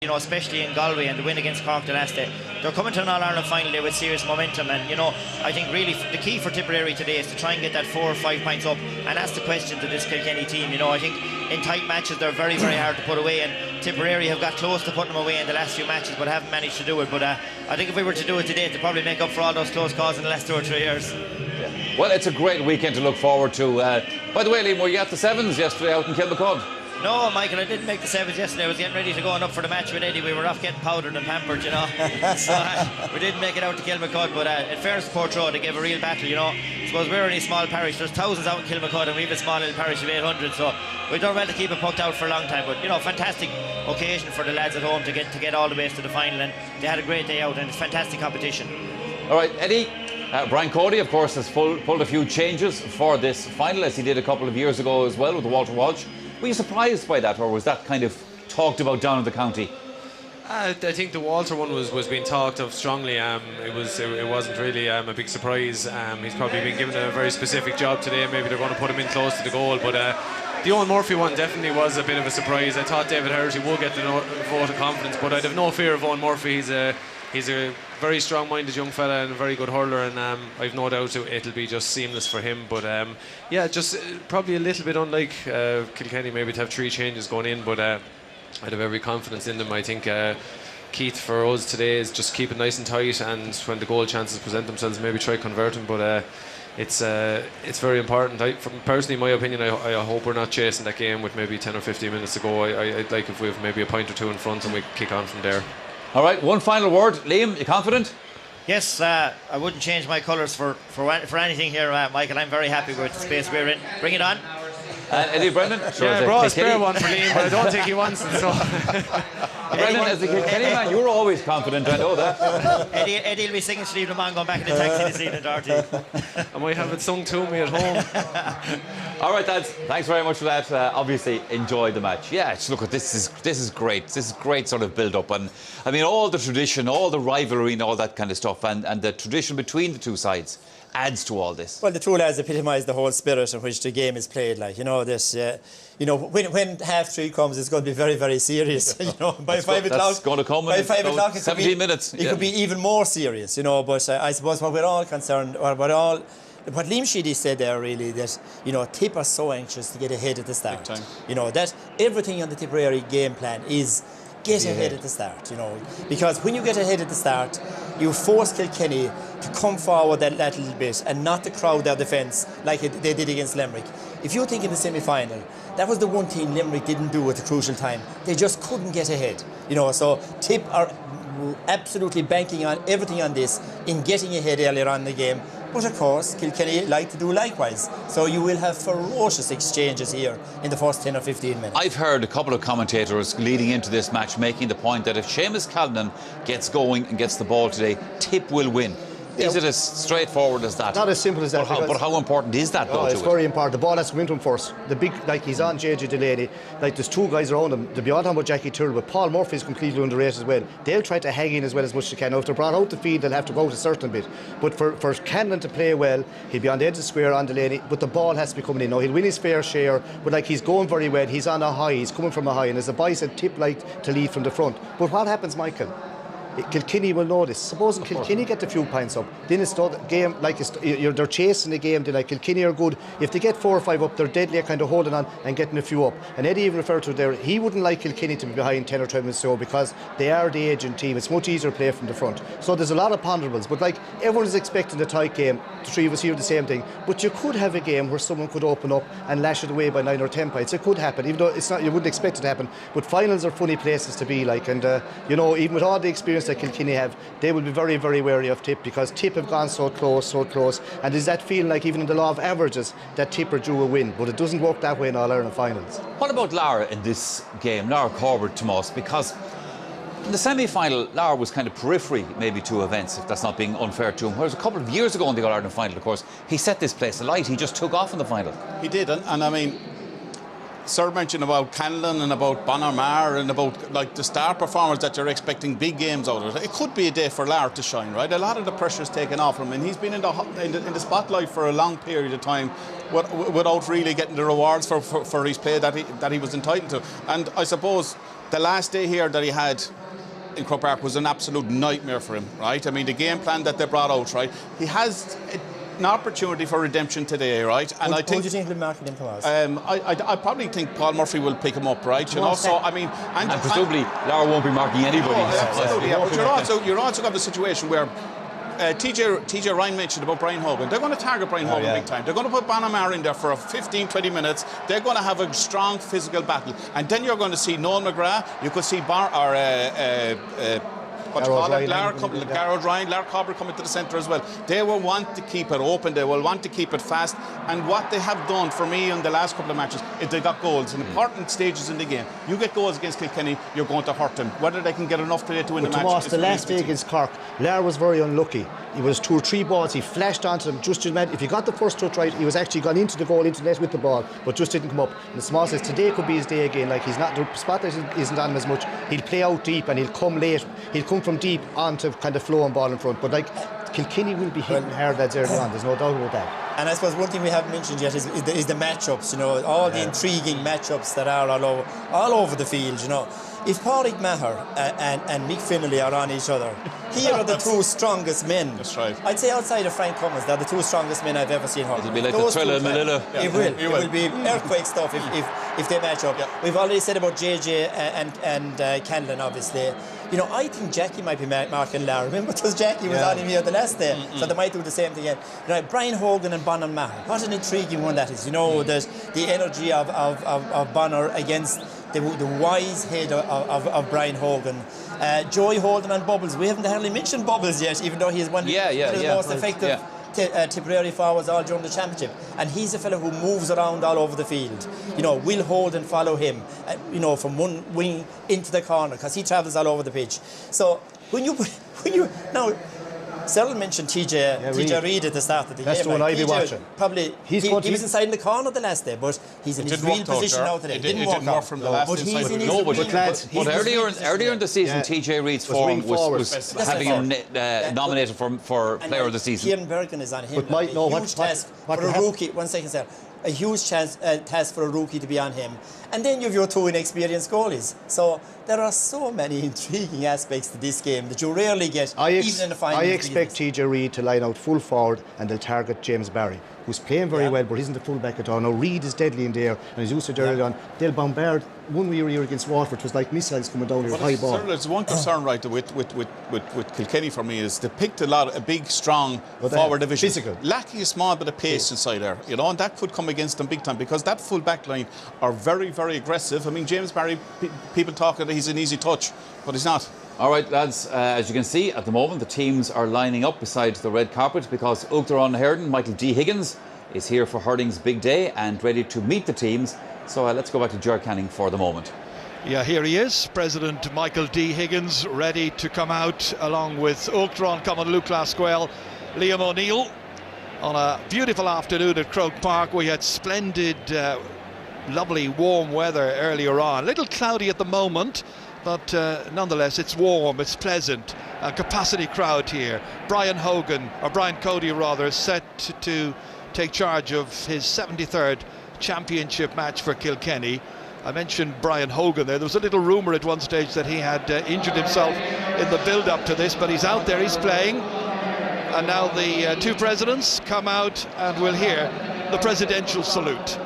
You know, especially in Galway and the win against Cork the last day. They're coming to an All-Ireland final day with serious momentum, and you know, I think really the key for Tipperary today is to try and get that 4 or 5 points up, and that's the question to this Kilkenny team. You know, I think in tight matches they're very, very hard to put away, and Tipperary have got close to putting them away in the last few matches but haven't managed to do it. But I think if we were to do it today, they'd probably make up for all those close calls in the last 2 or 3 years. Yeah. Well, it's a great weekend to look forward to. By the way, Liam, were you at the Sevens yesterday out in Kilmacud? No, Michael, I didn't make the Sevens yesterday. I was getting ready to go up for the match with Eddie. We were off getting powdered and pampered, you know. So we didn't make it out to Kilmacud, but in fairness to Portrush, they gave a real battle, you know. I suppose we're only a small parish. There's thousands out in Kilmacud, and we have a small little parish of 800, so we've done well to keep it pucked out for a long time. But, you know, fantastic occasion for the lads at home to get all the way to the final, and they had a great day out, and it's fantastic competition. All right, Eddie. Brian Cody, of course, has pulled a few changes for this final, as he did a couple of years ago as well with the Walter Walsh. Were you surprised by that, or was that kind of talked about down in the county? I think the Walter one was being talked of strongly. It wasn't really a big surprise. He's probably been given a very specific job today. Maybe they're going to put him in close to the goal. But the Owen Murphy one definitely was a bit of a surprise. I thought David Herity would get the vote of confidence, but I'd have no fear of Owen Murphy. He's a very strong-minded young fella and a very good hurler, and I've no doubt it'll be just seamless for him. But yeah, just probably a little bit unlike Kilkenny, maybe to have 3 changes going in, but I'd have every confidence in them. I think Keith for us today is just keep it nice and tight, and when the goal chances present themselves, maybe try convert them. But it's very important. Personally, in my opinion, I hope we're not chasing that game with maybe 10 or 15 minutes to go. I'd like if we have maybe a point or 2 in front and we kick on from there. All right, one final word. Liam, you confident? Yes, I wouldn't change my colours for anything here, Michael. I'm very happy with the space we're in. Bring it on. Eddie Brendan? Yeah, I brought a spare one for Liam, but I don't think he wants it. So. Brendan, as a Kilkenny man, you're always confident, I know that. Eddie will be singing Steve Lamont going back in the taxi this evening, Dorothy. I might have it sung to me at home. All right, lads, thanks very much for that. Obviously, enjoy the match. Yeah, look, this is great. This is great sort of build-up. And, I mean, all the tradition, all the rivalry and all that kind of stuff, and the tradition between the two sides adds to all this. Well, the two lads epitomise the whole spirit in which the game is played. Like, you know, this, you know, when 3:30 comes, it's going to be very, very serious. You know, by 5 o'clock. That's going to come by in 5 o'clock, 17 minutes. It could be even more serious. You know, but I suppose what we're all concerned, what Liam Sheedy said there really, that, you know, Tip are so anxious to get ahead at the start. Big time. You know, that everything on the Tipperary game plan is get ahead at the start, you know, because when you get ahead at the start, you force Kilkenny to come forward that little bit and not to crowd their defence like they did against Limerick. If you think in the semi-final, that was the one thing Limerick didn't do at the crucial time. They just couldn't get ahead, you know. So Tip are absolutely banking on everything on this in getting ahead earlier on in the game. But of course, Kilkenny like to do likewise. So you will have ferocious exchanges here in the first 10 or 15 minutes. I've heard a couple of commentators leading into this match making the point that if Seamus Callanan gets going and gets the ball today, Tip will win. Is it as straightforward as that? Not as simple as that. But how important is that, though? It's very important. The ball has to come into him first. The big, like he's on JJ Delaney, like there's 2 guys around him. They'll be on about Jackie Tyrrell, but Paul Murphy's completely underrated as well. They'll try to hang in as well as much as they can. Now, if they're brought out the field, they'll have to go out a certain bit. But for Cannon to play well, he'll be on the edge of the square on Delaney, but the ball has to be coming in. Now, he'll win his fair share, but like he's going very well. He's on a high, he's coming from a high, and as the boy said, Tip like to lead from the front. But what happens, Michael? Kilkenny will know this. Supposing Kilkenny get a few points up, then it's the game, like they're chasing the game. They're like, Kilkenny are good. If they get 4 or 5 up, they're deadly at kind of holding on and getting a few up. And Eddie even referred to it there, he wouldn't like Kilkenny to be behind 10 or 12 minutes so because they are the aging team. It's much easier to play from the front. So there's a lot of ponderables. But like everyone's expecting a tight game, the 3 of us here the same thing. But you could have a game where someone could open up and lash it away by 9 or 10 points. It could happen, even though it's not. You wouldn't expect it to happen. But finals are funny places to be like, and you know, even with all the experience that Kilkenny have, they will be very, very wary of Tip because Tip have gone so close, and there's that feeling like even in the law of averages that Tip are due a win, but it doesn't work that way in All-Ireland finals. What about Lara in this game, Lara Corbett, Tomas? Because in the semi-final, Lara was kind of periphery maybe to events, if that's not being unfair to him, whereas a couple of years ago in the All-Ireland final, of course, he set this place alight. He just took off in the final. He did, and I mean, Sir mentioned about Canlan and about Bonamar and about like the star performers that you're expecting big games out of. It could be a day for Lar to shine, right? A lot of the pressure's taken off him, and he's been in the spotlight for a long period of time without really getting the rewards for his play that he was entitled to. And I suppose the last day here that he had in Croke Park was an absolute nightmare for him, right? I mean, the game plan that they brought out, right? He has an opportunity for redemption today, right? And I think. Who do you think will mark him, Thomas? I probably think Paul Murphy will pick him up, right? You know, so I mean, and presumably Lara won't be marking anybody. Absolutely, yeah. But you're also got the situation where. TJ Ryan mentioned about Brian Hogan. They're going to target Brian Hogan big time. They're going to put Bonamar in there for a 15-20 minutes. They're going to have a strong physical battle. And then you're going to see Noel McGrath. You could see Garrod Ryan, Lar Cobber coming to the centre as well. They will want to keep it open. They will want to keep it fast. And what they have done for me in the last couple of matches is they got goals in important stages in the game. You get goals against Kilkenny, you're going to hurt them. Whether they can get enough today to win the match. Tomas, the last day against Cork, Lar was very unlucky. He was 2 or 3 balls. He flashed onto them. Just if he got the first touch right, he was actually gone into the goal, into the net with the ball, but just didn't come up. And Tomas says today could be his day again. Like he's not, the spotlight isn't on him as much. He'll play out deep and he'll come late. He'll come from deep onto kind of flowing ball in front. But like Kilkenny will be hitting hard lads early on. There's no doubt about that. And I suppose one thing we haven't mentioned yet is the matchups. You know, all the intriguing matchups that are all over the field. You know. If Pádraig Maher and Mick Finlay are on each other, here are the 2 strongest men. That's right. I'd say outside of Frank Cummins, they're the 2 strongest men I've ever seen hurling. It'll be like the thriller in Manila. It will be earthquake stuff if they match up. Yeah. We've already said about JJ and Canlan, obviously. You know, I think Jackie might be marking Lar. Remember, because Jackie was on him here the last day, so they might do the same thing again. You know, Brian Hogan and Bonner Maher. What an intriguing one that is. You know, there's the energy of Bonner against the wise head of Brian Hogan. Joey Holden and Bubbles. We haven't hardly mentioned Bubbles yet, even though he's one of the most effective Tipperary forwards all during the championship. And he's a fellow who moves around all over the field. You know, will Holden follow him, you know, from one wing into the corner, because he travels all over the pitch. So when you now, Cyril mentioned TJ Reid at the start of the game. That's the one I'd be watching. Probably he was inside in the corner the last day, but he's in his real position now today. It didn't work from the last inside. But earlier in the season, TJ Reid's form was having him nominated for Player of the Season. Kieran Bergen is on him. But might know huge task for a rookie. 1 second, sir. A huge task for a rookie to be on him. And then you have your 2 inexperienced goalies. So there are so many intriguing aspects to this game that you rarely get, even in the final. I expect TJ Reid to line out full forward and they'll target James Barry, who's playing very well, but isn't the full-back at all. Now, Reid is deadly in there, and as you said earlier on, they'll bombard. One year against Waterford, it was like missiles coming down here, high ball. There's one concern, right, with Kilkenny for me is they picked a big, strong forward division. Physical. Lacking a small bit of pace inside there, you know, and that could come against them big time because that full back line are very, very aggressive. I mean, James Barry, people talk that he's an easy touch, but he's not. All right, lads, as you can see, at the moment, the teams are lining up beside the red carpet because Uachtaráin Herden, Michael D. Higgins, is here for Hurling's big day and ready to meet the teams. So let's go back to Ger Canning for the moment. Yeah, here he is, President Michael D. Higgins, ready to come out along with Uachtaráin Common Luke Lasquel, Liam O'Neill. On a beautiful afternoon at Croke Park, we had splendid, lovely warm weather earlier on. A little cloudy at the moment, but nonetheless it's warm, it's pleasant. A capacity crowd here. Brian Cody rather, set to take charge of his 73rd championship match for Kilkenny. I mentioned Brian Hogan there. There was a little rumour at one stage that he had injured himself in the build-up to this, but he's out there, he's playing. And now the 2 presidents come out and we'll hear the presidential salute.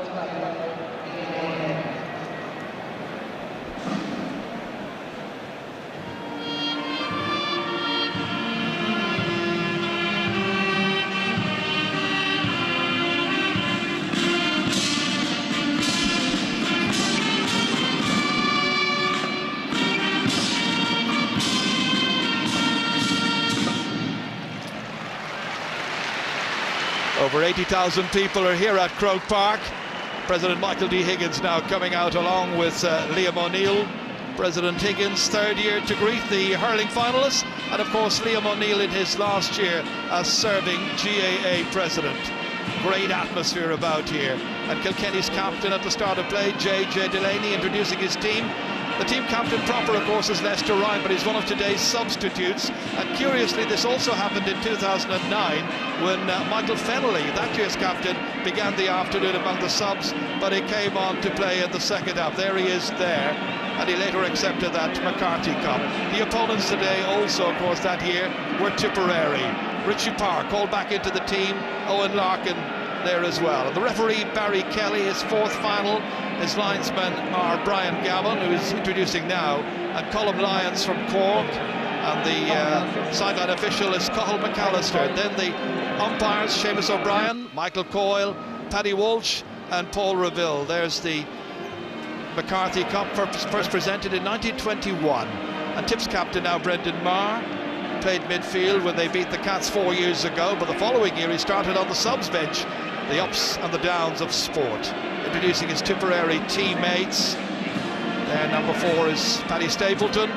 Over 80,000 people are here at Croke Park. President Michael D. Higgins now coming out along with Liam O'Neill. President Higgins, 3rd year to greet the hurling finalists, and of course Liam O'Neill in his last year as serving GAA president. great atmosphere about here. And Kilkenny's captain at the start of play, J.J. Delaney, introducing his team. The team captain proper, of course, is Lester Ryan, but he's one of today's substitutes. And curiously, this also happened in 2009 when Michael Fennelly, that year's captain, began the afternoon among the subs, but he came on to play in the second half. There he is there, and he later accepted that McCarthy Cup. The opponents today also, of course, that year were Tipperary. Richie Parr called back into the team, Owen Larkin there as well. And the referee, Barry Kelly, his fourth final. His linesmen are Brian Gavin, who is introducing now, and Colm Lyons from Cork, and the sideline official is Cathal McAllister. Then the umpires, Seamus O'Brien, Michael Coyle, Paddy Walsh and Paul Reville. There's the McCarthy Cup, first presented in 1921. And Tips captain now Brendan Marr, played midfield when they beat the Cats 4 years ago, but the following year he started on the subs bench. The ups and the downs of sport. Introducing his Tipperary teammates. There, number 4 is Paddy Stapleton.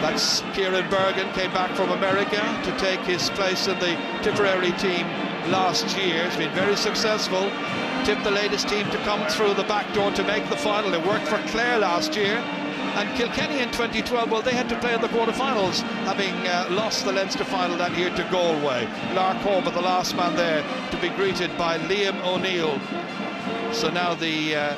That's Kieran Bergen, came back from America to take his place in the Tipperary team last year. He's been very successful. Tipped the latest team to come through the back door to make the final. It worked for Clare last year. And Kilkenny in 2012, well, they had to play in the quarter-finals, having lost the Leinster final that year to Galway. Lark Corbett, the last man there, to be greeted by Liam O'Neill. So now the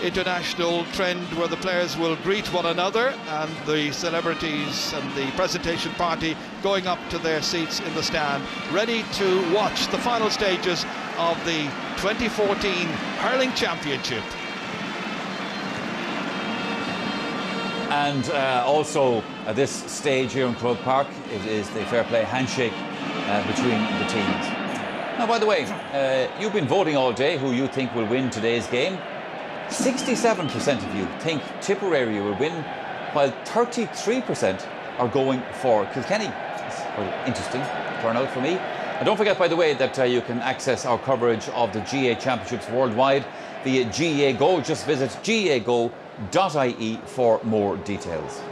international trend where the players will greet one another, and the celebrities and the presentation party going up to their seats in the stand, ready to watch the final stages of the 2014 Hurling Championship. And also at this stage here in Croke Park, it is the fair play handshake between the teams. Now, by the way, you've been voting all day who you think will win today's game. 67% of you think Tipperary will win, while 33% are going for Kilkenny. It's quite interesting turnout for me. And don't forget, by the way, that you can access our coverage of the GA Championships worldwide via GA Go. Just visit gago.ie for more details.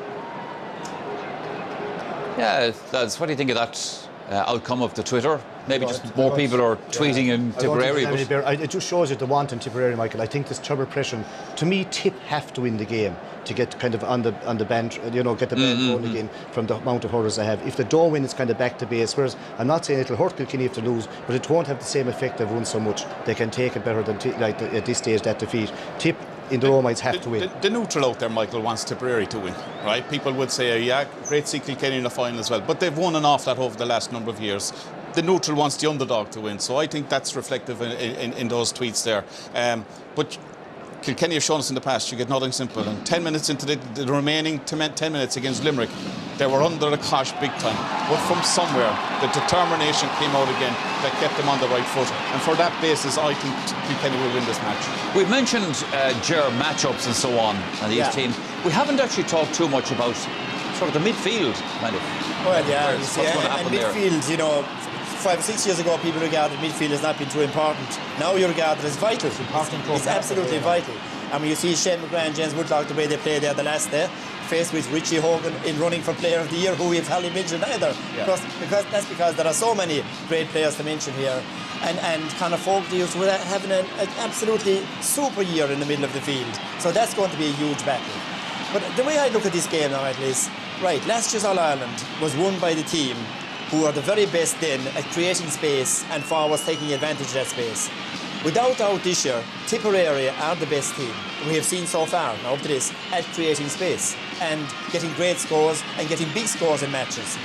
Yeah, lads, what do you think of that outcome of the Twitter? Maybe just more people are tweeting in Tipperary. It just shows you the want in Tipperary, Michael. I think this trouble pressure. To me, Tip have to win the game to get kind of on the bench, you know, get the band going again from the amount of hurlers they have. If they don't win, it's kind of back to base. Whereas I'm not saying it'll hurt Kilkenny if they lose, but it won't have the same effect they've won so much. They can take it better than at this stage, that defeat. Tip in their own minds have to win. The neutral out there, Michael, wants Tipperary to win, right? People would say, yeah, great to see Kilkenny in the final as well, but they've won an awful lot over the last number of years. The neutral wants the underdog to win, so I think that's reflective in those tweets there. But Kilkenny have shown us in the past you get nothing simple, and 10 minutes into the remaining 10 minutes against Limerick, they were under the cosh big time, but from somewhere the determination came out again that kept them on the right foot, and for that basis I think Kilkenny will win this match. We've mentioned matchups and so on and these teams. We haven't actually talked too much about sort of the midfield kind of. Well, yeah, you see, and midfield, you know, 5 or 6 years ago, people regarded midfield as not being too important. Now you regard it as vital. It's absolutely vital. I mean, you see Shane McGrath and James Woodlock, the way they played there the last day, faced with Richie Hogan in running for Player of the Year, who we've hardly mentioned either. Yeah. Because there are so many great players to mention here. And Conor Fogarty used to having an absolutely super year in the middle of the field. So that's going to be a huge battle. But the way I look at this game now, at least, right, last year's All-Ireland was won by the team who are the very best then at creating space and forwards taking advantage of that space. Without doubt this year, Tipperary are the best team we have seen so far, now up to this, at creating space and getting great scores and getting big scores in matches.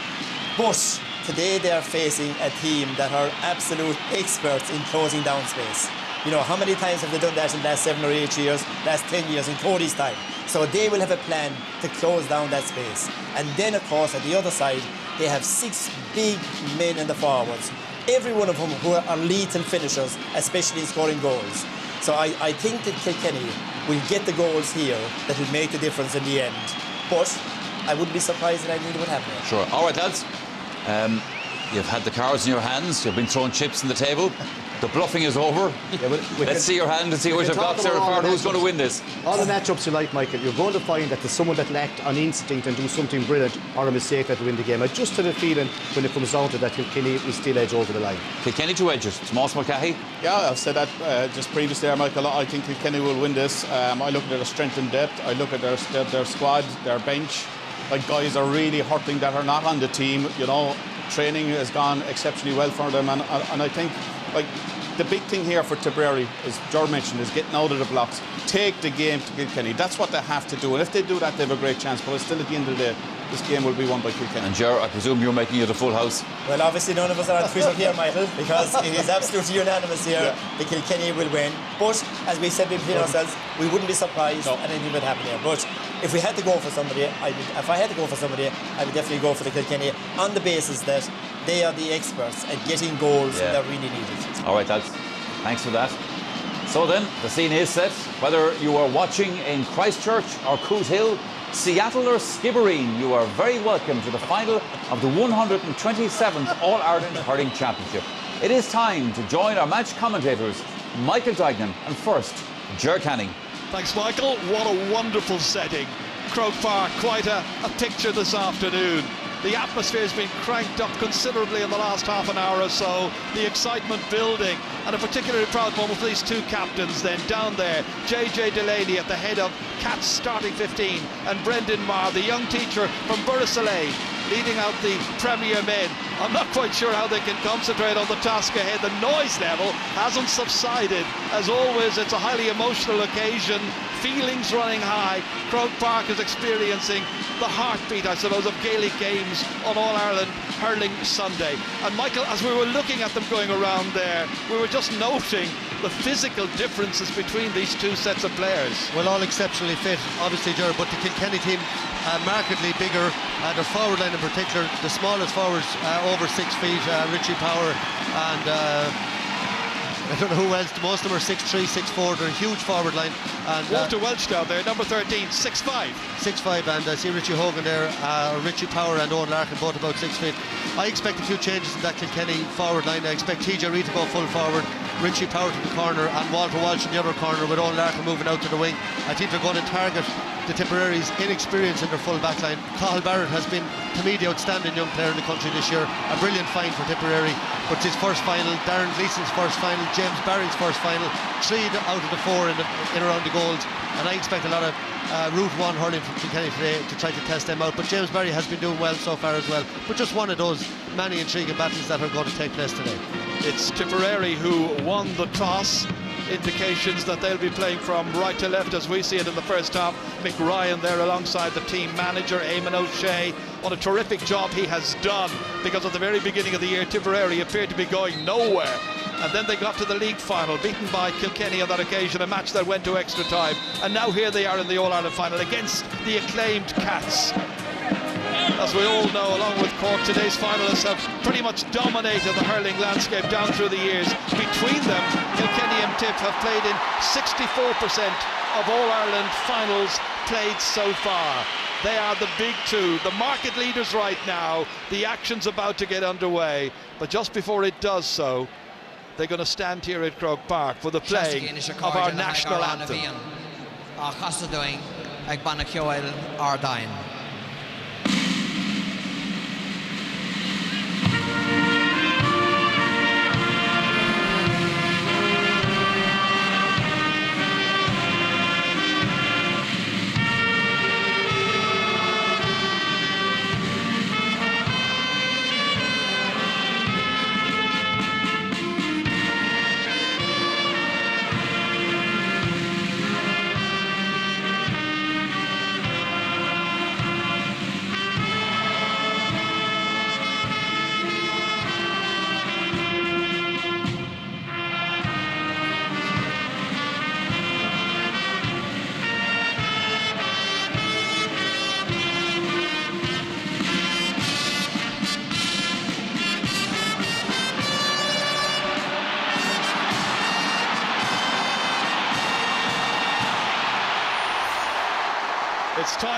But today they are facing a team that are absolute experts in closing down space. You know, how many times have they done that in the last 7 or 8 years, last 10 years in Cody's time? So they will have a plan to close down that space. And then, of course, at the other side, they have 6 big men in the forwards, every one of whom who are lethal finishers, especially in scoring goals. So I think that Kilkenny will get the goals here that will make the difference in the end. But I wouldn't be surprised that anything would happen. Sure. All right, lads. You've had the cards in your hands. You've been throwing chips on the table. The bluffing is over. Yeah, Let's see your hand and see which of talk God's there about all apart. the Who's going to win this? All the matchups you like, Michael, you're going to find that there's someone that lacked on instinct and do something brilliant or a mistake that will win the game. I just have a feeling when it comes down to that, Kilkenny will still edge over the line. Kilkenny to edges. Moss Mulcahy. Yeah, I've said that just previously there, Michael. I think Kilkenny will win this. I look at their strength and depth. I look at their squad, their bench. Like, guys are really hurting that are not on the team. You know, training has gone exceptionally well for them, and I think, like, the big thing here for Tipperary, as George mentioned, is getting out of the blocks, take the game to Kilkenny. That's what they have to do, and if they do that, they have a great chance. But still, at the end of the day, this game will be won by Kilkenny. And Ger, I presume you're making it a full house. Well, obviously none of us are on Twitter here, Michael, because it is absolutely unanimous here. The Kilkenny will win. But as we said between ourselves, we wouldn't be surprised and anything would happen here. But if we had to go for somebody, I would definitely go for the Kilkenny on the basis that they are the experts at getting goals that really needed. All right, lads. Thanks for that. So then, the scene is set. Whether you are watching in Christchurch or Coot Hill, Seattle or Skibbereen, you are very welcome to the final of the 127th All-Ireland Hurling Championship. It is time to join our match commentators, Michael Duignan, and first, Ger Canning. Thanks, Michael. What a wonderful setting. Croke Park, quite a picture this afternoon. The atmosphere has been cranked up considerably in the last half an hour or so. The excitement building, and a particularly proud moment for these two captains then down there. JJ Delaney at the head of Cats starting 15, and Brendan Marr, the young teacher from Burrasoleil, leading out the Premier men. I'm not quite sure how they can concentrate on the task ahead. The noise level hasn't subsided. As always, it's a highly emotional occasion. Feelings running high. Croke Park is experiencing the heartbeat, I suppose, of Gaelic games on All-Ireland Hurling Sunday. And Michael, as we were looking at them going around there, we were just noting the physical differences between these two sets of players. Well, all exceptionally fit, obviously, Ger, but the Kilkenny team markedly bigger. Their forward line in particular, the smallest forwards over 6 feet, Richie Power and I don't know who else. Most of them are 6'3", 6'4". They're a huge forward line. And Walter Welch down there, number 13, 6'5". 6'5", and I see Richie Hogan there, Richie Power and Owen Larkin, both about 6 feet. I expect a few changes in that Kilkenny forward line. I expect TJ Reid to go full forward, Richie Power to the corner, and Walter Walsh in the other corner with Owen Larkin moving out to the wing. I think they're going to target the Tipperary's inexperience in their full back line. Cathal Barrett has been, to me, the outstanding young player in the country this year. A brilliant find for Tipperary. But his first final, Darren Gleeson's first final, James Barry's first final, 3 out of the 4 in around the goals. And I expect a lot of Route 1 hurling from Kilkenny today to try to test them out. But James Barry has been doing well so far as well. But just one of those many intriguing battles that are going to take place today. It's Tipperary who won the toss. Indications that they'll be playing from right to left as we see it in the first half. Mick Ryan there alongside the team manager Eamon O'Shea. What a terrific job he has done, because at the very beginning of the year Tipperary appeared to be going nowhere, and then they got to the league final, beaten by Kilkenny on that occasion, a match that went to extra time, and now here they are in the All-Ireland final against the acclaimed Cats. As we all know, along with Cork, today's finalists have pretty much dominated the hurling landscape down through the years. Between them, Kilkenny and Tip have played in 64% of All-Ireland finals played so far. They are the big two, the market leaders right now. The action's about to get underway, but just before it does so, they're going to stand here at Croke Park for the playing of our national anthem.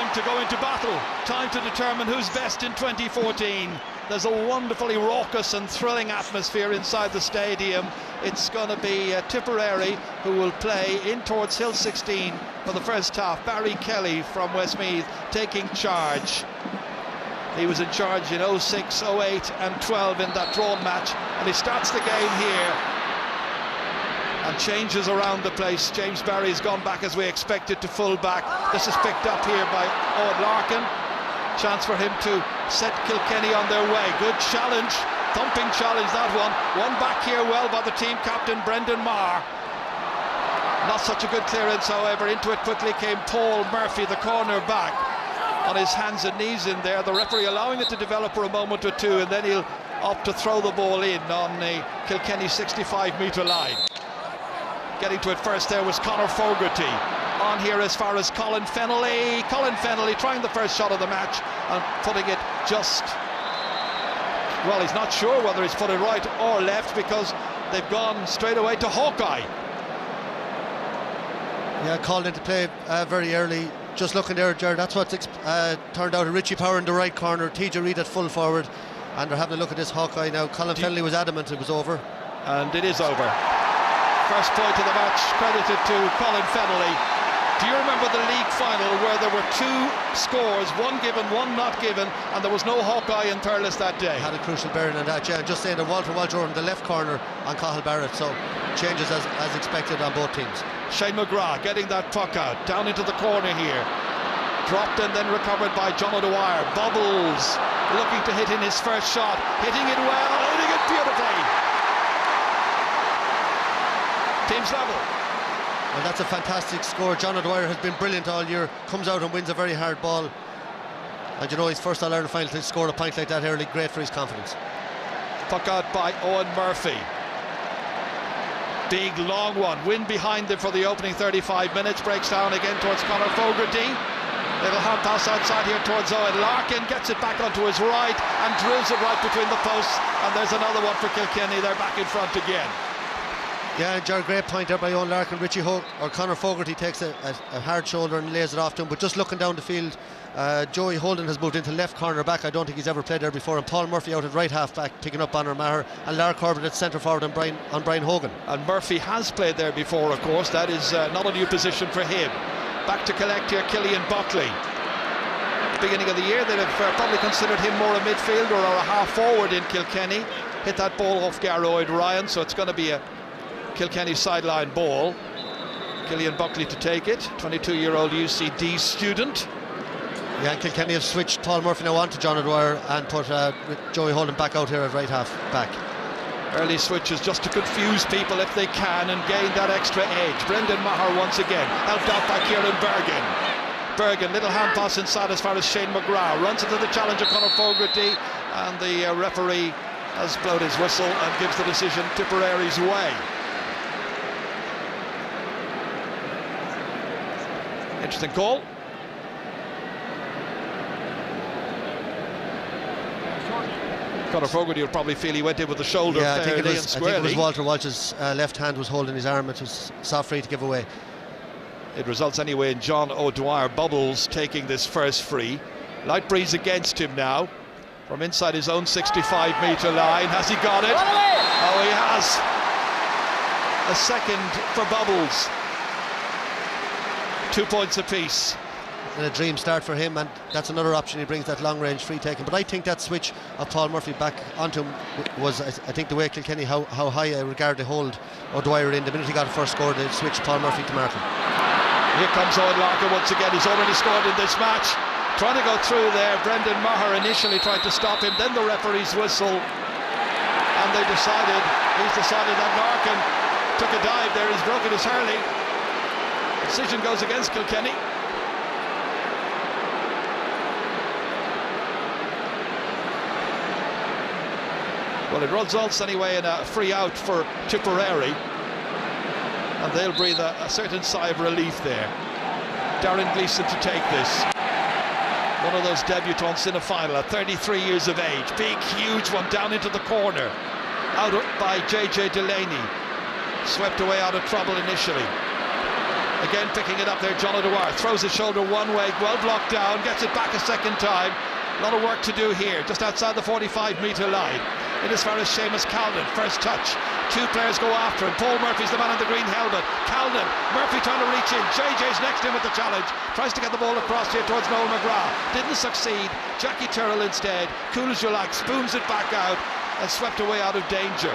time to go into battle, time to determine who's best in 2014. There's a wonderfully raucous and thrilling atmosphere inside the stadium. It's going to be Tipperary who will play in towards Hill 16 for the first half. Barry Kelly from Westmeath taking charge. He was in charge in 06, 08 and 12 in that drawn match, and he starts the game here and changes around the place. James Barry's gone back as we expected to full back. This is picked up here by Owen Larkin. Chance for him to set Kilkenny on their way. Good challenge, thumping challenge that one. One back here well by the team captain Brendan Maher. Not such a good clearance, however. Into it quickly came Paul Murphy, the corner back, on his hands and knees in there. The referee allowing it to develop for a moment or two, and then he'll opt to throw the ball in on the Kilkenny 65-metre line. Getting to it first there was Conor Fogarty. On here as far as Colin Fennelly. Colin Fennelly trying the first shot of the match and putting it just, well, he's not sure whether he's put it right or left, because they've gone straight away to Hawkeye. Yeah, called into play very early. Just looking there, Jared, that's what's turned out. Richie Power in the right corner, TJ Reid at full forward, and they're having a look at this Hawkeye now. Colin Fennelly was adamant it was over. And it is over. First point of the match credited to Colin Fennelly. Do you remember the league final where there were two scores, one given, one not given, and there was no Hawkeye in Thurles that day? Had a crucial bearing on that, yeah. Just saying that Walter in the left corner on Cathal Barrett, so changes as expected on both teams. Shane McGrath getting that puck out, down into the corner here. Dropped and then recovered by John O'Dwyer. Bubbles looking to hit in his first shot, hitting it well, hitting it beautifully. Teams level. Well, that's a fantastic score. John O'Dwyer has been brilliant all year. Comes out and wins a very hard ball. And you know, his first All-Ireland final to score a point like that early. Great for his confidence. Puck out by Owen Murphy. Big long one. Wind behind them for the opening 35 minutes. Breaks down again towards Conor Fogarty. Little hand pass outside here towards Owen. Larkin gets it back onto his right and drills it right between the posts. And there's another one for Kilkenny. They're back in front again. Yeah, Jared, great point there by Owen Larkin. Conor Fogarty takes a hard shoulder and lays it off to him. But just looking down the field, Joey Holden has moved into left corner back. I don't think he's ever played there before. And Paul Murphy out at right half back, picking up Bonner Maher, and Lar Corbett at centre forward on Brian Hogan. And Murphy has played there before, of course. That is not a new position for him. Back to collect here, Killian Buckley. Beginning of the year, they'd have probably considered him more a midfielder or a half forward in Kilkenny. Hit that ball off Garroyd Ryan, so it's going to be a Kilkenny sideline ball. Killian Buckley to take it, 22-year-old UCD student. Yeah, and Kilkenny have switched Paul Murphy now on to John O'Dwyer and put Joey Holden back out here at right half back. Early switches just to confuse people if they can and gain that extra edge. Brendan Maher once again, helped out by Kieran Bergen, little hand pass inside as far as Shane McGrath. Runs into the challenger Conor Fogarty, and the referee has blown his whistle and gives the decision Tipperary's way. Interesting call. Conor Fogarty will probably feel he went in with the shoulder. Yeah, I think it was Walter Walsh's left hand was holding his arm. It was soft free to give away. It results anyway in John O'Dwyer Bubbles taking this first free. Light breeze against him now from inside his own 65-metre line. Has he got it? Oh, he has. A second for Bubbles. 2 points apiece. And a dream start for him, and that's another option. He brings that long-range free taking. But I think that switch of Paul Murphy back onto him was, I think, the way Kilkenny, how high I regard they hold O'Dwyer in. The minute he got a first score, they switched Paul Murphy to Markham. Here comes Owen Larkin once again. He's already scored in this match. Trying to go through there. Brendan Maher initially tried to stop him, then the referee's whistle, and he's decided that Larkin took a dive there. He's broken his hurling. Decision goes against Kilkenny. Well, it results anyway in a free out for Tipperary, and they'll breathe a certain sigh of relief there. Darren Gleeson to take this. One of those debutants in a final at 33 years of age. Big, huge one down into the corner. Out by JJ Delaney. Swept away out of trouble initially. Again picking it up there, John O'Dwyer throws his shoulder one way, well blocked down, gets it back a second time. A lot of work to do here, just outside the 45-metre line. In as far as Seamus Calden, first touch. Two players go after him. Paul Murphy's the man in the green helmet. Calden, Murphy trying to reach in. JJ's next in with the challenge. Tries to get the ball across here towards Noel McGrath. Didn't succeed. Jackie Tyrrell instead. Cool as you like, spoons it back out and swept away out of danger.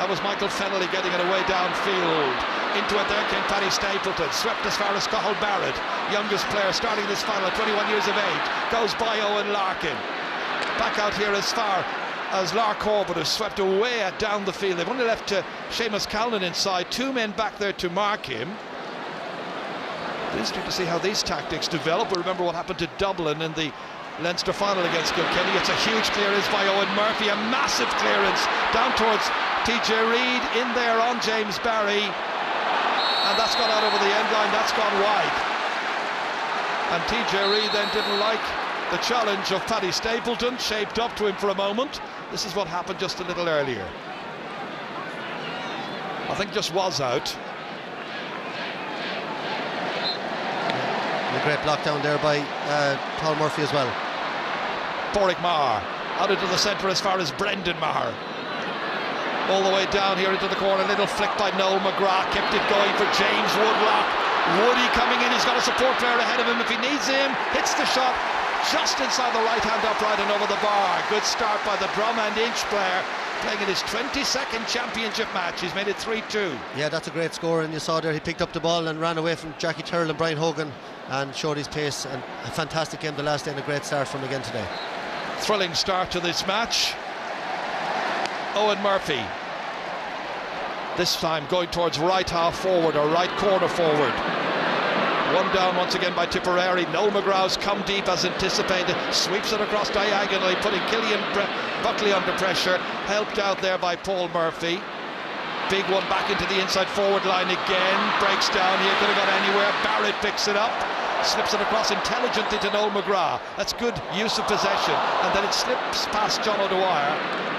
That was Michael Fennelly getting it away downfield. Into it there came Paddy Stapleton. Swept as far as Cathal Barrett. Youngest player starting this final at 21 years of age. Goes by Owen Larkin. Back out here as far as Lark Corbett has swept away down the field. They've only left Seamus Callan inside. Two men back there to mark him. It's interesting to see how these tactics develop. We remember what happened to Dublin in the Leinster final against Kilkenny. It's a huge clearance by Owen Murphy, a massive clearance down towards TJ Reid, in there on James Barry, and that's gone out over the end line. That's gone wide, and TJ Reid then didn't like the challenge of Paddy Stapleton, shaped up to him for a moment. This is what happened just a little earlier. I think just was out. A great block down there by Paul Murphy as well. Porrick Maher out into the centre as far as Brendan Maher. All the way down here into the corner, little flick by Noel McGrath, kept it going for James Woodlock. Woody coming in, he's got a support player ahead of him if he needs him, hits the shot just inside the right hand upright and over the bar. Good start by the drum and inch player, playing in his 22nd championship match. He's made it 3-2. Yeah, that's a great score, and you saw there he picked up the ball and ran away from Jackie Tyrrell and Brian Hogan and showed his pace, and a fantastic game the last day and a great start from again today. Thrilling start to this match. Owen Murphy this time going towards right half forward or right corner forward. One down once again by Tipperary. Noel McGraw's come deep as anticipated, sweeps it across diagonally, putting Killian Buckley under pressure, helped out there by Paul Murphy. Big one back into the inside forward line again, breaks down here, could have got anywhere. Barrett picks it up, slips it across intelligently to Noel McGrath. That's good use of possession, and then it slips past John O'Dwyer.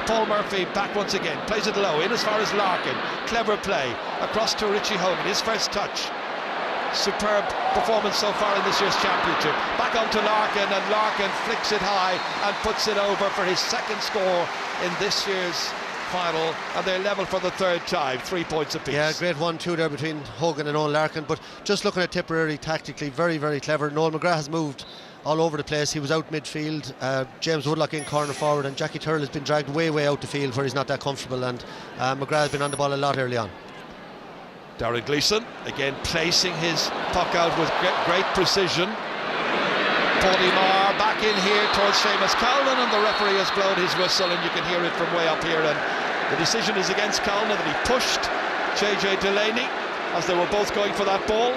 Paul Murphy back once again, plays it low, in as far as Larkin. Clever play, across to Richie Hogan, his first touch. Superb performance so far in this year's championship. Back onto Larkin, and Larkin flicks it high and puts it over for his second score in this year's final, and they're level for the third time, 3 points apiece. Yeah, great 1-2 there between Hogan and Owen Larkin, but just looking at Tipperary tactically, very, very clever. Noel McGrath has moved all over the place. He was out midfield, James Woodlock in corner forward, and Jackie Tyrrell has been dragged way out the field where he's not that comfortable, and McGrath has been on the ball a lot early on. Darren Gleeson again placing his puck out with great precision. Paddy Maher back in here towards Seamus Calden, and the referee has blown his whistle, and you can hear it from way up here, and the decision is against Calden, that he pushed JJ Delaney as they were both going for that ball.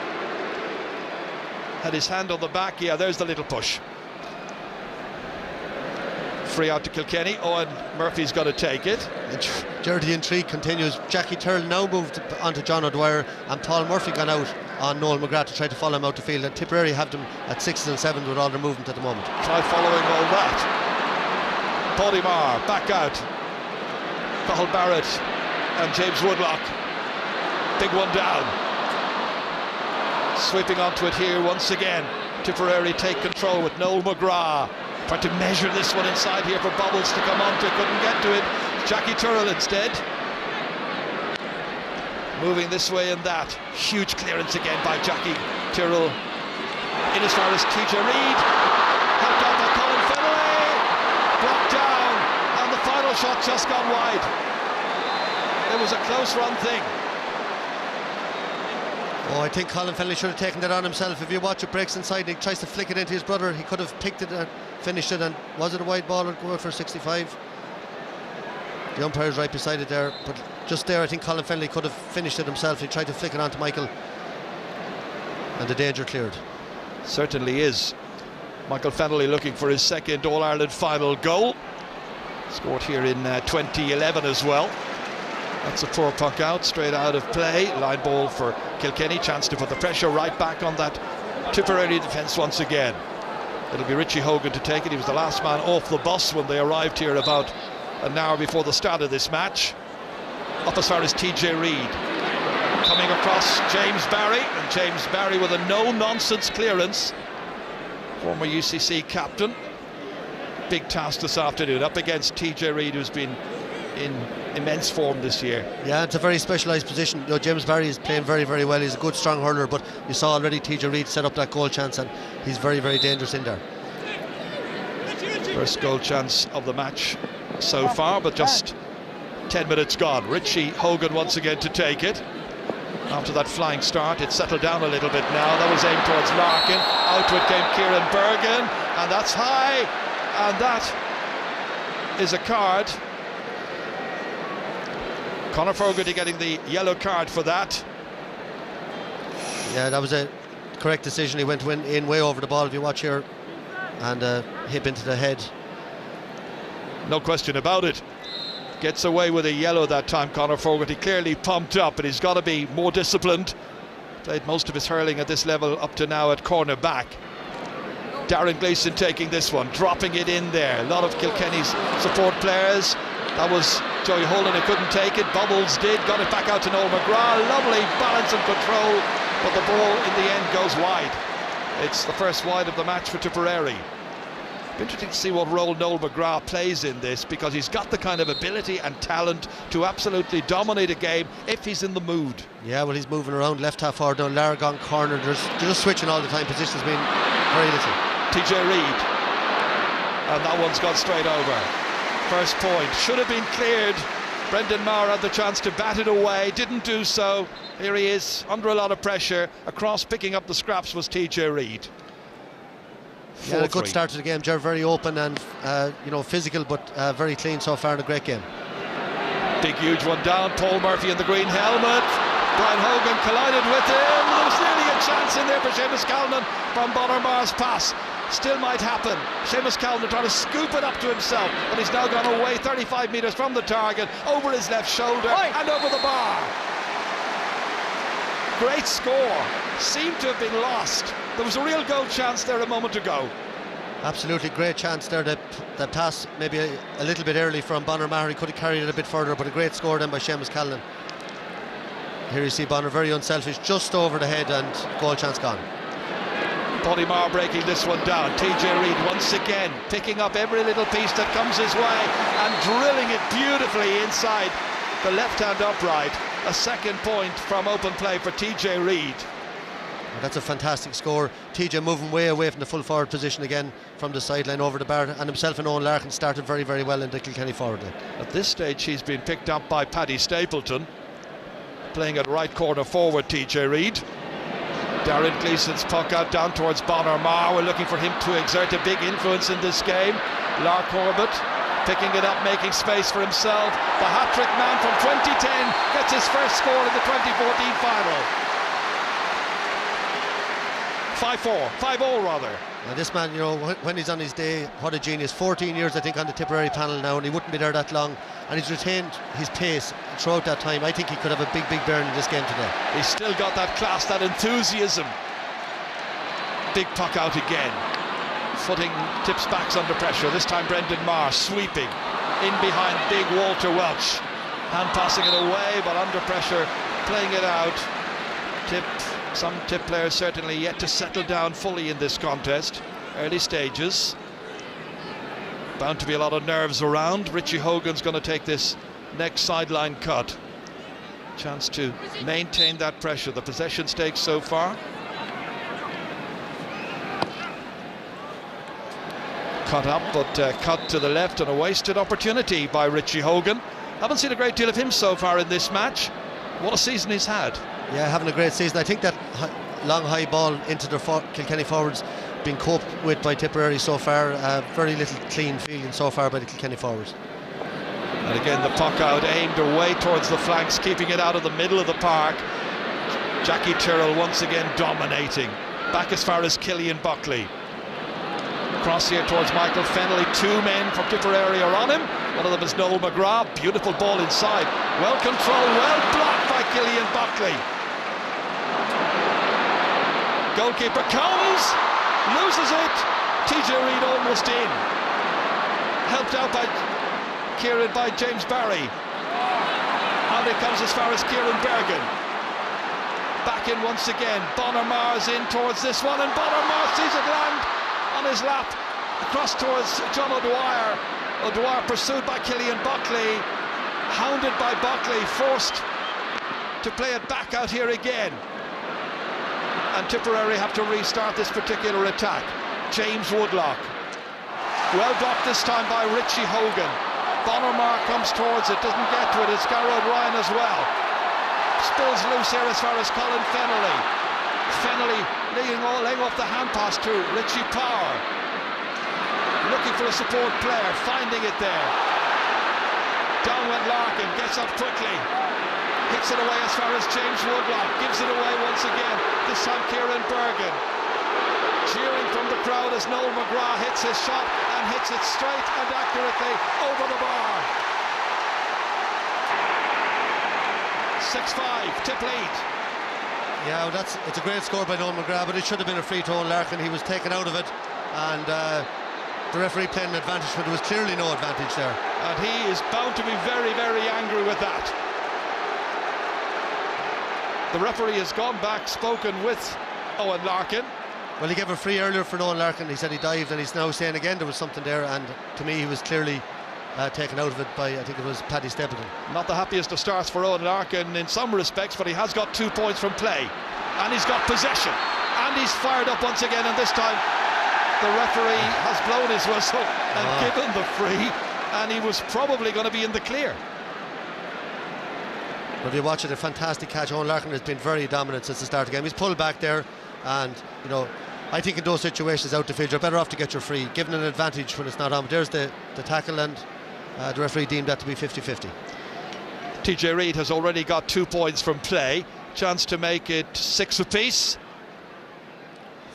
Had his hand on the back. Yeah, there's the little push. Free out to Kilkenny. Owen Murphy's got to take it. Jared, the intrigue continues. Jackie Tyrrell now moved onto John O'Dwyer, and Paul Murphy gone out on Noel McGrath to try to follow him out the field, and Tipperary have them at 6 and 7 with all their movement at the moment. Try following all that. Paddy Maher back out. Cathal Barrett and James Woodlock. Big one down. Sweeping onto it here once again. Tipperary take control with Noel McGrath. Tried to measure this one inside here for Bubbles to come onto, couldn't get to it. Jackie Tyrrell instead. Moving this way and that. Huge clearance again by Jackie Tyrrell. In as far as TJ Reid. Helped out by Colin Fennelly. Blocked down, and the final shot just gone wide. It was a close run thing. Oh, I think Colin Fennelly should have taken that on himself. If you watch it, breaks inside, he tries to flick it into his brother. He could have picked it and finished it, and was it a wide ball or go out for 65? The umpire's right beside it there, but just there I think Colin Fennelly could have finished it himself. He tried to flick it onto Michael, and the danger cleared. Certainly is. Michael Fennelly looking for his second All-Ireland final goal. Scored here in 2011 as well. That's a poor puck out, straight out of play. Line ball for Kilkenny, chance to put the pressure right back on that Tipperary defence once again. It'll be Richie Hogan to take it. He was the last man off the bus when they arrived here about an hour before the start of this match. Up as far as TJ Reid. Coming across James Barry, and James Barry with a no-nonsense clearance. Former UCC captain. Big task this afternoon, up against TJ Reid, who's been in immense form this year. Yeah, it's a very specialised position. You know, James Barry is playing very, very well. He's a good, strong hurler, but you saw already TJ Reid set up that goal chance, and he's very, very dangerous in there. First goal chance of the match so far, but just 10 minutes gone. Richie Hogan once again to take it. After that flying start, it settled down a little bit now. That was aimed towards Larkin. Out to it came Kieran Bergen, and that's high, and that is a card. Conor Fogarty getting the yellow card for that. Yeah, that was a correct decision. He went in way over the ball, if you watch here, and hip into the head. No question about it. Gets away with a yellow that time, Conor Fogarty. Clearly pumped up, but he's got to be more disciplined. Played most of his hurling at this level up to now at corner back. Darren Gleeson taking this one, dropping it in there. A lot of Kilkenny's support players. That was Joey Holden who couldn't take it. Bubbles did, got it back out to Noel McGrath. Lovely balance and control, but the ball in the end goes wide. It's the first wide of the match for Tipperary. Interesting to see what role Noel McGrath plays in this, because he's got the kind of ability and talent to absolutely dominate a game if he's in the mood. Yeah, well, he's moving around left half forward now, Largon corner. They're just switching all the time. Positions being very little. TJ Reid, and that one's gone straight over. First point should have been cleared. Brendan Maher had the chance to bat it away, didn't do so. Here he is under a lot of pressure. Across picking up the scraps was TJ Reid. Yeah, a good start to the game. They're very open and physical, but very clean so far in a great game. Big huge one down. Paul Murphy in the green helmet. Brian Hogan collided with him. There was nearly a chance in there for Seamus Callan from Bonner Maher's pass. Still might happen. Seamus Callan trying to scoop it up to himself, but he's now gone away 35 metres from the target, over his left shoulder and over the bar. Great score. Seemed to have been lost. There was a real goal chance there a moment ago. Absolutely great chance there. The pass maybe a little bit early from Bonner Maher. He could have carried it a bit further, but a great score then by Seamus Callan. Here you see Bonner very unselfish, just over the head, and goal chance gone. Paddy Maher breaking this one down. TJ Reid once again picking up every little piece that comes his way and drilling it beautifully inside the left-hand upright. A second point from open play for TJ Reid. That's a fantastic score. TJ moving way away from the full forward position again from the sideline over the bar, and himself and Owen Larkin started very, very well in the Kilkenny forward line. At this stage he's been picked up by Paddy Stapleton, playing at right corner forward. TJ Reid. Darren Gleeson's puck out down towards Bonner Maher. We're looking for him to exert a big influence in this game. Lark Corbett picking it up, making space for himself. The hat-trick man from 2010 gets his first score in the 2014 final. 5-4, 5-0 rather. Now this man, when he's on his day, what a genius. 14 years I think on the Tipperary panel now, and he wouldn't be there that long, and he's retained his pace throughout that time. I think he could have a big bearing in this game today. He's still got that class, that enthusiasm. Big puck out again. Footing tips backs under pressure. This time Brendan Maher sweeping in behind big Walter Welch. Hand passing it away, but under pressure, playing it out. Some Tip players certainly yet to settle down fully in this contest. Early stages. Bound to be a lot of nerves around. Richie Hogan's going to take this next sideline cut. Chance to maintain that pressure. The possession stakes so far. Cut up, but cut to the left, and a wasted opportunity by Richie Hogan. Haven't seen a great deal of him so far in this match. What a season he's had. Yeah, having a great season. I think that long high ball into the Kilkenny forwards been coped with by Tipperary so far. Very little clean fielding so far by the Kilkenny forwards. And again the puck out, aimed away towards the flanks, keeping it out of the middle of the park. Jackie Tyrrell once again dominating. Back as far as Killian Buckley. Cross here towards Michael Fennelly. Two men from Tipperary are on him. One of them is Noel McGrath. Beautiful ball inside. Well controlled, well blocked by Killian Buckley. Goalkeeper comes, loses it. TJ Reid almost in. Helped out by James Barry. And it comes as far as Kieran Bergen. back in once again. Bonner-Mar's in towards this one, and Bonner-Mar sees it land on his lap across towards John O'Dwyer. O'Dwyer pursued by Killian Buckley, hounded by Buckley, forced to play it back out here again. And Tipperary have to restart this particular attack. James Woodlock, well blocked this time by Richie Hogan. Bonner-Mar comes towards it, doesn't get to it. It's Garrod Ryan as well. Spills loose here as far as Colin Fennelly. Fennelly laying off the hand pass to Richie Power. Looking for a support player, finding it there. Down went Larkin, gets up quickly. Hits it away as far as James Woodlock. Gives it away once again. This time Kieran Bergen. Cheering from the crowd as Noel McGrath hits his shot and hits it straight and accurately over the bar. 6-5, Tip lead. Yeah, well, it's a great score by Noel McGrath, but it should have been a free to Owen Larkin. He was taken out of it, and the referee played an advantage, but there was clearly no advantage there. And he is bound to be very, very angry with that. The referee has gone back, spoken with Owen Larkin. Well, he gave a free earlier for Noel Larkin. He said he dived, and he's now saying again there was something there, and to me he was clearly taken out of it by, I think it was Paddy Stapleton. Not the happiest of starts for Owen Larkin in some respects, but he has got 2 points from play, and he's got possession, and he's fired up once again, and this time the referee has blown his whistle and given the free, and he was probably going to be in the clear. But if you watch it, a fantastic catch. Owen Larkin has been very dominant since the start of the game. He's pulled back there, and you know, I think in those situations out the field you're better off to get your free, given an advantage when it's not on. But there's the tackle, and the referee deemed that to be 50-50. TJ Reid has already got 2 points from play, chance to make it 6 apiece.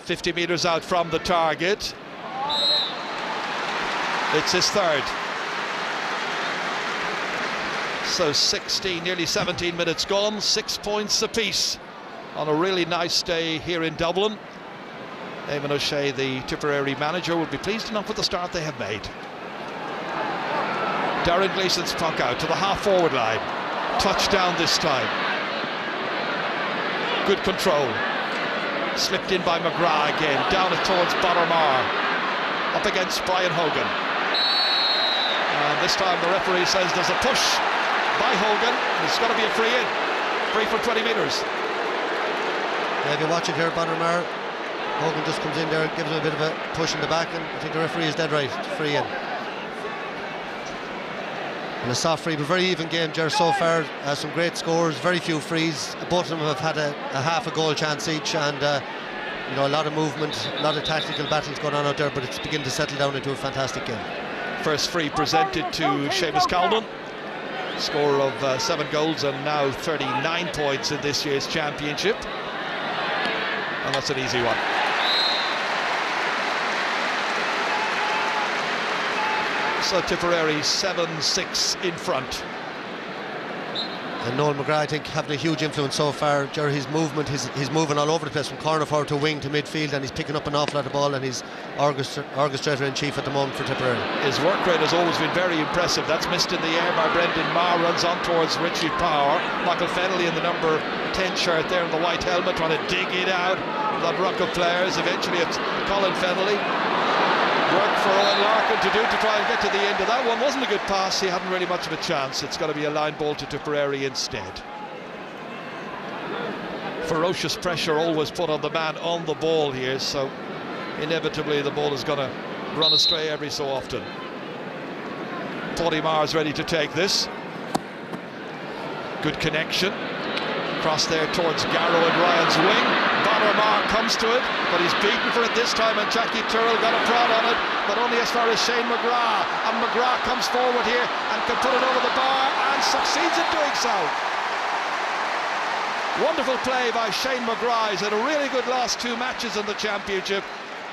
50 metres out from the target. It's his third. So 16, nearly 17 minutes gone, 6 points apiece on a really nice day here in Dublin. Eamon O'Shea, the Tipperary manager, will be pleased enough with the start they have made. Darren Gleeson's puck out to the half-forward line. Touchdown this time. Good control. Slipped in by McGrath again. Down it towards Bonner-Mar. Up against Brian Hogan. And this time the referee says there's a push by Hogan. It's got to be a free in. Free for 20 metres. Yeah, if you watch it here, Bonner-Mar, Hogan just comes in there and gives him a bit of a push in the back, and I think the referee is dead right. It's free in. And a soft free, but very even game, Ger, so far. Some great scores, very few frees. Both of them have had a half a goal chance each, and you know, a lot of movement, a lot of tactical battles going on out there, but it's beginning to settle down into a fantastic game. First free presented to Seamus Calden. Score of 7 goals and now 39 points in this year's championship. And that's an easy one. So Tipperary 7-6 in front. And Noel McGrath, I think, having a huge influence so far. Jerry, his movement, he's moving all over the place from corner forward to wing to midfield, and he's picking up an awful lot of ball, and he's orchestrator-in-chief at the moment for Tipperary. His work rate has always been very impressive. That's missed in the air by Brendan Maher, runs on towards Richie Power. Michael Fennelly in the number 10 shirt there in the white helmet, trying to dig it out. That ruck of players. Eventually it's Colin Fennelly. Work for Owen Larkin to do to try and get to the end of that one. Wasn't a good pass, he hadn't really much of a chance. It's got to be a line ball to Tipperary instead. Ferocious pressure always put on the man on the ball here, so inevitably the ball is going to run astray every so often. Paddy Mar's ready to take this. Good connection. Cross there towards Garrow and Ryan's wing. Bonner-Mar comes to it, but he's beaten for it this time, and Jackie Turrell got a prod on it, but only as far as Shane McGrath. And McGrath comes forward here and can put it over the bar and succeeds in doing so. Wonderful play by Shane McGrath. He's had a really good last 2 matches in the championship,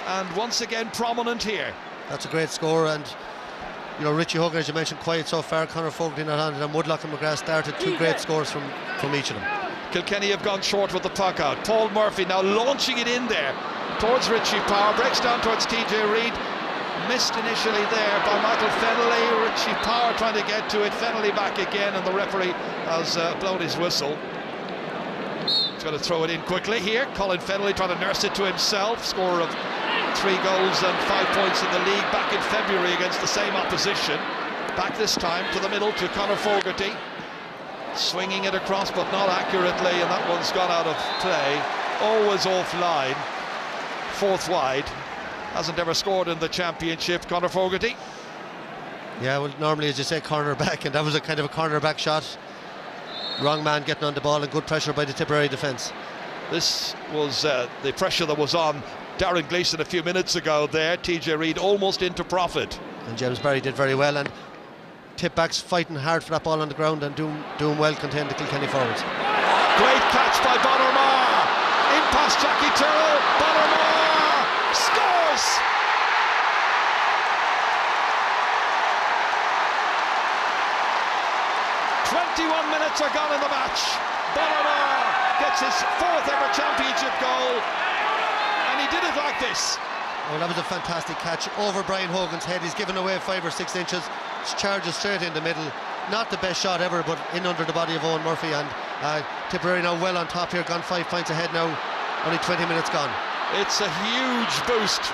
and once again prominent here. That's a great score, and you know, Richie Hogan, as you mentioned, quiet so far. Conor Fogarty not on it, and Woodlock and McGrath started. 2 great scores from each of them. Kilkenny have gone short with the puck out. Paul Murphy now launching it in there towards Richie Power, breaks down towards TJ Reid. Missed initially there by Michael Fennelly. Richie Power trying to get to it. Fennelly back again, and the referee has blown his whistle. going to throw it in quickly here. Colin Fennelly trying to nurse it to himself. Scorer of 3 goals and 5 points in the league back in February against the same opposition. Back this time to the middle to Conor Fogarty. Swinging it across but not accurately, and that one's gone out of play. Always offline. 4th wide. Hasn't ever scored in the championship, Conor Fogarty. Yeah, well, normally, as you say, corner back, and that was a kind of a corner back shot. Wrong man getting on the ball, and good pressure by the Tipperary defence. This was the pressure that was on Darren Gleeson a few minutes ago there. TJ Reid almost into profit. And James Barry did very well, and tip backs fighting hard for that ball on the ground and doing well contain the Kilkenny forwards. Great catch by Bonner-Marr. In past Jackie Tyrrell. Bonner-Marr scores! Minutes are gone in the match. Bonner-Marr gets his 4th ever championship goal, and he did it like this. Well, that was a fantastic catch over Brian Hogan's head. He's given away 5 or 6 inches. Charges straight in the middle. Not the best shot ever, but in under the body of Owen Murphy, and Tipperary now well on top here, gone 5 points ahead now. Only 20 minutes gone. It's a huge boost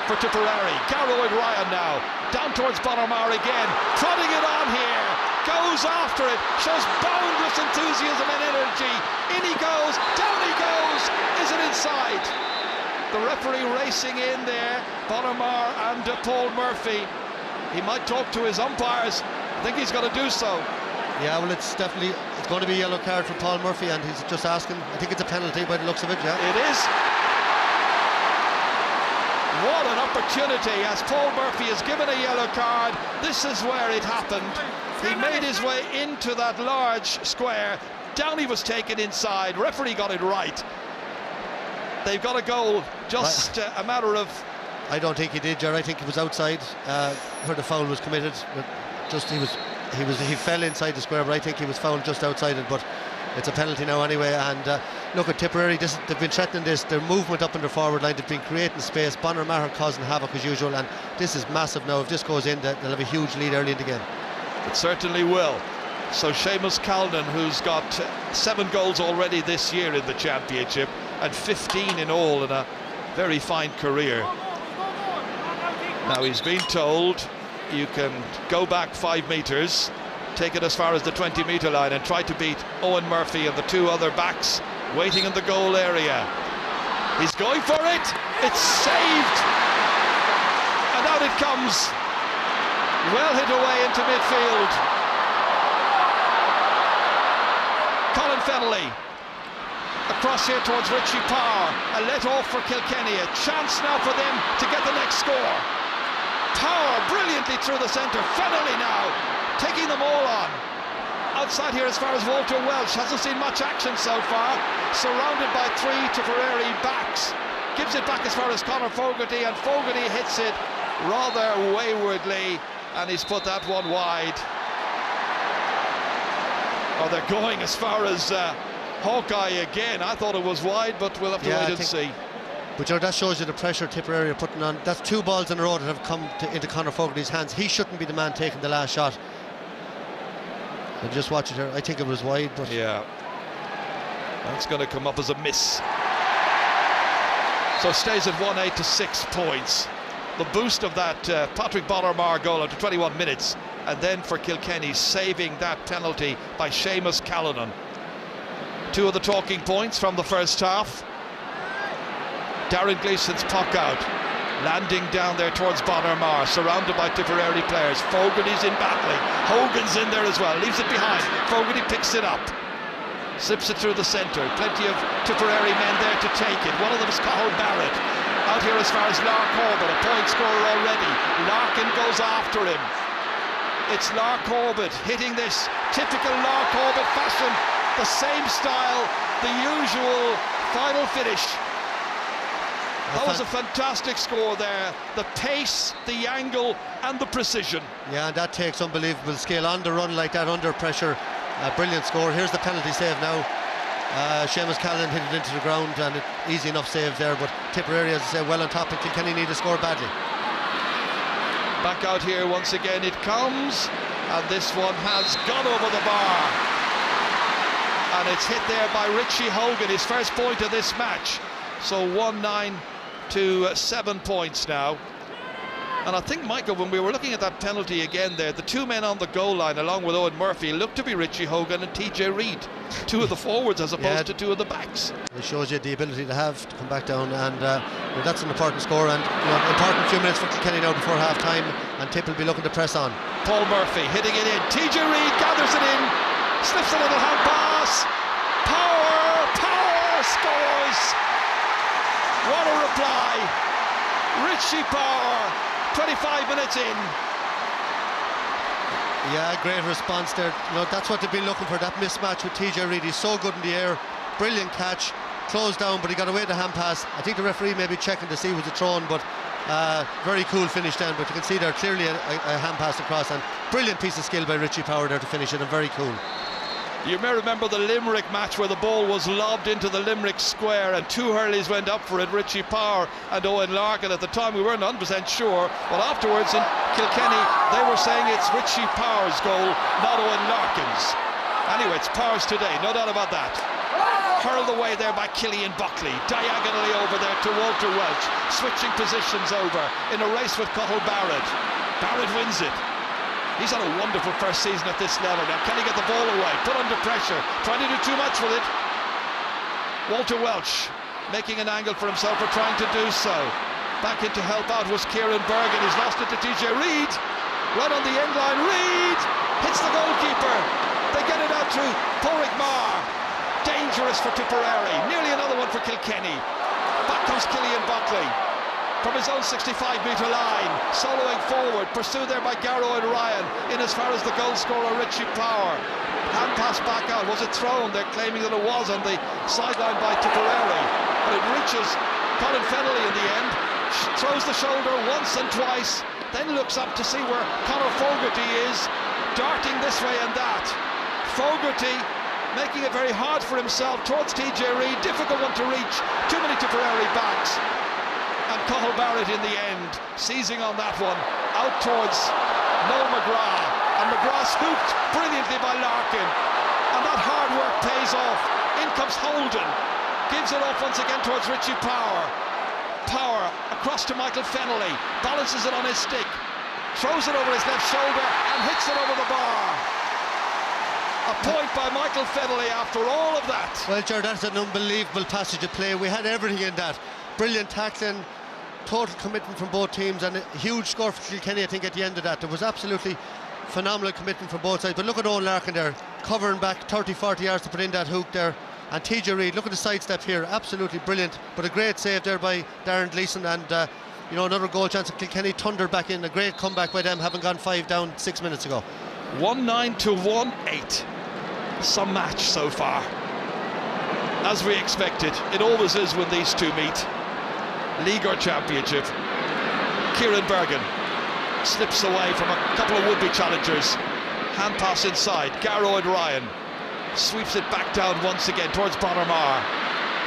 for Tipperary. Garroyd Ryan now down towards Bonner-Marr again, prodding it on here. Goes after it, shows boundless enthusiasm and energy. In he goes, down he goes. Is it inside? The referee racing in there, Bonner-Marr and Paul Murphy. He might talk to his umpires. I think he's going to do so. Yeah, well, it's going to be a yellow card for Paul Murphy, and he's just asking. I think it's a penalty by the looks of it. Yeah, it is. What an opportunity, as Paul Murphy is given a yellow card. This is where it happened. He made his way into that large square. Down he was taken inside. Referee got it right. They've got a goal. Just a matter of... I don't think he did, Ger. I think he was outside where the foul was committed. But just he fell inside the square, but I think he was fouled just outside it. But it's a penalty now anyway. And look at Tipperary. They've been threatening this. Their movement up in their forward line. They've been creating space. Bonner-Marr causing havoc as usual. And this is massive now. If this goes in, they'll have a huge lead early in the game. It certainly will. So Seamus Callan, who's got 7 goals already this year in the championship and 15 in all in a very fine career. Now he's been told you can go back 5 metres, take it as far as the 20-metre line and try to beat Owen Murphy and the 2 other backs waiting in the goal area. He's going for it. It's saved. And out it comes. Well hit away into midfield. Colin Fennelly across here towards Richie Power. A let off for Kilkenny. A chance now for them to get the next score. Power brilliantly through the centre. Fennelly now taking them all on. Outside here as far as Walter Welsh. Hasn't seen much action so far. Surrounded by 3 Tipperary backs. Gives it back as far as Conor Fogarty, and Fogarty hits it rather waywardly. And he's put that one wide. Oh, they're going as far as Hawkeye again. I thought it was wide, but we'll have to wait and see. But that shows you the pressure Tipperary are putting on. That's 2 balls in a row that have come into Conor Fogarty's hands. He shouldn't be the man taking the last shot. And just watch it here. I think it was wide, but yeah, that's going to come up as a miss. So stays at 1-8 to 6 points. The boost of that Patrick Bonner-Marr goal after 21 minutes, and then for Kilkenny saving that penalty by Seamus Callan. 2 of the talking points from the first half. Darren Gleeson's puck out, landing down there towards Bonner-Marr, surrounded by Tipperary players. Fogarty's in battling, Hogan's in there as well, leaves it behind. Fogarty picks it up, slips it through the centre. Plenty of Tipperary men there to take it. One of them is Cathal Barrett. Out here as far as Lark Corbett, a point scorer already. Larkin goes after him. It's Lark Corbett hitting this typical Lark Corbett fashion. The same style, the usual final finish. That was a fantastic score there. The pace, the angle and the precision. Yeah, and that takes unbelievable skill on the run like that under pressure. Brilliant score. Here's the penalty save now. Seamus Callan hit it into the ground, and easy enough save there, but Tipperary, as I say, well on top, and Kilkenny need to score badly. Back out here once again it comes, and this one has gone over the bar. and it's hit there by Richie Hogan, his first point of this match. So 1-9 to 7 points now. And I think, Michael, when we were looking at that penalty again there, the two men on the goal line along with Owen Murphy looked to be Richie Hogan and TJ Reid, two of the forwards as opposed to two of the backs. It shows you the ability to have to come back down, and that's an important score, and important few minutes for Kilkenny now before half time, and Tip will be looking to press on. Paul Murphy hitting it in, TJ Reid gathers it in, slips a little hand pass, Power scores. What a reply, Richie Power. 25 minutes in. Yeah, great response there. That's what they've been looking for, that mismatch with TJ Reid. He's so good in the air, brilliant catch, closed down, but he got away the hand pass. I think the referee may be checking to see was it thrown, but very cool finish then. But you can see there clearly a hand pass across, and brilliant piece of skill by Richie Power there to finish it, and very cool. You may remember the Limerick match where the ball was lobbed into the Limerick square and two hurleys went up for it, Richie Power and Owen Larkin. At the time we weren't 100% sure, but afterwards in Kilkenny they were saying it's Richie Power's goal, not Owen Larkin's. Anyway, it's Power's today, no doubt about that. Hurled away there by Killian Buckley, diagonally over there to Walter Welch, switching positions over in a race with Cathal Barrett. Barrett wins it. He's had a wonderful first season at this level. Now can he get the ball away, put under pressure, trying to do too much with it. Walter Welch making an angle for himself for trying to do so. Back in to help out was Kieran Bergen. He's lost it to TJ Reid, right on the end line. Reid hits the goalkeeper. They get it out through Porrick Marr. Dangerous for Tipperary, nearly another one for Kilkenny. Back comes Killian Buckley from his own 65-metre line, soloing forward, pursued there by Garrow and Ryan, in as far as the goal scorer Richie Power. Hand pass back out, was it thrown? They're claiming that it was on the sideline by Tipperary, but it reaches Colin Fennelly in the end, throws the shoulder once and twice, then looks up to see where Conor Fogarty is, darting this way and that. Fogarty making it very hard for himself towards TJ Reid, difficult one to reach, too many Tipperary backs. And Cathal Barrett in the end, seizing on that one, out towards Noel McGrath. And McGrath scooped brilliantly by Larkin. And that hard work pays off. In comes Holden, gives it off once again towards Richie Power. Power across to Michael Fennelly, balances it on his stick, throws it over his left shoulder and hits it over the bar. A point by Michael Fennelly after all of that. Well, Jared, that's an unbelievable passage of play. We had everything in that. Brilliant tackling, total commitment from both teams, and a huge score for Kilkenny, I think, at the end of that. There was absolutely phenomenal commitment from both sides. But look at Owen Larkin there, covering back 30-40 yards to put in that hook there. And TJ Reid, look at the sidestep here, absolutely brilliant. But a great save there by Darren Gleeson, and another goal chance of Kilkenny thundered back in. A great comeback by them, having gone 5 down 6 minutes ago. 1-9 to 1-8. Some match so far. As we expected, it always is when these two meet. League or Championship. Kieran Bergen slips away from a couple of would-be challengers. Hand pass inside, Garrow and Ryan sweeps it back down once again towards Bonner-Marr.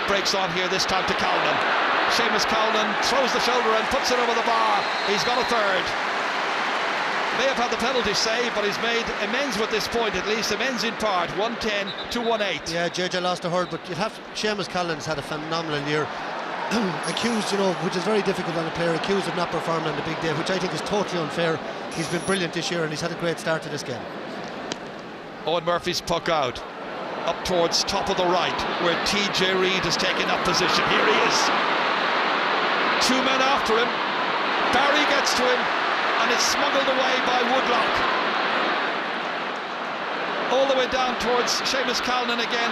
Breaks on here this time to Calnan. Seamus Calnan throws the shoulder and puts it over the bar. He's got a third. May have had the penalty save, but he's made amends with this point, at least amends in part. 1-10 to 1-8. Yeah, JJ lost a hurd, but Seamus Callan's had a phenomenal year. Accused, which is very difficult on a player, accused of not performing on the big day, which I think is totally unfair. He's been brilliant this year and he's had a great start to this game. Owen Murphy's puck out, up towards top of the right, where TJ Reid has taken up position. Here he is. Two men after him. Barry gets to him, and it's smuggled away by Woodlock. All the way down towards Seamus Calnan again.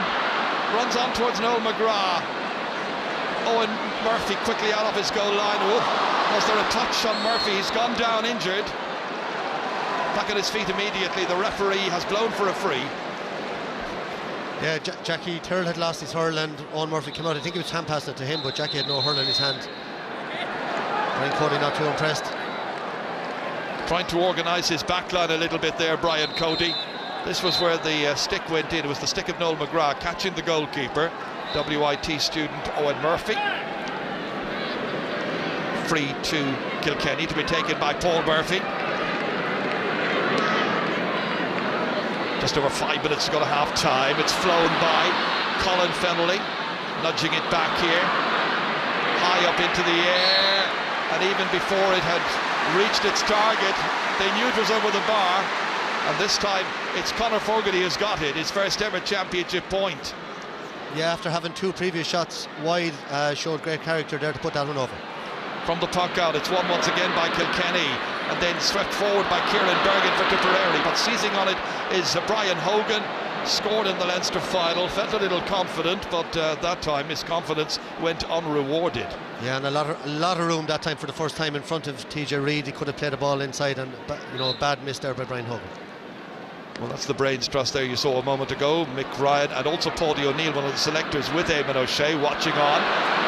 Runs on towards Noel McGrath. Owen Murphy quickly out of his goal line. Was there a touch on Murphy? He's gone down injured. Back on his feet immediately. The referee has blown for a free. Yeah, Jackie Tyrrell had lost his hurl and Owen Murphy came out. I think he was hand passing it to him, but Jackie had no hurl in his hand. Brian Cody not too impressed. Trying to organise his backline a little bit there, Brian Cody. This was where the stick went in. It was the stick of Noel McGrath catching the goalkeeper, WIT student Owen Murphy. Free to Kilkenny to be taken by Paul Murphy. To Just over 5 minutes to go to half time. It's flown by. Colin Fennelly nudging it back here, high up into the air, and even before it had reached its target, they knew it was over the bar. And this time it's Conor Fogarty who's got it, his first ever championship point. Yeah, after having 2 previous shots wide, showed great character there to put that one over. From the puck out, it's won once again by Kilkenny, and then swept forward by Kieran Bergen for Tipperary. But seizing on it is Brian Hogan. Scored in the Leinster final, felt a little confident, but that time his confidence went unrewarded. Yeah, and a lot of room that time for the first time in front of TJ Reid. He could have played the ball inside, and a bad miss there by Brian Hogan. Well, that's the brains trust there you saw a moment ago. Mick Ryan and also Paudie O'Neill, one of the selectors, with Eamon O'Shea, watching on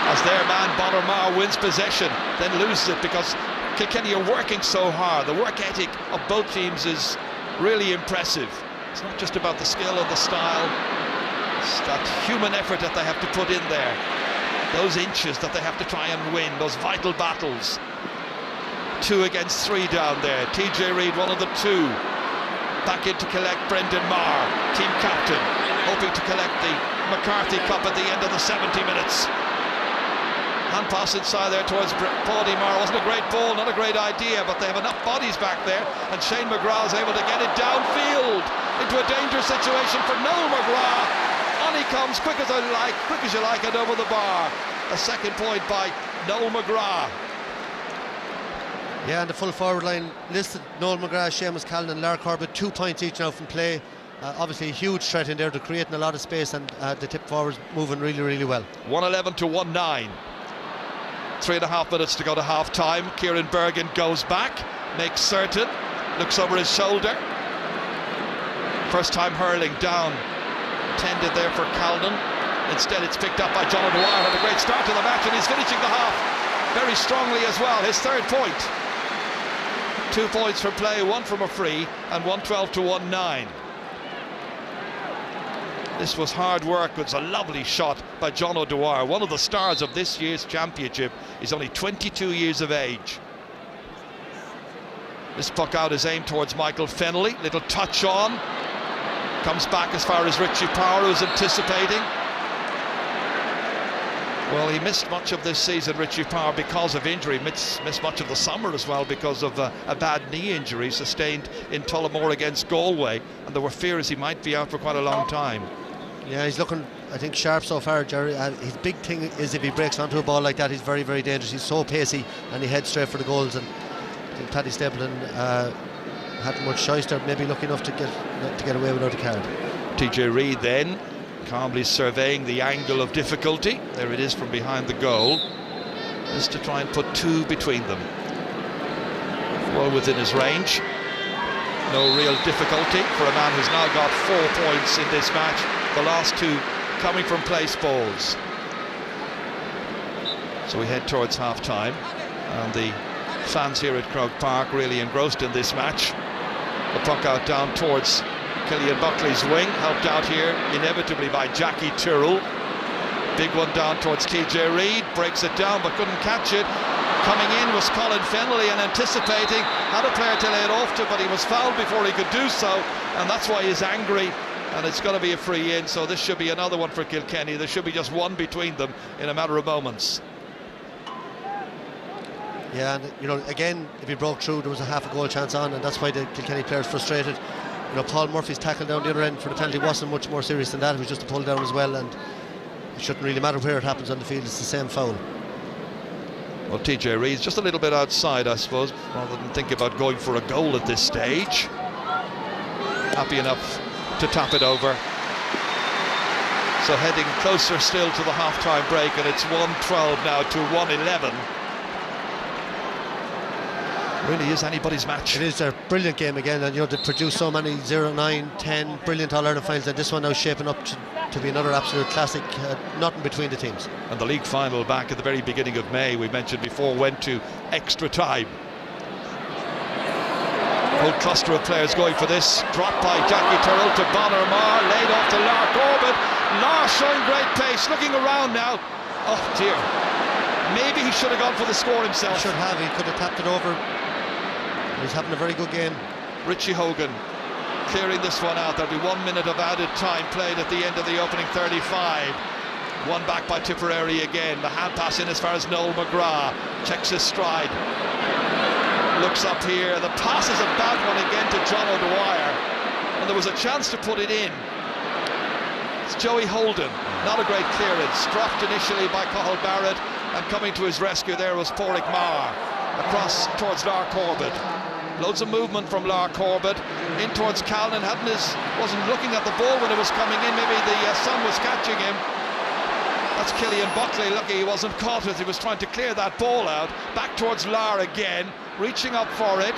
as their man Bonner Maher wins possession, then loses it because Kilkenny are working so hard. The work ethic of both teams is really impressive. It's not just about the skill or the style, it's that human effort that they have to put in there, those inches that they have to try and win, those vital battles. 2 against 3 down there. TJ Reid, one of the 2, back in to collect Brendan Maher, team captain, hoping to collect the McCarthy Cup at the end of the 70 minutes. Hand pass inside there towards Paudie Maher. Wasn't a great ball, not a great idea, but they have enough bodies back there, and Shane McGrath is able to get it downfield into a dangerous situation for Noel McGrath. On he comes, quick as you like, and over the bar. A second point by Noel McGrath. Yeah, and the full forward line listed: Noel McGrath, Seamus Callan and Lar Corbett, 2 points each now from play. Obviously a huge threat in there. They're creating a lot of space, and the tip forwards moving really, really well. 111 to 19. 3.5 minutes to go to half time. Kieran Bergen goes back, makes certain, looks over his shoulder. First time hurling down, tended there for Calden. Instead it's picked up by John O'Dwyer. Had a great start to the match, and he's finishing the half very strongly as well. His 3rd point. 2 points from play, 1 from a free, and 112 to 19. This was hard work. It was a lovely shot by John O'Dwyer, one of the stars of this year's championship. He's only 22 years of age. This puck out is aimed towards Michael Fennelly. Little touch on. Comes back as far as Richie Power, who's anticipating. Well, he missed much of this season, Richie Power, because of injury. Missed much of the summer as well because of a bad knee injury sustained in Tullamore against Galway. And there were fears he might be out for quite a long time. Yeah, he's looking, I think, sharp so far, Jerry. His big thing is if he breaks onto a ball like that, he's very, very dangerous. He's so pacey, and he heads straight for the goals. And I think Paddy Stapleton had much choice there, maybe lucky enough to get away without a card. TJ Reid then calmly surveying the angle of difficulty. There it is from behind the goal. Just to try and put 2 between them. Well within his range. No real difficulty for a man who's now got 4 points in this match. The last 2 coming from place balls. So we head towards half time, and the fans here at Croke Park really engrossed in this match. The puck out down towards Killian Buckley's wing, helped out here inevitably by Jackie Tyrrell. Big one down towards TJ Reid, breaks it down but couldn't catch it. Coming in was Colin Fennelly, and anticipating, had a player to lay it off to, but he was fouled before he could do so, and that's why he's angry. And it's going to be a free in, so this should be another one for Kilkenny. There should be just 1 between them in a matter of moments. Yeah, and again, if he broke through, there was a half a goal chance on, and that's why the Kilkenny players frustrated. Paul Murphy's tackle down the other end for the penalty wasn't much more serious than that. It was just a pull down as well, and it shouldn't really matter where it happens on the field. It's the same foul. Well, TJ Reid's just a little bit outside, I suppose, rather than think about going for a goal at this stage. Happy enough to tap it over. So heading closer still to the half-time break, and it's 112 now to 111. Really is anybody's match. It is a brilliant game again, and they produce so many 0-9, 10 brilliant All-Ireland finals, and this one now shaping up to be another absolute classic. Nothing between the teams. And the league final back at the very beginning of May, we mentioned before, went to extra time. Whole cluster of players going for this. Dropped by Jackie Tyrrell to Bonner Maher, laid off to Lar Corbett. Lar showing great pace, looking around now. Oh dear, maybe he should have gone for the score himself. He should have, he could have tapped it over. He's having a very good game. Richie Hogan clearing this one out. There'll be 1 minute of added time played at the end of the opening 35. One back by Tipperary again. The hand pass in as far as Noel McGrath. Checks his stride. Looks up here. The pass is a bad one again to John O'Dwyer. And there was a chance to put it in. It's Joey Holden. Not a great clearance. Dropped initially by Cathal Barrett. And coming to his rescue there was Pádraig Maher. Across towards Lar Corbett. Loads of movement from Lar Corbett. In towards Callan. Wasn't looking at the ball when it was coming in. Maybe the sun was catching him. That's Killian Buckley. Lucky he wasn't caught as he was trying to clear that ball out. Back towards Lar again. Reaching up for it.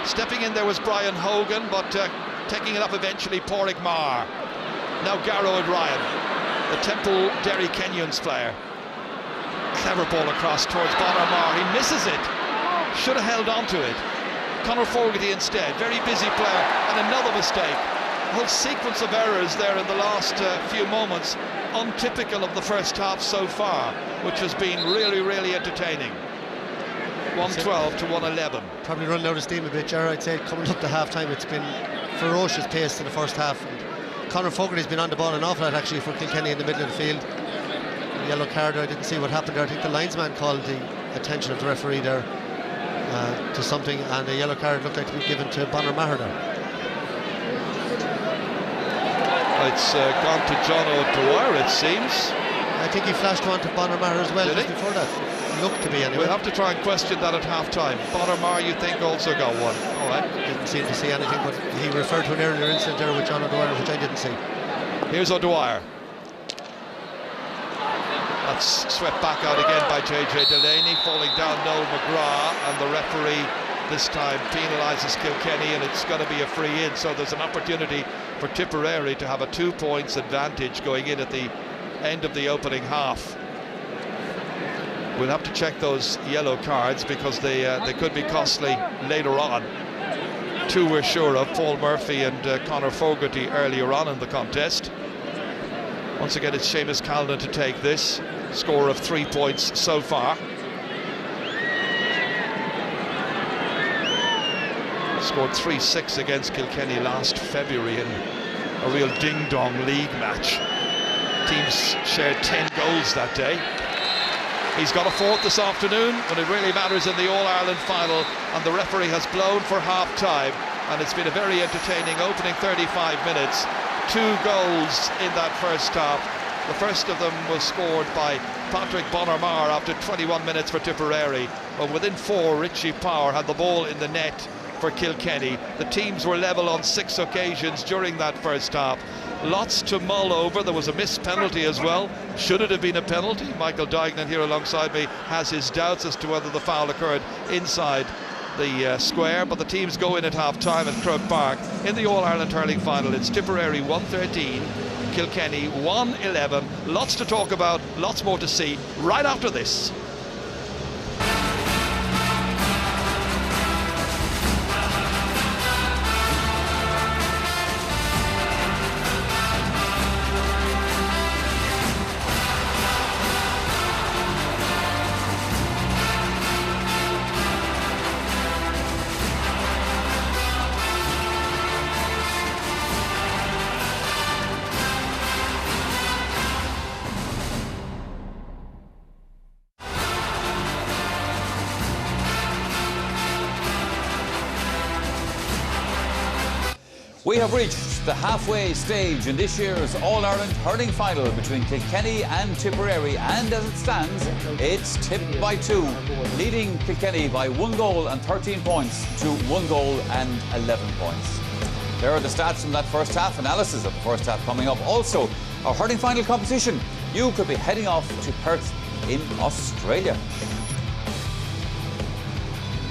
Stepping in there was Brian Hogan, but taking it up eventually Pádraig Maher. Now Garrow O'Brien, the Temple Derry Kenyans player. Clever ball across towards Bonner Maher. He misses it. Should have held on to it. Conor Fogarty instead. Very busy player. And another mistake. A whole sequence of errors there in the last few moments. Untypical of the first half so far, which has been really, really entertaining. 112 to 111. Probably running out of steam a bit, Ger. I'd say coming up to half time, it's been ferocious pace in the first half. And Conor Fogarty's been on the ball an awful lot actually for Kilkenny in the middle of the field. The yellow card, I didn't see what happened there. I think the linesman called the attention of the referee there to something, and the yellow card looked like to be given to Bonner Maher there. It's gone to John O'Dwyer, it seems. I think he flashed one to Bonner Maher as well just before that. Looked to be anyway. We'll have to try and question that at half-time. Bonner Maher, you think, also got one. All right. Didn't seem to see anything, but he referred to an earlier incident there with John O'Dwyer, which I didn't see. Here's O'Dwyer. That's swept back out again by JJ Delaney, falling down Noel McGrath, and the referee this time penalises Kilkenny, and it's going to be a free in. So there's an opportunity for Tipperary to have a 2 points advantage going in at the end of the opening half. We'll have to check those yellow cards because they could be costly later on. Two we're sure of, Paul Murphy and Conor Fogarty earlier on in the contest. Once again, it's Seamus Callan to take this. Score of 3 points so far. Scored 3-6 against Kilkenny last February in a real ding-dong league match. Teams shared 10 goals that day. He's got a fourth this afternoon when it really matters in the All-Ireland final, and the referee has blown for half-time, and it's been a very entertaining opening 35 minutes. 2 goals in that first half. The first of them was scored by Patrick Bonner Maher after 21 minutes for Tipperary, but within 4 Richie Power had the ball in the net for Kilkenny. The teams were level on 6 occasions during that first half. Lots to mull over. There was a missed penalty as well. Should it have been a penalty? Michael Duignan here alongside me has his doubts as to whether the foul occurred inside the square, but the teams go in at half-time at Croke Park in the All-Ireland Hurling final. It's Tipperary 113, Kilkenny 111. Lots to talk about, lots more to see right after this. We have reached the halfway stage in this year's All-Ireland Hurling final between Kilkenny and Tipperary, and as it stands, it's Tip by 2, leading Kilkenny by 1 goal and 13 points to 1 goal and 11 points. There are the stats from that first half, analysis of the first half coming up. Also, our hurling final competition. You could be heading off to Perth in Australia.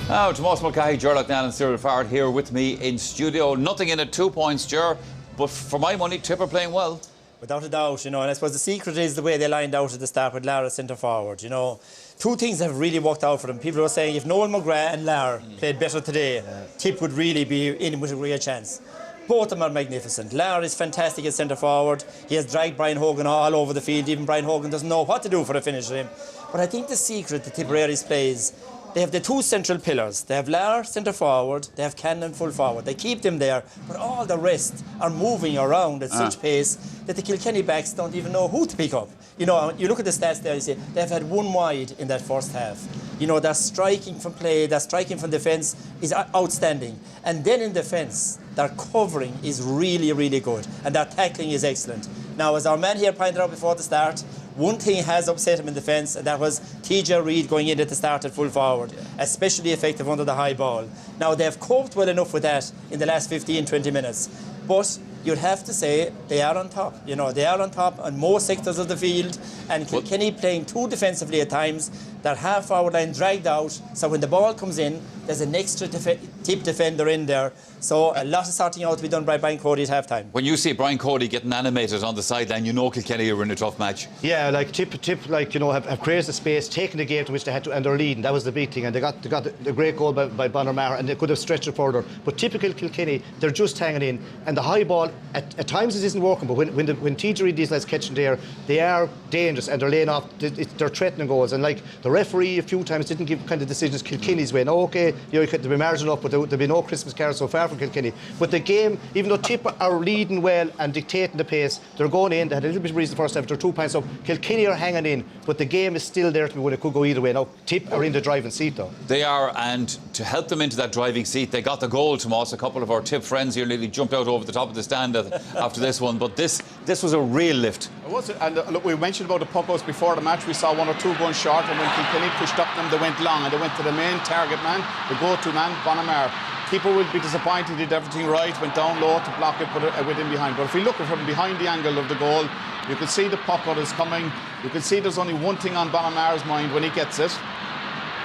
Now, Tomas Mulcahy, Ger Loughnane and Cyril Farrell here with me in studio. Nothing in it, 2 points, Ger, but for my money, Tipper playing well. Without a doubt, you know, and I suppose the secret is the way they lined out at the start with Lara centre forward, you know. 2 things have really worked out for them. People were saying if Noel McGrath and Lara played better today, Tip would really be in with a real chance. Both of them are magnificent. Lara is fantastic at centre forward. He has dragged Brian Hogan all over the field. Even Brian Hogan doesn't know what to do for the finish of him. But I think the secret to Tipperary's plays they have the two central pillars. They have Lar centre forward, they have Cannon full forward. They keep them there, but all the rest are moving around at such pace that the Kilkenny backs don't even know who to pick up. You know, you look at the stats there, you see they've had one wide in that first half. You know, their striking from play, their striking from defence is outstanding. And then in defence, their covering is really, really good. And their tackling is excellent. Now, as our man here pointed out before the start, one thing has upset him in defence, and that was TJ Reid going in at the start at full forward, especially effective under the high ball. Now, they've coped well enough with that in the last 15, 20 minutes. But you'd have to say they are on top. You know, they are on top on most sectors of the field, and Kilkenny playing too defensively at times. That half forward line dragged out, so when the ball comes in, there's an extra tip defender in there. So a lot of sorting out to be done by Brian Cody at half time. When you see Brian Cody getting animated on the sideline, you know Kilkenny are in a tough match. Yeah, like Tip, like, you know, have created the space, taken the game to which they had to, and they're leading. That was the big thing, and they got the great goal by Bonner Maher, and they could have stretched it further. But typical Kilkenny, they're just hanging in, and the high ball at times it isn't working. But when TJ Reid these lads catching there, they are dangerous, and they're laying off. They're threatening goals, and like the referee a few times didn't give kind of decisions Kilkenny's way. Now, okay, you know, there'll be margin up, but there'll be no Christmas cards so far from Kilkenny. But the game, even though Tip are leading well and dictating the pace, they're going in. They had a little bit of reason first half. They're 2 points up. Kilkenny are hanging in, but the game is still there to me when it could go either way. Now, Tip are in the driving seat though. They are, and to help them into that driving seat, they got the goal, Tomas. A couple of our Tip friends here nearly jumped out over the top of the stand after this one. But this was a real lift. It was, and look, we mentioned about the puckouts before the match. We saw one or two going short, and when Kilkenny pushed up them, they went long, and they went to the main target man, the go-to man, Bonner Maher. People will be disappointed. He did everything right, went down low to block it, put it with him behind. But if we look at from behind the angle of the goal, you can see the puck-out is coming. You can see there's only one thing on Bonner Maher's mind when he gets it.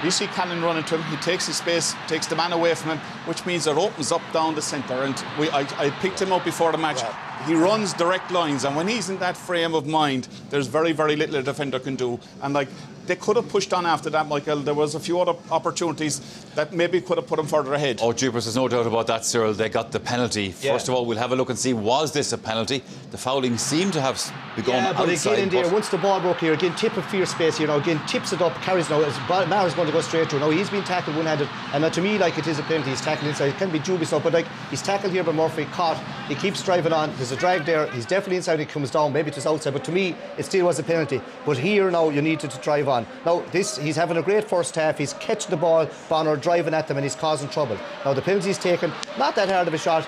You see Cannon running to him, he takes his space, takes the man away from him, which means it opens up down the centre. And I picked him up before the match. He runs direct lines, and when he's in that frame of mind, there's very, very little a defender can do. And like, they could have pushed on after that, Michael. There was a few other opportunities that maybe could have put them further ahead. Oh, jeepers, there's no doubt about that, Cyril. They got the penalty. Yeah. First of all, we'll have a look and see, was this a penalty? The fouling seemed to have begun but outside. again in there, once the ball broke here, again, Tip of fierce space here now, again, tips it up, carries now, Maher's going to go straight through. Now, he's been tackled one-handed, and to me, like, it is a penalty. He's tackled inside. It can be dubious up, but like, he's tackled here by Murphy, caught, he keeps driving on, there's a drag there, he's definitely inside, he comes down, maybe to his outside, but to me, it still was a penalty. But here now, you need to drive on. Now, he's having a great first half, he's catching the ball, Bonner driving at them, and he's causing trouble. Now, the penalty he's taken, not that hard of a shot,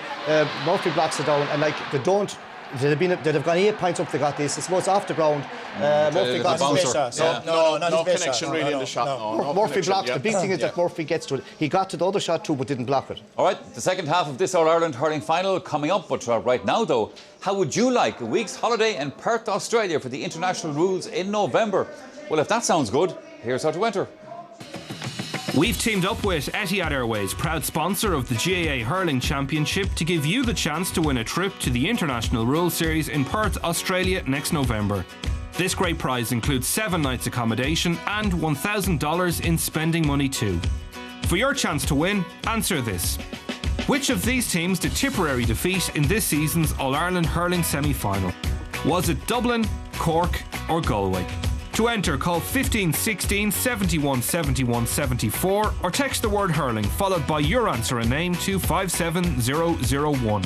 Murphy blocks it down, and like, they'd have gone 8 points up if they got this. I suppose off the ground, Murphy got the his bouncer. best shot. No connection really in the shot. No Murphy connection, blocks. yeah. The big thing is that Murphy gets to it. He got to the other shot too, but didn't block it. All right, the second half of this All-Ireland hurling final coming up. But right now, though, how would you like a week's holiday in Perth, Australia for the international rules in November? Well, if that sounds good, here's how to enter. We've teamed up with Etihad Airways, proud sponsor of the GAA Hurling Championship, to give you the chance to win a trip to the International Rules Series in Perth, Australia next November. This great prize includes 7 nights accommodation and $1,000 in spending money too. For your chance to win, answer this. Which of these teams did Tipperary defeat in this season's All-Ireland Hurling semi-final? Was it Dublin, Cork or Galway? To enter, call 15 16 71 71 74 or text the word hurling followed by your answer and name to 57001.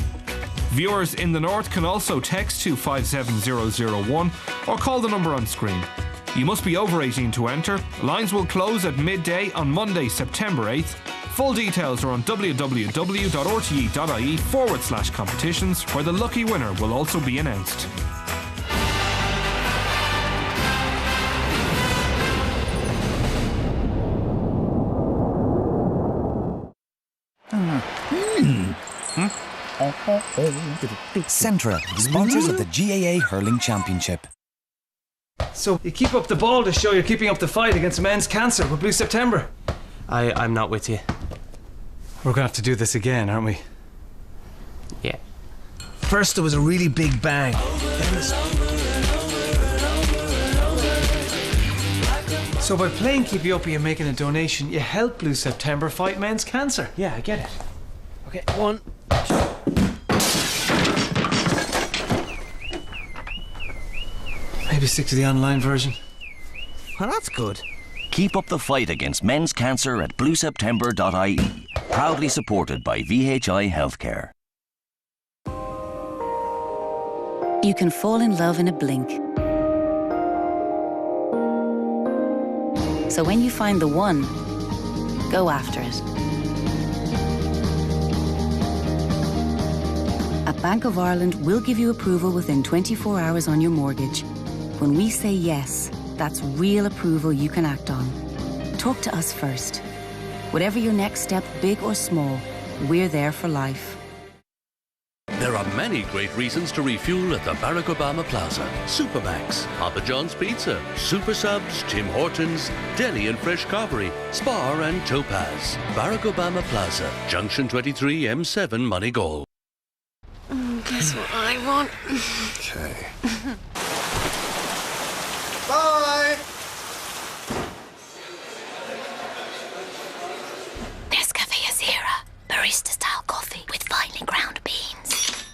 Viewers in the north can also text to 57001 or call the number on screen. You must be over 18 to enter. Lines will close at midday on Monday, September 8th. Full details are on www.rte.ie/competitions, where the lucky winner will also be announced. Centra, sponsors of the GAA Hurling Championship. So you keep up the ball to show you're keeping up the fight against men's cancer with Blue September. I'm not with you. We're gonna have to do this again, aren't we? Yeah. First there was a really big bang. So by playing Keep You Up and making a donation, you help Blue September fight men's cancer. Yeah, I get it. Okay, 1, 2. Maybe stick to the online version. Well, that's good. Keep up the fight against men's cancer at blueseptember.ie. Proudly supported by VHI Healthcare. You can fall in love in a blink. So when you find the one, go after it. At Bank of Ireland, we'll give you approval within 24 hours on your mortgage. When we say yes, that's real approval you can act on. Talk to us first. Whatever your next step, big or small, we're there for life. There are many great reasons to refuel at the Barack Obama Plaza. Supermax, Papa John's Pizza, Super Subs, Tim Hortons, Deli and Fresh Carvery, Spar and Topaz. Barack Obama Plaza, Junction 23, M7, Moneygall. Guess what I want? Okay. Bye! Nescafe Azera, barista-style coffee with finely ground beans.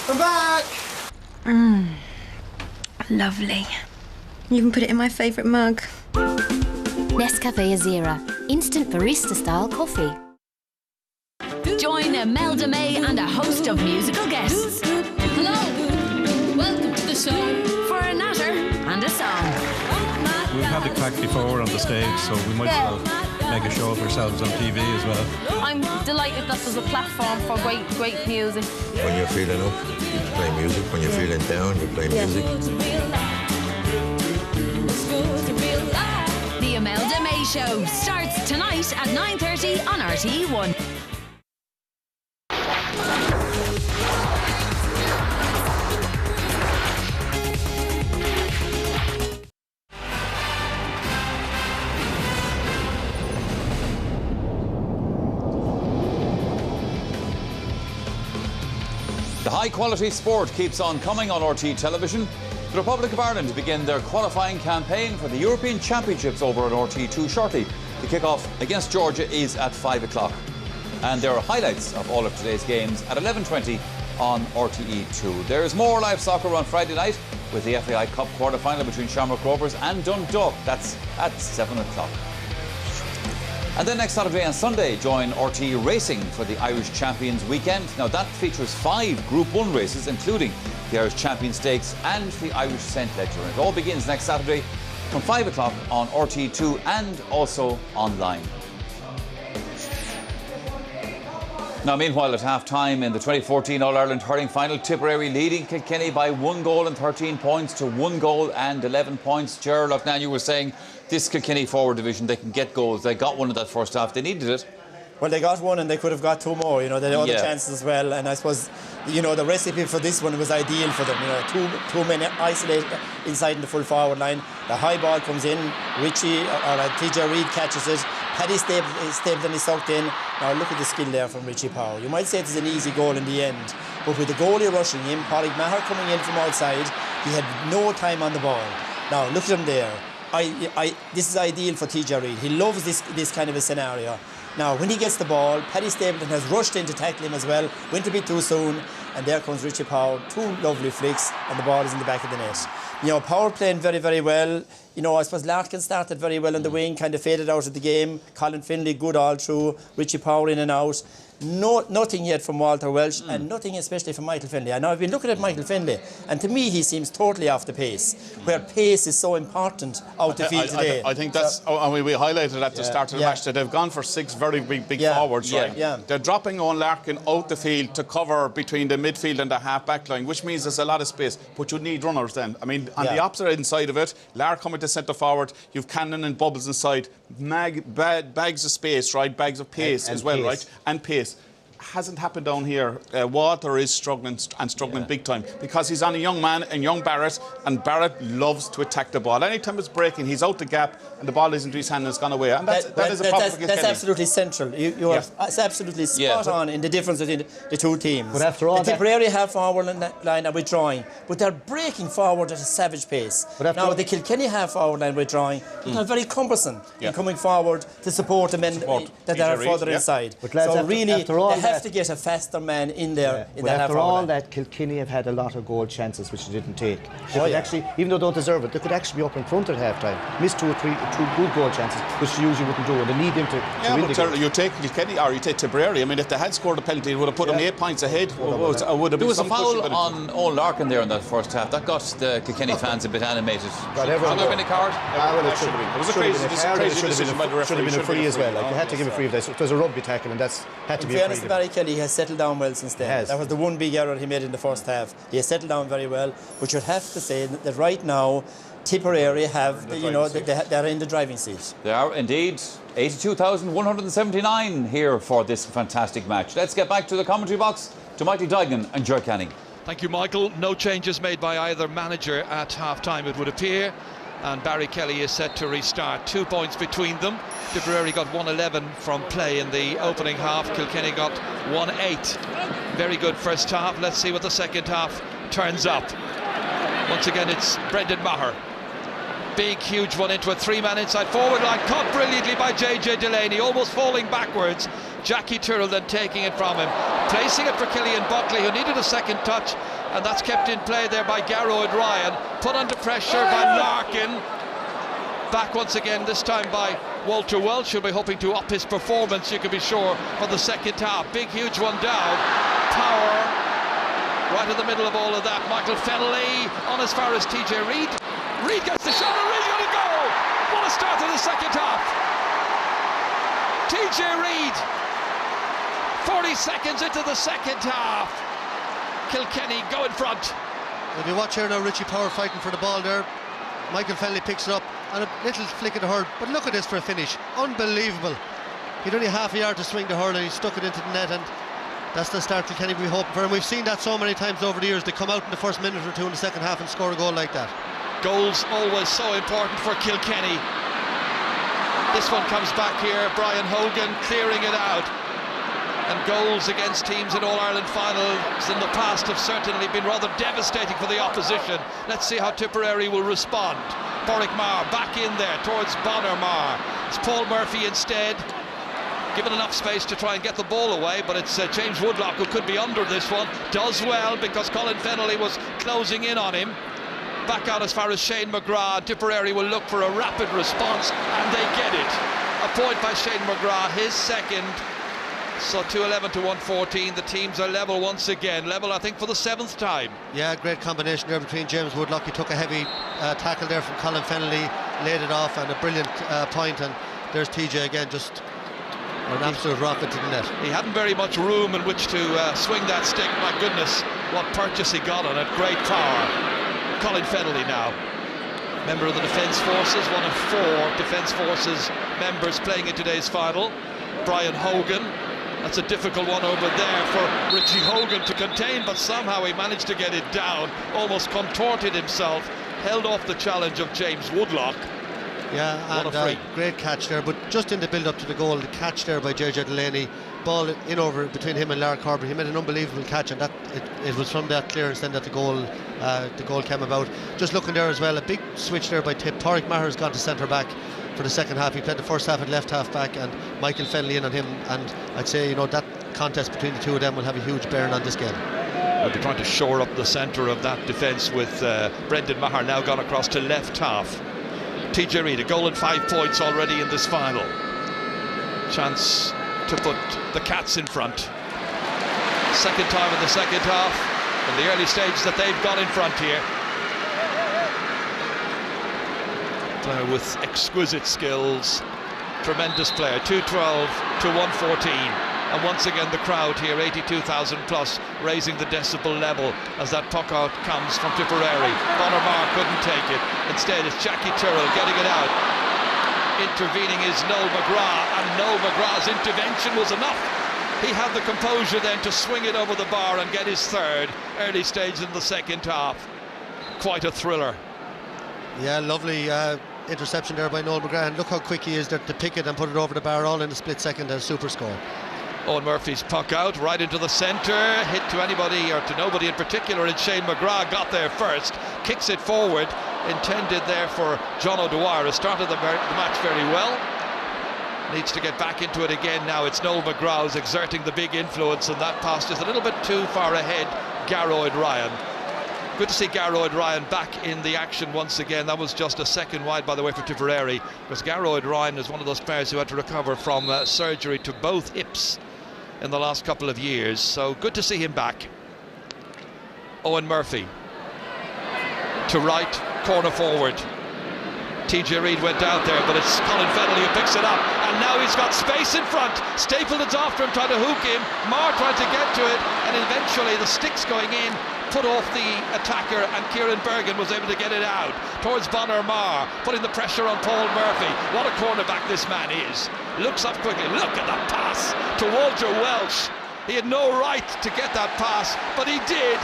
I'm back! Lovely. You even put it in my favourite mug. Nescafe Azera, instant barista-style coffee. Join Imelda May and a host of musical guests. Hello, welcome to the show. For a natter and a song. We've had the crack before on the stage, so we might as well make a show of ourselves on TV as well. I'm delighted that there's a platform for great music. When you're feeling up, you play music. When you're feeling down, you play music. The Imelda May Show starts tonight at 9:30 on RTE1. The high-quality sport keeps on coming on RTE television. The Republic of Ireland begin their qualifying campaign for the European Championships over on RTE2 shortly. The kick-off against Georgia is at 5 o'clock. And there are highlights of all of today's games at 11:20 on RTE2. There's more live soccer on Friday night with the FAI Cup quarter-final between Shamrock Rovers and Dundalk. That's at 7 o'clock. And then next Saturday and Sunday, join RTE Racing for the Irish Champions Weekend. Now that features 5 Group 1 races, including the Irish Champions Stakes and the Irish St. Ledger. And it all begins next Saturday from 5 o'clock on RTE2 and also online. Now, meanwhile, at half-time in the 2014 All-Ireland Hurling Final, Tipperary leading Kilkenny by 1 goal and 13 points to 1 goal and 11 points. Gerald, now you were saying this Kilkenny forward division, they can get goals. They got one in that first half. They needed it. Well, they got one and they could have got 2 more. You know, they had other chances as well. And I suppose, you know, the recipe for this one was ideal for them. You know, two men isolated inside in the full forward line. The high ball comes in. Richie or TJ Reid catches it. Paddy Stapleton is sucked in. Now look at the skill there from Richie Power. You might say it's an easy goal in the end, but with the goalie rushing him, Pádraig Maher coming in from outside, he had no time on the ball. Now look at him there. This is ideal for TJ Reid. He loves this kind of a scenario. Now, when he gets the ball, Paddy Stapleton has rushed in to tackle him as well, went a bit too soon, and there comes Richie Power, 2 lovely flicks, and the ball is in the back of the net. You know, Power playing very, very well. You know, I suppose Larkin started very well on the wing, kind of faded out of the game. Colin Finlay, good all through. Richie Power in and out. Nothing yet from Walter Welsh, and nothing especially from Michael Finlay. I know I've been looking at Michael Finlay, and to me he seems totally off the pace, where pace is so important out the field today. I think that's, we highlighted at the start of the match that they've gone for 6 very big forwards, right? They're dropping Owen Larkin out the field to cover between the midfield and the half-back line, which means there's a lot of space, but you need runners then. I mean, on the opposite inside of it, Lark coming to centre forward, you've Cannon and Bubbles inside, bags of space, right? Bags of pace as well, right? And pace. Hasn't happened down here. Walter is struggling big time because he's on a young man and young Barrett, and Barrett loves to attack the ball. Anytime it's breaking, he's out the gap and the ball isn't to his hand and it's gone away. And that is a problem for Kilkenny. That's absolutely central. You are absolutely spot on in the difference between the two teams. But after all, the Tipperary half forward line are withdrawing, but they're breaking forward at a savage pace. Now the Kilkenny half forward line withdrawing, they're very cumbersome in coming forward to support the men that are further inside. But lads, so really, after all they have to get a faster man in there in but that after half-hour all line. that, Kilkenny have had a lot of goal chances which they didn't take. They Oh, could yeah. actually, even though they don't deserve it, they could actually be up in front at half-time. Missed two good goal chances, which they usually wouldn't do, and they need them to Yeah, win the but game. you take Kilkenny or you take Tipperary. I mean, if they had scored a penalty, it would have put them 8 points ahead. Would have There been was a some pushing foul by the on Owen Larkin there in that first half. That got the Kilkenny fans a bit animated. Should there have been a card? Well, it should have been. It was a Should have crazy been a card, crazy it should have decision by the referee. Should have been a free as well. Like, you had to give a Yes. free. It was a rugby tackle, and that's had to In be a fairness free. to Barry Kelly, he has settled down well since then. Has. That was the one big error he made in the first half. He has settled down very well, but you'd have to say that right now, Tipperary have, they're in the driving seat. They are indeed. 82,179 here for this fantastic match. Let's get back to the commentary box to Michael Duignan and Ger Canning. Thank you, Michael. No changes made by either manager at half-time, it would appear. And Barry Kelly is set to restart. 2 points between them. Tipperary got 111 from play in the opening half. Kilkenny got 1-8. Very good first half. Let's see what the second half turns up. Once again, it's Brendan Maher. Big, huge one into a three-man inside forward line. Caught brilliantly by JJ Delaney, almost falling backwards. Jackie Tyrrell then taking it from him. Placing it for Killian Buckley, who needed a second touch. And that's kept in play there by Garrow and Ryan. Put under pressure by Larkin. Back once again, this time by Walter Welsh. He'll be hoping to up his performance, you can be sure, for the second half. Big, huge one down. Power right in the middle of all of that. Michael Fennelly on as far as TJ Reid. Reid gets the shot and Reid's going to go. What a start to the second half. TJ Reid, 40 seconds into the second half. Kilkenny go in front. When you watch here now, Richie Power fighting for the ball there. Michael Fennelly picks it up and a little flick of the hurl. But look at this for a finish. Unbelievable. He'd only half a yard to swing the hurl and he stuck it into the net, and that's the start Kilkenny we hope for. And we've seen that so many times over the years. They come out in the first minute or two in the second half and score a goal like that. Goals always so important for Kilkenny. This one comes back here. Brian Hogan clearing it out. And goals against teams in All-Ireland finals in the past have certainly been rather devastating for the opposition. Let's see how Tipperary will respond. Porrick Marr back in there towards Bonner Marr. It's Paul Murphy instead, given enough space to try and get the ball away, but it's James Woodlock who could be under this one. Does well because Colin Fennelly was closing in on him. Back out as far as Shane McGrath. Tipperary will look for a rapid response, and they get it. A point by Shane McGrath, his second. So 211 to 114. The teams are level once again. Level, I think, for the 7th time. Yeah, great combination there between James Woodlock. He took a heavy tackle there from Colin Fennelly, laid it off, and a brilliant point. And there's TJ again, just an absolute rocket to the net. He hadn't very much room in which to swing that stick. My goodness, what purchase he got on it. Great power. Colin Fennelly now, member of the Defence Forces, one of 4 Defence Forces members playing in today's final. Brian Hogan. That's a difficult one over there for Richie Hogan to contain, but somehow he managed to get it down, almost contorted himself, held off the challenge of James Woodlock. Yeah, what a free. Great catch there, but just in the build-up to the goal, the catch there by JJ Delaney, ball in over between him and Lark Harbour. He made an unbelievable catch, and that it was from that clearance then that the goal came about. Just looking there as well, a big switch there by Tip. Porrick Maher has gone to centre back for the second half. He played the first half at left half back, and Michael Fennelly in on him, and I'd say that contest between the two of them will have a huge bearing on this game. They'll be trying to shore up the centre of that defence with Brendan Maher now gone across to left half. TJ Reid, a goal and 5 points already in this final. Chance to put the Cats in front. Second time in the second half, in the early stage that they've got in front here. Player with exquisite skills, tremendous player. 212 to 114, and once again the crowd here, 82,000 plus, raising the decibel level as that puck out comes from Tipperary. Bonner Marr couldn't take it. Instead, it's Jackie Tyrrell getting it out. Intervening is Noel McGrath, and Noel McGrath's intervention was enough. He had the composure then to swing it over the bar and get his third. Early stage in the second half. Quite a thriller. Yeah, lovely interception there by Noel McGrath, and look how quick he is there to pick it and put it over the bar all in a split second. A super score. Owen Murphy's puck out right into the centre, hit to anybody or to nobody in particular, and Shane McGrath got there first, kicks it forward, intended there for John O'Dwyer, who started the match very well. needs to get back into it again now. It's Noel McGrath who's exerting the big influence, and that pass just a little bit too far ahead Garroyd Ryan. Good to see Garroyd Ryan back in the action once again. That was just a second wide, by the way, for Tipperary, because Garroyd Ryan is one of those players who had to recover from surgery to both hips in the last couple of years. So good to see him back. Owen Murphy to right, corner forward. TJ Reid went out there, but it's Colin Fennelly who picks it up, and now he's got space in front. Stapleton's after him, trying to hook him. Marr trying to get to it, and eventually the sticks going in put off the attacker, and Kieran Bergen was able to get it out towards Bonner Marr, putting the pressure on Paul Murphy. What a cornerback this man is. Looks up quickly. Look at that pass to Walter Welsh. He had no right to get that pass, but he did,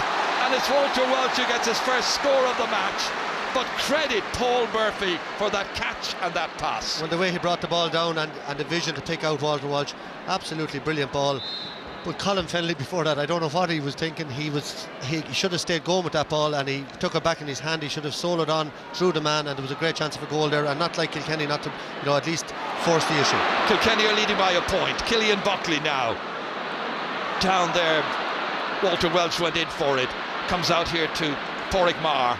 and it's Walter Welsh who gets his first score of the match. But credit Paul Murphy for that catch and that pass. Well, the way he brought the ball down and the vision to pick out Walter Walsh, absolutely brilliant ball. But Colin Fennelly before that, I don't know what he was thinking. He should have stayed going with that ball, and he took it back in his hand. He should have soloed on through the man, and there was a great chance of a goal there, and not like Kilkenny not to, at least force the issue. Kilkenny are leading by a point. Killian Buckley now down there. Walter Welsh went in for it. Comes out here to Porrick Marr,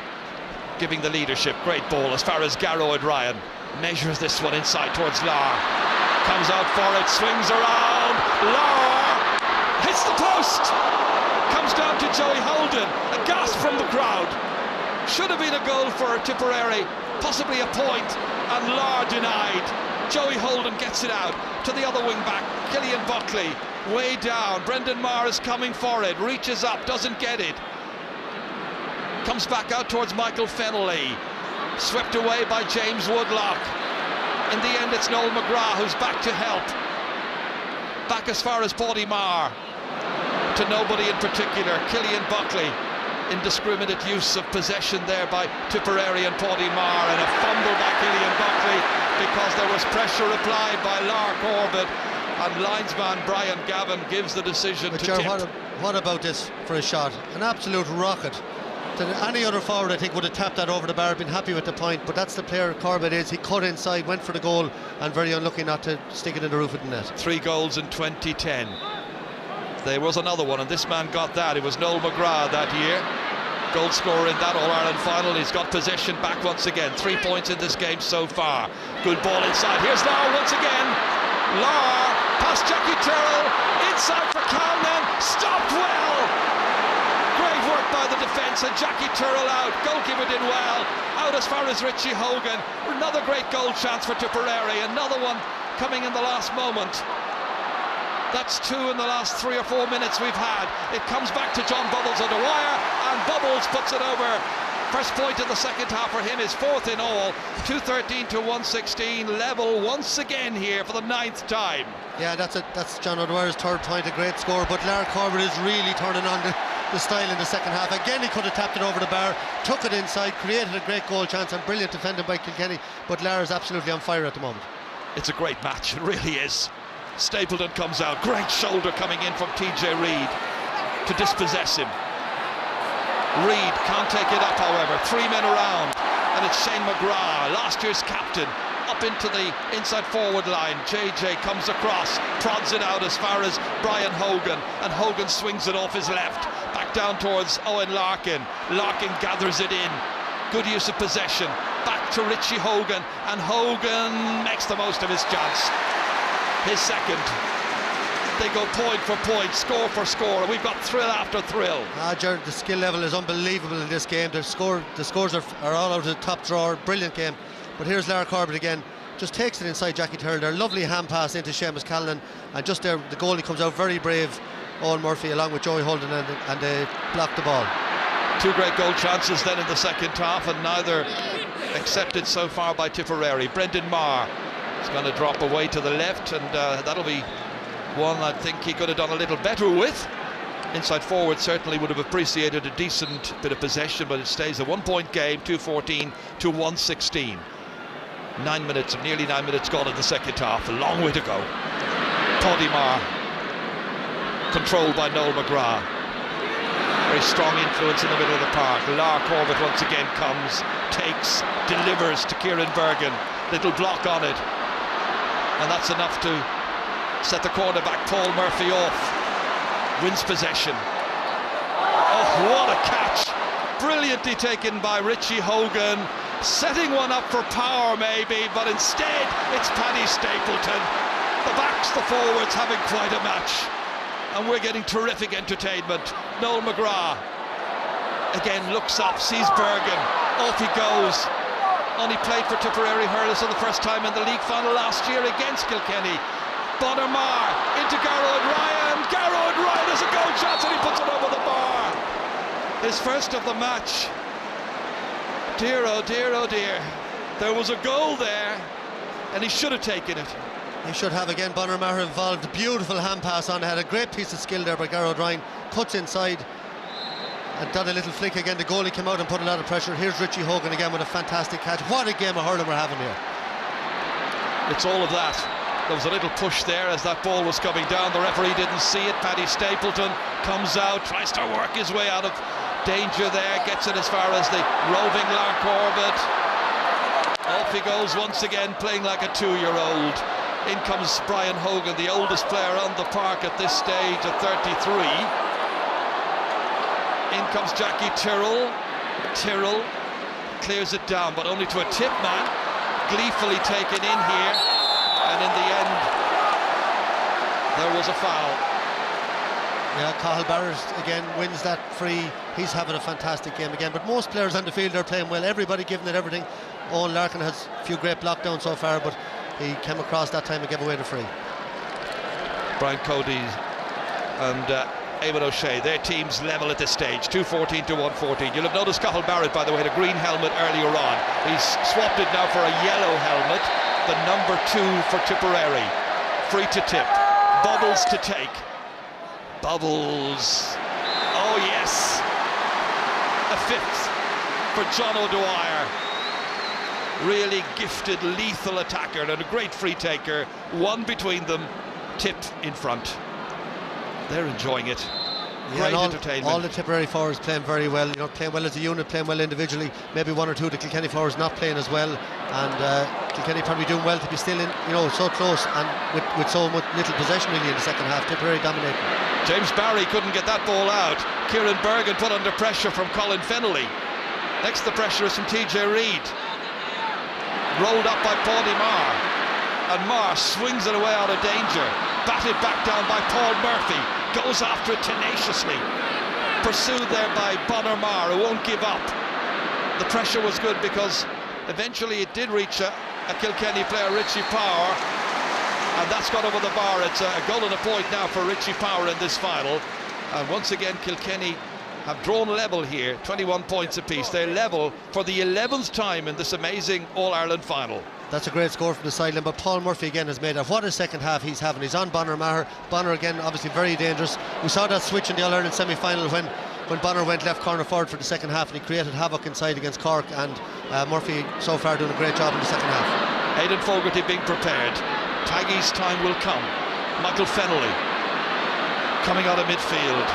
giving the leadership. Great ball as far as Garroyd Ryan measures this one inside towards Larr. Comes out for it, swings around. Larr hits the post. Comes down to Joey Holden. A gasp from the crowd. Should have been a goal for Tipperary, possibly a point, and Larr denied. Joey Holden gets it out to the other wing back, Killian Buckley, way down. Brendan Marr is coming for it, reaches up, doesn't get it. Comes back out towards Michael Fennelly, swept away by James Woodlock. In the end, it's Noel McGrath who's back to help. Back as far as Paddy Marr, to nobody in particular. Killian Buckley, indiscriminate use of possession there by Tipperary and Paddy Marr, and a fumble by Killian Buckley because there was pressure applied by Lark Corbett, and linesman Brian Gavin gives the decision to tip. What about this for a shot? An absolute rocket. Any other forward, I think, would have tapped that over the bar, been happy with the point, but that's the player Corbett is. He cut inside, went for the goal, and very unlucky not to stick it in the roof of the net. 3 goals in 2010. There was another one, and this man got that. It was Noel McGrath that year, goal scorer in that All-Ireland final. He's got possession back once again. 3 points in this game so far. Good ball inside. Here's Larr once again. Larr past Jackie Terrell, inside for Calnan, stopped well. Great work by the defence, and Jackie Turrell out. Goalkeeper did well. Out as far as Richie Hogan. Another great goal chance for Tipperary. Another one coming in the last moment. That's 2 in the last 3 or 4 minutes we've had. It comes back to John Bubbles on the wire, and Bubbles puts it over. First point in the second half for him is 4th in all. 2:13 to 1:16. Level once again here for the 9th time. Yeah, that's John O'Dwyer's 3rd point. A great score, but Lark Corbett is really turning on the style in the second half. Again, he could have tapped it over the bar, took it inside, created a great goal chance, and brilliant defending by Kilkenny, but Lark is absolutely on fire at the moment. It's a great match, it really is. Stapleton comes out, great shoulder coming in from TJ Reid to dispossess him. Reid can't take it up, however. 3 men around, and it's Shane McGrath, last year's captain, up into the inside forward line. JJ comes across, prods it out as far as Brian Hogan, and Hogan swings it off his left, back down towards Owen Larkin. Larkin gathers it in. Good use of possession, back to Richie Hogan, and Hogan makes the most of his chance. His second. They go point for point, score for score, and we've got thrill after thrill. Jared, the skill level is unbelievable in this game. The scores are all out of the top drawer. Brilliant game. But here's Lark Corbett again, just takes it inside Jackie Turrell there. Lovely hand pass into Seamus Callan, and just there the goalie comes out very brave. Owen Murphy along with Joey Holden, and they block the ball. 2 great goal chances then in the second half, and neither accepted so far by Tipperary. Brendan Marr is going to drop away to the left, and that'll be one I think he could have done a little better with. Inside forward certainly would have appreciated a decent bit of possession, but it stays a 1-point game, 2:14 to 1:16. 9 minutes, nearly 9 minutes gone in the second half. A long way to go. Paddy Marr, controlled by Noel McGrath. Very strong influence in the middle of the park. Lark Corbett once again comes, takes, delivers to Kieran Bergen. Little block on it. and that's enough to set the cornerback Paul Murphy off. Wins possession. Oh, what a catch! Brilliantly taken by Richie Hogan, setting one up for Power maybe, but instead it's Paddy Stapleton. The backs, the forwards having quite a match, and we're getting terrific entertainment. Noel McGrath again looks up, sees Bergen, off he goes. Only played for Tipperary Hurling for the first time in the league final last year against Kilkenny. Bonner Marr into Garrod Ryan. Garrod Ryan has a goal chance and he puts it over the bar. His first of the match. Dear, oh dear, oh dear. There was a goal there and he should have taken it. He should have again. Bonner Marr involved. Beautiful hand pass on. Had a great piece of skill there by Garrod Ryan. Cuts inside and done a little flick again. The goalie came out and put a lot of pressure. Here's Richie Hogan again with a fantastic catch. What a game of hurling we're having here. It's all of that. There was a little push there as that ball was coming down. The referee didn't see it. Paddy Stapleton comes out, tries to work his way out of danger there, gets it as far as the roving Lark orbit. Off he goes once again, playing like a 2-year-old. In comes Brian Hogan, the oldest player on the park at this stage at 33. In comes Jackie Tyrrell. Tyrrell clears it down, but only to a tip man. Gleefully taken in here, and in the end, there was a foul. Yeah, Cathal Barrett again wins that free. He's having a fantastic game again, but most players on the field are playing well. Everybody giving it everything. Owen Larkin has a few great blockdowns so far, but he came across that time and gave away the free. Brian Cody and Eamon O'Shea, their teams level at this stage, 2-14 to 1-14. You'll have noticed Cathal Barrett, by the way, had a green helmet earlier on. He's swapped it now for a yellow helmet, the number 2 for Tipperary. Free to tip, Bubbles to take. Bubbles, oh yes, a 5th for John O'Dwyer. Really gifted, lethal attacker and a great free taker. One between them, tip in front. They're enjoying it. Great entertainment. All the Tipperary forwards playing very well, you know, playing well as a unit, playing well individually. Maybe one or two of the Kilkenny forwards not playing as well, and Kilkenny probably doing well to be still in, you know, so close and with so much little possession really in the second half. Tipperary dominating. James Barry couldn't get that ball out. Kieran Bergen put under pressure from Colin Fennelly. Next the pressure is from TJ Reid. Rolled up by Paudie Marr, and Marr swings it away out of danger. Batted back down by Paul Murphy. Goes after it tenaciously. Pursued there by Bonner Marr, who won't give up. The pressure was good because eventually it did reach a Kilkenny player, Richie Power, and that's got over the bar. It's a goal and a point now for Richie Power in this final. And once again, Kilkenny have drawn level here, 21 points apiece. They're level for the 11th time in this amazing All-Ireland final. That's a great score from the sideline, but Paul Murphy again has made it. What a second half he's having. He's on Bonner Maher. Bonner again obviously very dangerous. We saw that switch in the All-Ireland semi-final when Bonner went left corner forward for the second half, and he created havoc inside against Cork, and Murphy so far doing a great job in the second half. Aidan Fogarty being prepared. Taggy's time will come. Michael Fennelly coming out of midfield.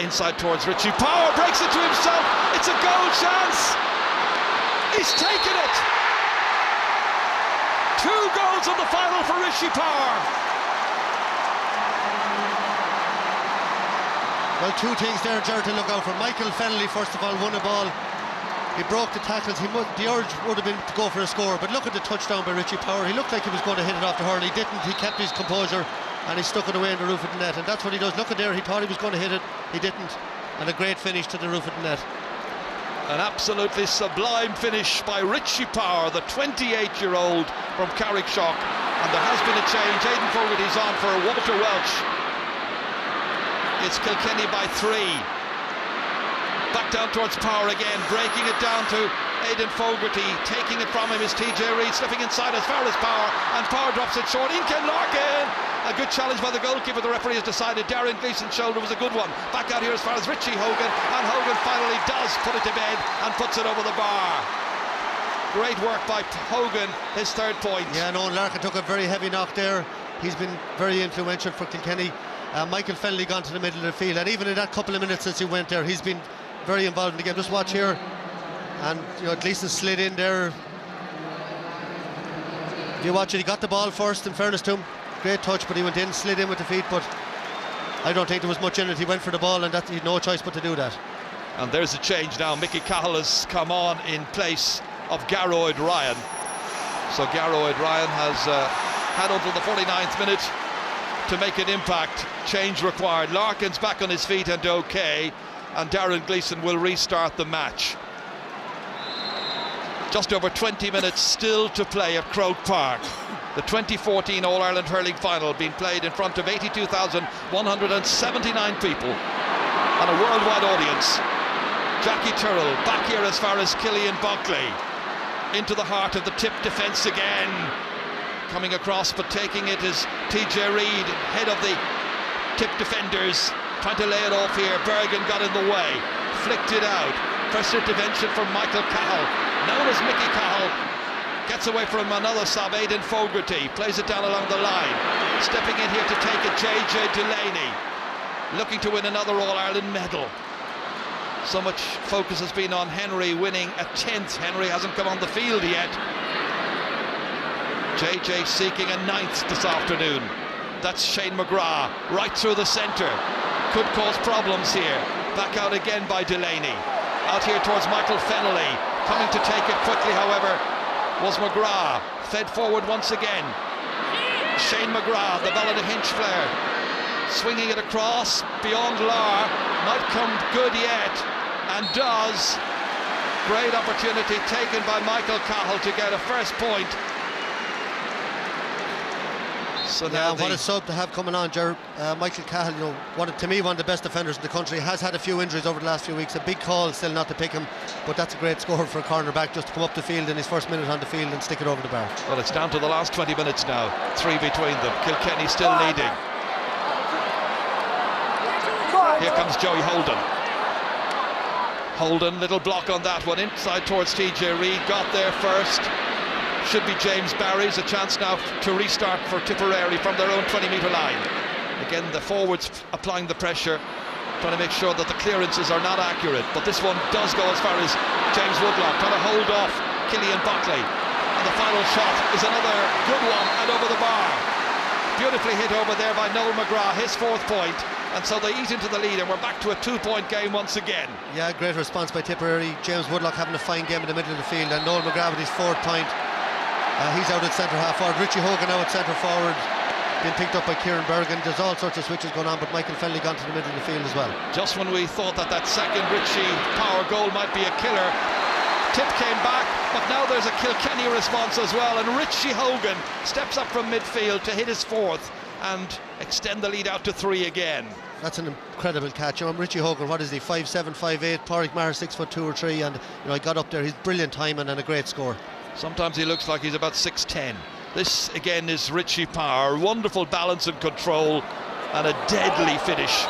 Inside towards Richie Power, breaks it to himself. It's a goal chance. He's taken it. 2 goals in the final for Richie Power. Well, 2 things there, Jared, to look out for. Michael Fennelly, first of all, won a ball. He broke the tackles. The urge would have been to go for a score, but look at the touchdown by Richie Power. He looked like he was going to hit it off the hurl. He didn't. He kept his composure and he stuck it away in the roof of the net, and that's what he does. Look at there, he thought he was going to hit it, he didn't, and a great finish to the roof of the net. An absolutely sublime finish by Richie Power, the 28-year-old from Carrickshock, and there has been a change. Aidan Fogarty's on for Walter Welch. It's Kilkenny by 3. Back down towards Power again, breaking it down to Aidan Fogarty. Taking it from him is TJ Reid, slipping inside as far as Power, and Power drops it short. In came Larkin. A good challenge by the goalkeeper. The referee has decided Darren Gleeson's shoulder was a good one. Back out here as far as Richie Hogan, and Hogan finally does put it to bed and puts it over the bar. Great work by Hogan, his 3rd point. Yeah, no, Larkin took a very heavy knock there. He's been very influential for Kilkenny. Michael Fennelly gone to the middle of the field, and even in that couple of minutes since he went there, he's been very involved in the game. Just watch here, and you know, Gleeson slid in there. If you watch it, he got the ball first, in fairness to him. Great touch, but he went in, slid in with the feet, but I don't think there was much in it. He went for the ball, and he had no choice but to do that. And there's a change now. Mickey Cahill has come on in place of Garroyd Ryan. So Garroyd Ryan has had until the 49th minute to make an impact. Change required. Larkin's back on his feet and okay, and Darren Gleeson will restart the match. Just over 20 minutes still to play at Croke Park. The 2014 All-Ireland Hurling Final being played in front of 82,179 people and a worldwide audience. Jackie Tyrrell back here as far as Killian Buckley. Into the heart of the Tip defence again. Coming across but taking it is TJ Reid, head of the Tip defenders. Trying to lay it off here. Bergen got in the way. Flicked it out. First intervention from Michael Cahill. Known as Mickey Cahill. Gets away from another sub, Aidan Fogarty. Plays it down along the line. Stepping in here to take it, JJ Delaney. Looking to win another All-Ireland medal. So much focus has been on Henry winning a 10th. Henry hasn't come on the field yet. JJ seeking a 9th this afternoon. That's Shane McGrath right through the centre. Could cause problems here. Back out again by Delaney. Out here towards Michael Fennelly. Coming to take it quickly, however, was McGrath. Fed forward once again. Shane McGrath, the ball at a Hinchflare. Swinging it across beyond Lar. Not come good yet, and does. Great opportunity taken by Michael Cahill to get a first point. So now what a sub to have coming on, Ger. Michael Cahill, you know, to me one of the best defenders in the country. Has had a few injuries over the last few weeks. A big call still not to pick him, but that's a great score for a cornerback, just to come up the field in his first minute on the field and stick it over the bar. Well, it's down to the last 20 minutes now. 3 between them. Kilkenny still leading. Here comes Joey Holden. Holden, little block on that one, inside towards TJ Reid, got there first. Should be James Barry's, a chance now to restart for Tipperary from their own 20-metre line. Again, the forwards applying the pressure, trying to make sure that the clearances are not accurate, but this one does go as far as James Woodlock, trying to hold off Killian Buckley. And the final shot is another good one and over the bar. Beautifully hit over there by Noel McGrath, his 4th point. And so they eat into the lead, and we're back to a 2-point game once again. Yeah, great response by Tipperary. James Woodlock having a fine game in the middle of the field, and Noel McGrath with his 4th point. He's out at centre half forward. Richie Hogan now at centre forward, being picked up by Kieran Bergen. There's all sorts of switches going on, but Michael Fennelly gone to the middle of the field as well. Just when we thought that second Richie Power goal might be a killer, Tip came back, but now there's a Kilkenny response as well, and Richie Hogan steps up from midfield to hit his 4th and extend the lead out to 3 again. That's an incredible catch. You know, Richie Hogan, what is he, 5'7", 5'8", Pádraig Maher 6'2" or 3", and you know, he got up there. He's brilliant timing and a great score. Sometimes he looks like he's about 6'10". This again is Richie Power. Wonderful balance and control, and a deadly finish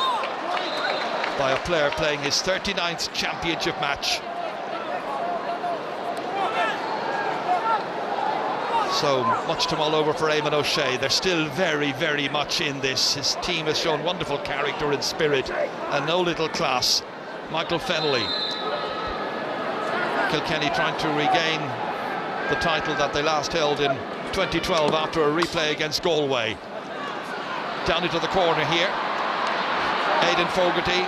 by a player playing his 39th championship match. So much to mull over for Eamon O'Shea. They're still very, very much in this. His team has shown wonderful character and spirit and no little class. Michael Fennelly. Kilkenny trying to regain the title that they last held in 2012 after a replay against Galway. Down into the corner here. Aidan Fogarty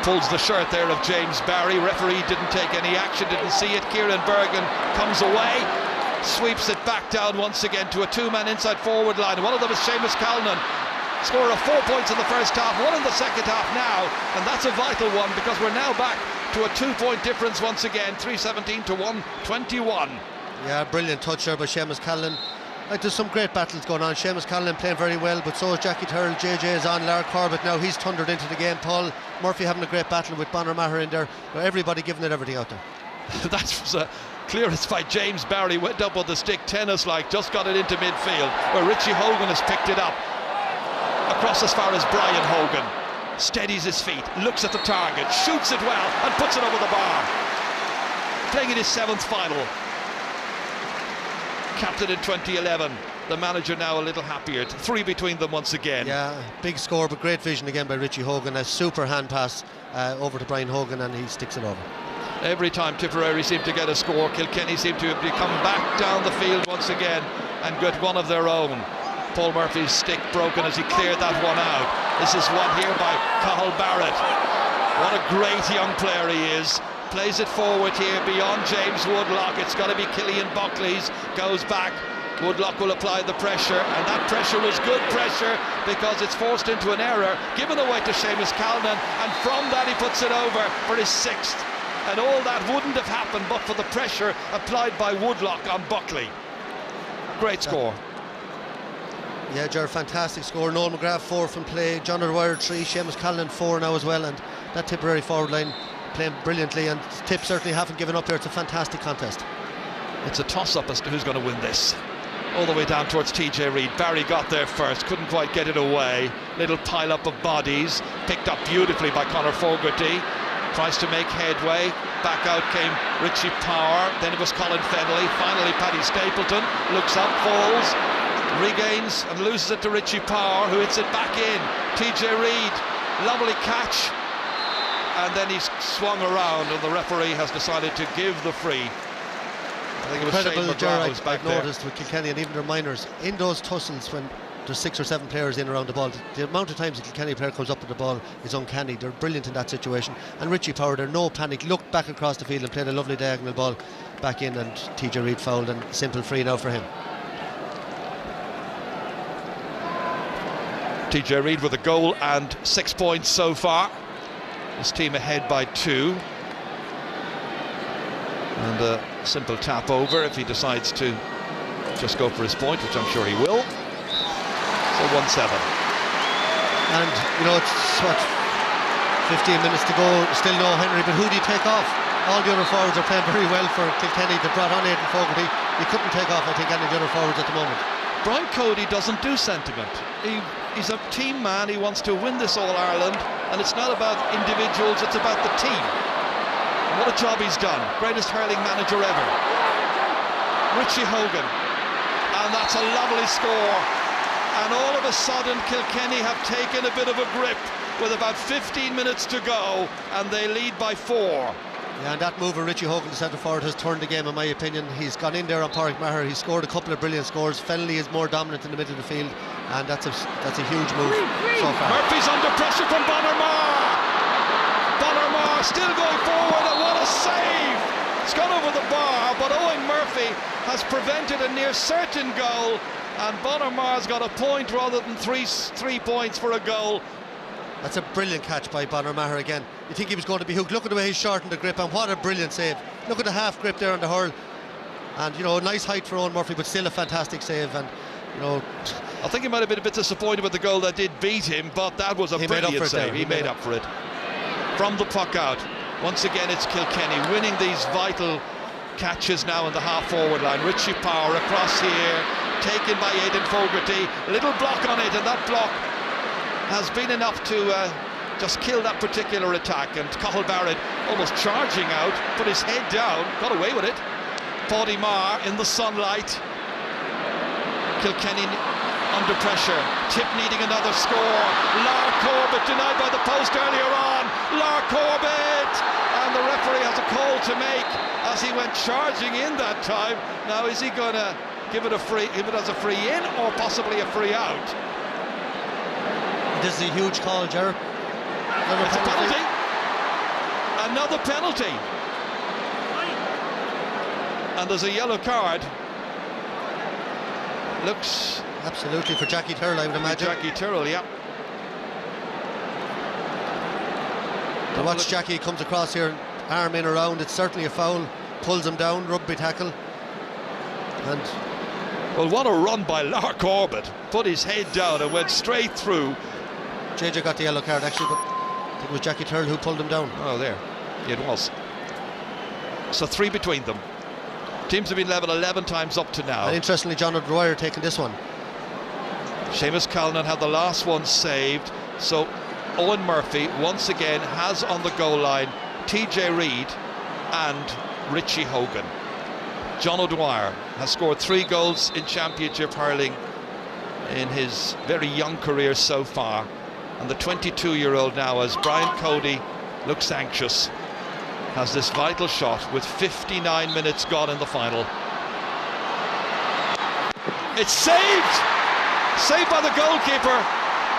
pulls the shirt there of James Barry. Referee didn't take any action, didn't see it. Kieran Bergen comes away. Sweeps it back down once again to a 2-man inside forward line. One of them is Seamus Calnan. Scorer of 4 points in the first half, 1 in the second half now, and that's a vital one because we're now back to a 2-point difference once again, 317 to 121. Yeah, brilliant touch there by Seamus Callan. Like, there's some great battles going on. Seamus Callan playing very well, but so is Jackie Tyrrell. JJ is on. Larry Corbett now, he's thundered into the game. Paul Murphy having a great battle with Bonner Maher in there. Everybody giving it everything out there. That was a clearance by James Barry, went up on the stick, tennis-like, just got it into midfield, where Richie Hogan has picked it up. Across as far as Brian Hogan. Steadies his feet, looks at the target, shoots it well, and puts it over the bar. Playing in his 7th final. Captain in 2011. The manager now a little happier. 3 between them once again. Yeah, big score, but great vision again by Richie Hogan. A super hand pass over to Brian Hogan, and he sticks it over. Every time Tipperary seem to get a score, Kilkenny seem to have come back down the field once again. and get one of their own. Paul Murphy's stick broken as he cleared that one out. This is one here by Cathal Barrett. What a great young player he is. Plays it forward here beyond James Woodlock. It's got to be Killian Buckley's. Goes back. Woodlock will apply the pressure, and that pressure was good pressure because it's forced into an error, given away to Seamus Calnan, and from that he puts it over for his 6th. And all that wouldn't have happened but for the pressure applied by Woodlock on Buckley. Great score. Yeah, Ger, fantastic score. Noel McGrath 4 from play, John O'Dwyer 3, Seamus Callan 4 now as well, and that Tipperary forward line playing brilliantly, and Tip certainly haven't given up there. It's a fantastic contest. It's a toss-up as to who's going to win this. All the way down towards TJ Reid. Barry got there first, couldn't quite get it away. Little pile-up of bodies, picked up beautifully by Conor Fogarty. Tries to make headway. Back out came Richie Power. Then it was Colin Fennelly. Finally, Paddy Stapleton looks up, falls, regains and loses it to Richie Power, who hits it back in. TJ Reid, lovely catch. And then he's swung around, and the referee has decided to give the free. I think it was incredible, Shane McGrath back there. Noticed with Kilkenny and even their minors in those tussles when there's 6 or 7 players in around the ball. The amount of times a Kilkenny player comes up with the ball is uncanny. They're brilliant in that situation. And Richie Power, there's no panic, looked back across the field and played a lovely diagonal ball back in, and TJ Reid fouled, and simple free now for him. TJ Reid with a goal and 6 points so far. His team ahead by 2. And a simple tap over if he decides to just go for his point, which I'm sure he will. So 1-7. And you know, it's what, 15 minutes to go, still no Henry, but who do you take off? All the other forwards are playing very well for Kilkenny. They brought on Aidan Fogarty. You couldn't take off, I think, any of the other forwards at the moment. Brian Cody doesn't do sentiment. He's a team man. He wants to win this All-Ireland, and it's not about individuals, it's about the team. And what a job he's done. Greatest hurling manager ever. Richie Hogan. And that's a lovely score. And all of a sudden Kilkenny have taken a bit of a grip with about 15 minutes to go, and they lead by 4. Yeah, and that move of Richie Hogan, the centre forward, has turned the game in my opinion. He's gone in there on Pádraig Maher. He's scored a couple of brilliant scores. Fennelly is more dominant in the middle of the field, and that's a huge move so far. Murphy's under pressure from Bonner-Marr. Bonner-Marr still going forward, and what a save! It's gone over the bar, but Owen Murphy has prevented a near certain goal, and Bonner-Marr's got a point rather than three points for a goal. That's a brilliant catch by Bonner-Maher again. You think he was going to be hooked. Look at the way he shortened the grip, and what a brilliant save. Look at the half grip there on the hurl. And, you know, nice height for Owen Murphy, but still a fantastic save. And, you know, I think he might have been a bit disappointed with the goal that did beat him, but that was a brilliant save. He made up for it. From the puck out, once again it's Kilkenny winning these vital catches now in the half-forward line. Richie Power across here, taken by Aidan Fogarty. A little block on it, and that block has been enough to just kill that particular attack. And Cathal Barrett almost charging out, put his head down, got away with it. Pádraig Maher in the sunlight. Kilkenny under pressure. Tip needing another score. Lar Corbett denied by the post earlier on. Lar Corbett! And the referee has a call to make as he went charging in that time. Now, is he going to give it as a free in or possibly a free out? This is a huge call, Gerard. It's a penalty. Another penalty. And there's a yellow card. Looks absolutely for Jackie Tyrrell, I would imagine. Jackie Tyrrell, yeah. To watch Jackie comes across here, arm in around. It's certainly a foul. Pulls him down, rugby tackle. And well, what a run by Lar Corbett. Put his head down and went straight through. JJ got the yellow card actually, but I think it was Jackie Tyrrell who pulled him down. Oh, there. It was. So 3 between them. Teams have been level 11 times up to now. And interestingly, John O'Dwyer taking this one. Seamus Callan had the last one saved. So Owen Murphy once again has on the goal line TJ Reid and Richie Hogan. John O'Dwyer has scored 3 goals in championship hurling in his very young career so far. And the 22-year-old now, as Brian Cody looks anxious, has this vital shot with 59 minutes gone in the final. It's saved! Saved by the goalkeeper.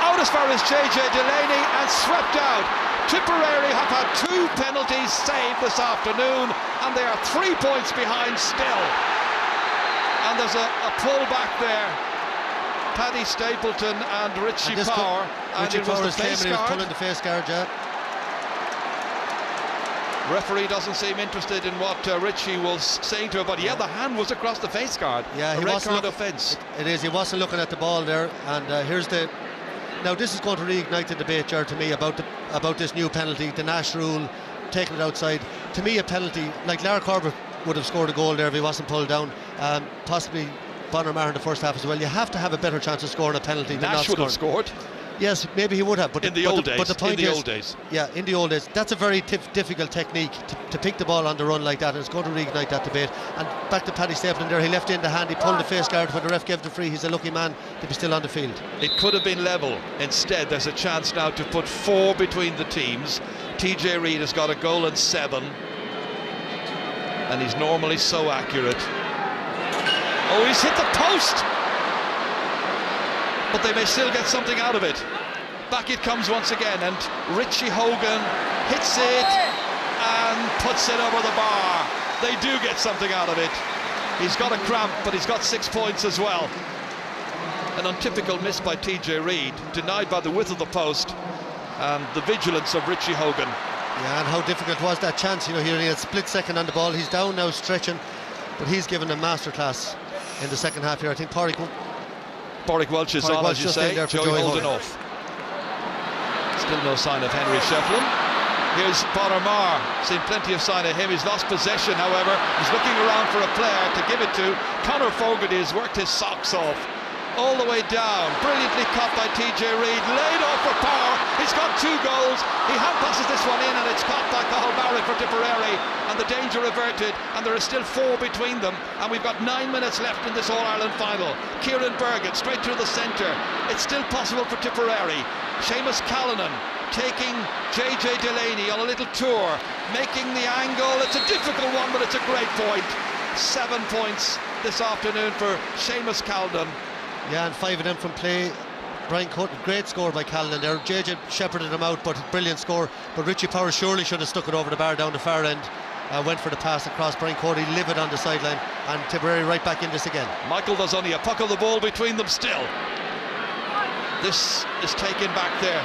Out as far as JJ Delaney and swept out. Tipperary have had 2 penalties saved this afternoon, and they are 3 points behind still. And there's a pull back there. Paddy Stapleton and Richie Power. Richie Power is pulling the face guard, yeah. Referee doesn't seem interested in what Richie was saying to him, but yeah, the hand was across the face guard. Yeah, a red card offence. It is. He wasn't looking at the ball there, and here's the. Now this is going to reignite the debate, Ger, to me about this new penalty, the Nash rule, taking it outside. To me, a penalty like Lara Corbett would have scored a goal there if he wasn't pulled down. Possibly Bonner Maher in the first half as well. You have to have a better chance of scoring a penalty than Nash not would have scored. Yes, maybe he would have, but in the old days. But the point old days. Yeah, in the old days, that's a very difficult technique to pick the ball on the run like that, and it's going to reignite that debate. And back to Paddy Stapleton there, he left in the hand, he pulled the face guard when the ref gave the free. He's a lucky man to be still on the field. It could have been level. Instead, there's a chance now to put 4 between the teams. TJ Reid has got a goal and 7, and he's normally so accurate. Oh, he's hit the post, but they may still get something out of it. Back it comes once again, and Richie Hogan hits it and puts it over the bar. They do get something out of it. He's got a cramp, but he's got 6 points as well. An untypical miss by TJ Reid, denied by the width of the post and the vigilance of Richie Hogan. Yeah, and how difficult was that chance? You know, he only had a split second on the ball. He's down now, stretching, but he's given a masterclass in the second half here. I think Pádraig Welch is on, as you say. Joey Holden off. Still no sign of Henry Shefflin. Here's Bonner Maher, seen plenty of sign of him. He's lost possession, however. He's looking around for a player to give it to. Conor Fogarty has worked his socks off all the way down. Brilliantly caught by TJ Reid, laid off for Power. He's got 2 goals. He hand passes this one in, and it's caught by Cathal Barrett for Tipperary, and the danger averted, and there are still 4 between them, and we've got 9 minutes left in this All-Ireland final. Kieran Bergen straight through the centre. It's still possible for Tipperary. Seamus Callanan taking JJ Delaney on a little tour, making the angle. It's a difficult one, but it's a great point. 7 points this afternoon for Seamus Callanan. Yeah, and 5 of them from play. Brian Cutton, great score by Callanan there. JJ shepherded him out, but brilliant score. But Richie Power surely should have stuck it over the bar down the far end. Went for the pass across. Brian Cody livid on the sideline, and Tipperary right back in this again. Michael, there's only a puck of the ball between them still. This is taken back there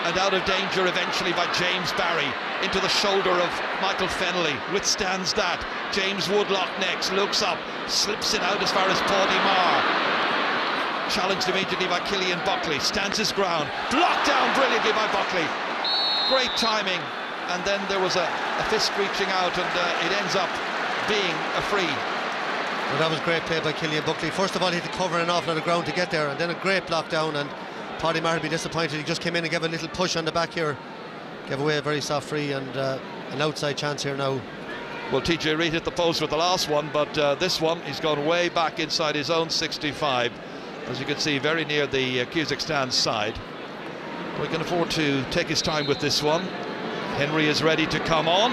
and out of danger eventually by James Barry into the shoulder of Michael Fennelly. Withstands that. James Woodlock next, looks up, slips it out as far as Pádraig Maher. Challenged immediately by Killian Buckley, stands his ground, blocked down brilliantly by Buckley. Great timing, and then there was a fist reaching out, and it ends up being a free. Well, that was great play by Killian Buckley. First of all, he had to cover an awful lot of ground to get there, and then a great block down, and Pádraig Maher would be disappointed. He just came in and gave a little push on the back here, gave away a very soft free, and an outside chance here now. Well, TJ Reid hit the post with the last one, but this one, he's gone way back inside his own 65. As you can see, very near the Cusack stand's side. We can afford to take his time with this one. Henry is ready to come on.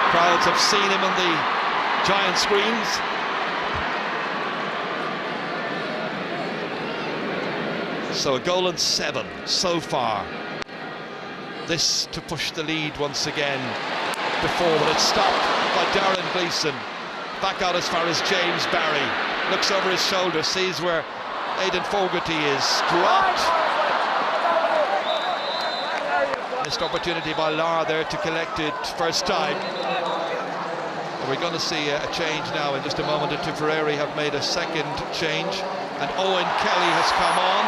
Crowds have seen him on the giant screens. So a goal and 7 so far. This to push the lead once again before, but it's stopped by Darren Gleeson. Back out as far as James Barry. Looks over his shoulder, sees where Aidan Fogarty is. Dropped. Missed opportunity by Lara there to collect it first time. We're going to see a change now in just a moment. And Tipperary have made a second change, and Owen Kelly has come on.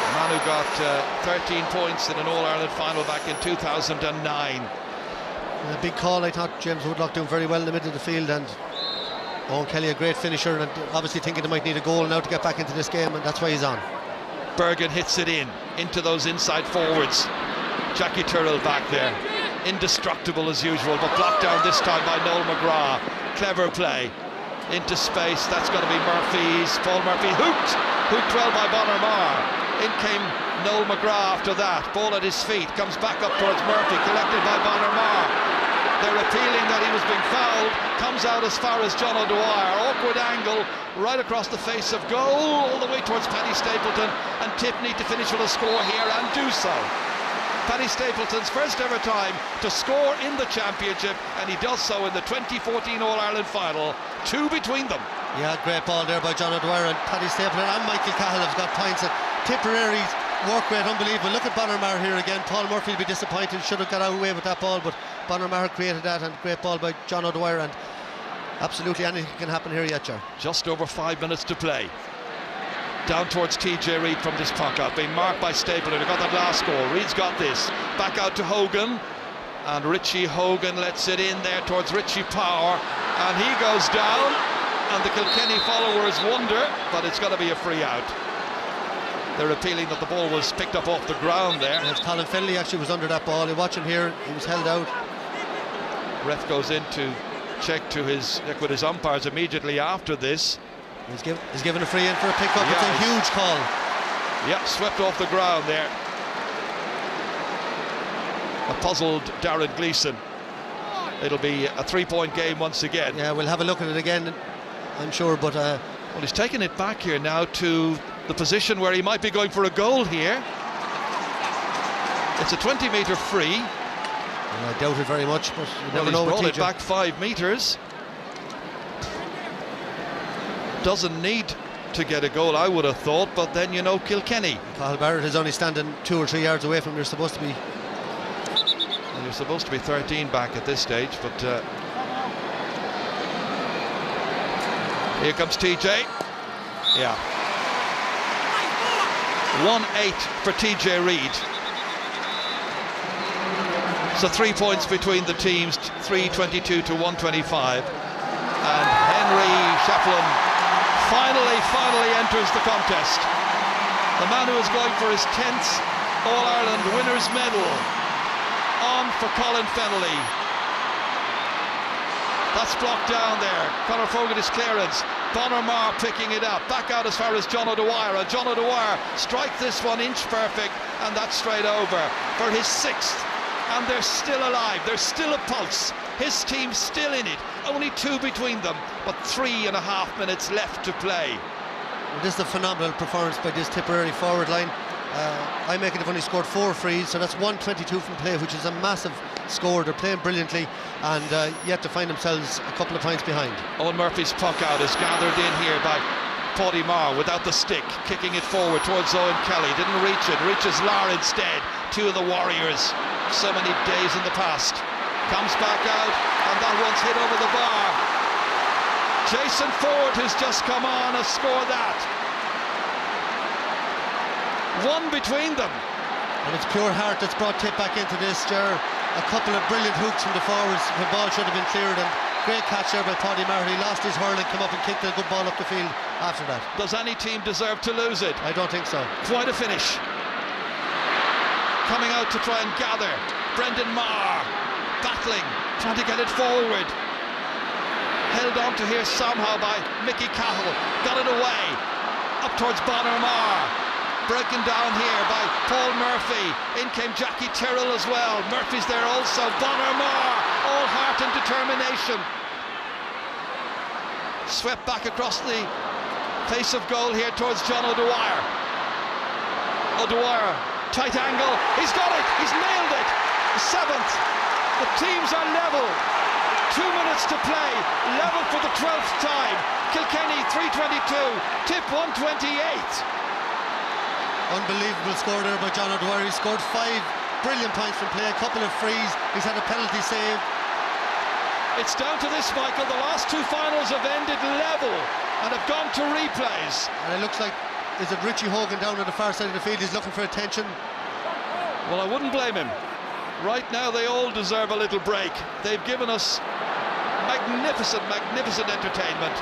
The man who got 13 points in an All-Ireland final back in 2009. A big call. I thought James Woodlock doing very well in the middle of the field, and Owen Kelly a great finisher, and obviously thinking they might need a goal now to get back into this game, and that's why he's on. Bergen hits it into those inside forwards. Jackie Tyrrell back there, indestructible as usual, but blocked down this time by Noel McGrath. Clever play into space. That's going to be Murphy's. Paul Murphy hooked well by Bonner Maher. In came Noel McGrath after that. Ball at his feet, comes back up towards Murphy, collected by Bonner Maher. They're appealing that he was being fouled. Comes out as far as John O'Dwyer. Awkward angle right across the face of goal, all the way towards Paddy Stapleton, and Tip need to finish with a score here and do so. Paddy Stapleton's first ever time to score in the championship, and he does so in the 2014 All-Ireland final. 2 between them. Yeah, great ball there by John O'Dwyer, and Paddy Stapleton and Michael Cahill have got points. And Tipperary's work rate unbelievable. Look at Bonnermar here again. Paul Murphy will be disappointed, should have got away with that ball, but Bonnermar created that, and great ball by John O'Dwyer, and absolutely anything can happen here yet, Ger. Just over 5 minutes to play. Down towards TJ Reid from this pocket, being marked by Stapleton, who got that last score. Reid's got this. Back out to Hogan, and Richie Hogan lets it in there towards Richie Power, and he goes down, and the Kilkenny followers wonder, but it's going to be a free out. They're appealing that the ball was picked up off the ground there. Yes, Colin Fennelly actually was under that ball. You watch him here, he was held out. Ref goes in to check with his umpires immediately after this. He's given a free in for a pick-up. It's a huge call. Yeah, swept off the ground there. A puzzled Darren Gleeson. It'll be a 3-point game once again. Yeah, we'll have a look at it again, I'm sure, but... well, he's taking it back here now to the position where he might be going for a goal here. It's a 20-metre free. I doubt it very much, but you never know. He's brought it back 5 metres. Doesn't need to get a goal, I would have thought, but then, you know, Kilkenny. Cathal Barrett is only standing 2 or 3 yards away from him. You're supposed to be... Well, you're supposed to be 13 back at this stage, but... here comes TJ. Yeah. 1-8 for TJ Reid. So 3 points between the teams, 322 to 125. And Henry Shefflin finally enters the contest. The man who is going for his 10th All-Ireland winners medal. On for Colin Fennelly. That's blocked down there. Conor Fogarty's clearance. Bonnermar picking it up. Back out as far as John O'Dwyer. And John O'Dwyer strikes this one inch perfect, and that's straight over for his 6th. And they're still alive. There's still a pulse. His team's still in it. Only 2 between them, but 3.5 minutes left to play. Well, this is a phenomenal performance by this Tipperary forward line. I make it have only scored 4 frees, so that's 122 from play, which is a massive score. They're playing brilliantly, and yet to find themselves a couple of points behind. Owen Murphy's puck out is gathered in here by Paddy Marr without the stick, kicking it forward towards Owen Kelly. Didn't reach it, reaches Lar instead. 2 of the Warriors, so many days in the past. Comes back out, and that one's hit over the bar. Jason Ford, who's just come on, has scored that. 1 between them. And it's pure heart that's brought Tip back into this, Ger. A couple of brilliant hooks from the forwards. The ball should have been cleared, and great catch there by Paddy Marr. He lost his hurling, come up and kicked a good ball up the field after that. Does any team deserve to lose it? I don't think so. Quite a finish. Coming out to try and gather. Brendan Marr battling, trying to get it forward. Held on to here somehow by Mickey Cahill. Got it away. Up towards Bonnermar. Breaking down here by Paul Murphy. In came Jackie Tyrrell as well. Murphy's there also. Bonnermar, all heart and determination. Swept back across the face of goal here towards John O'Dwyer. O'Dwyer, tight angle. He's got it. He's nailed it. The 7th. The teams are level. 2 minutes to play. Level for the 12th time. Kilkenny 322. Tip 128. Unbelievable score there by John O'Dwyer. He scored 5 brilliant points from play, a couple of frees. He's had a penalty save. It's down to this, Michael. The last 2 finals have ended level and have gone to replays. And it looks like, is it Richie Hogan down on the far side of the field? He's looking for attention. Well, I wouldn't blame him. Right now they all deserve a little break. They've given us magnificent entertainment.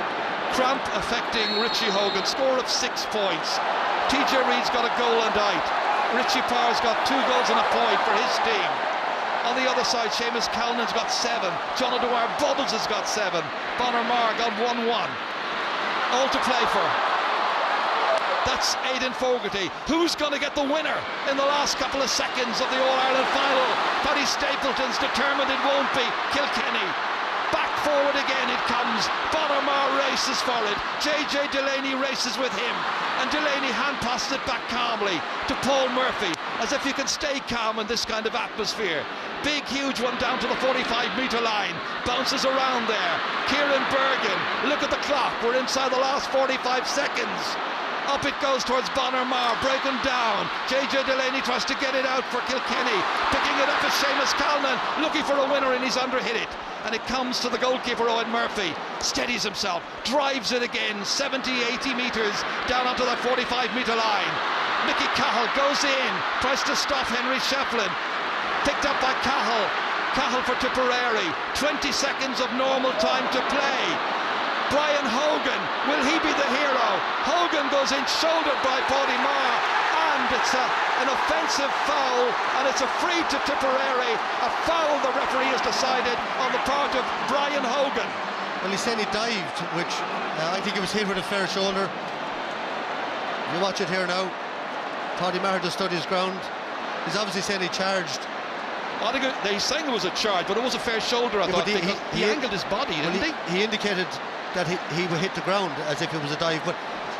Cramp affecting Richie Hogan, score of 6 points. TJ Reid's got a goal and 8. Richie Power's got 2 goals and a point for his team. On the other side, Seamus Callan's got 7. John O'Dwyer Bubbles has got 7. Bonnermar got 1-1. All to play for. That's Aidan Fogarty. Who's going to get the winner in the last couple of seconds of the All-Ireland final? Paddy Stapleton's determined it won't be. Kilkenny. Back forward again it comes. Bonamar races for it. JJ Delaney races with him. And Delaney hand passes it back calmly to Paul Murphy, as if you can stay calm in this kind of atmosphere. Big, huge one down to the 45-metre line. Bounces around there. Kieran Bergen. Look at the clock. We're inside the last 45 seconds. Up it goes towards Bonamar, breaking down. JJ Delaney tries to get it out for Kilkenny. Picking it up is Seamus Calnan, looking for a winner, and he's underhit it. And it comes to the goalkeeper, Owen Murphy. Steadies himself, drives it again, 70-80 metres down onto the 45-metre line. Mickey Cahill goes in, tries to stop Henry Shefflin. Picked up by Cahill. Cahill for Tipperary. 20 seconds of normal time to play. Brian Hogan, will he be the hero? Hogan goes in, shouldered by Paddy Marr, and it's an offensive foul, and it's a free to Tipperary. A foul, the referee has decided, on the part of Brian Hogan. Well, he's saying he dived, which I think he was hit with a fair shoulder. You watch it here now. Paddy Marr just stood his ground. He's obviously saying he charged. I think they're saying it was a charge, but it was a fair shoulder, I thought, because he angled his body, didn't he? He indicated that he would hit the ground as if it was a dive, but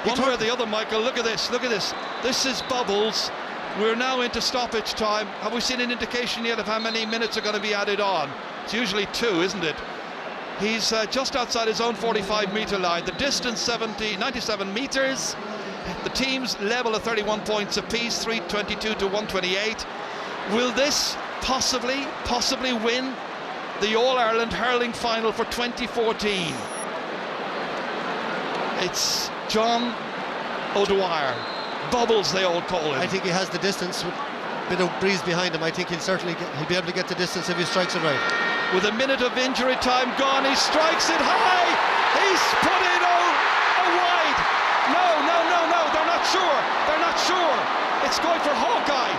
one way or the other, Michael. Look at this, look at this. This is bubbles. We're now into stoppage time. Have we seen an indication yet of how many minutes are going to be added on? It's usually 2, isn't it? He's just outside his own 45-metre line. The distance 97 metres. The teams level at 31 points apiece, 322 to 128. Will this possibly win the All-Ireland hurling final for 2014? It's John O'Dwyer. Bubbles, they all call him. I think he has the distance with a bit of breeze behind him. I think he'll be able to get the distance if he strikes it right. With a minute of injury time gone, he strikes it high. He's put it wide. No, they're not sure. They're not sure. It's going for Hawkeye.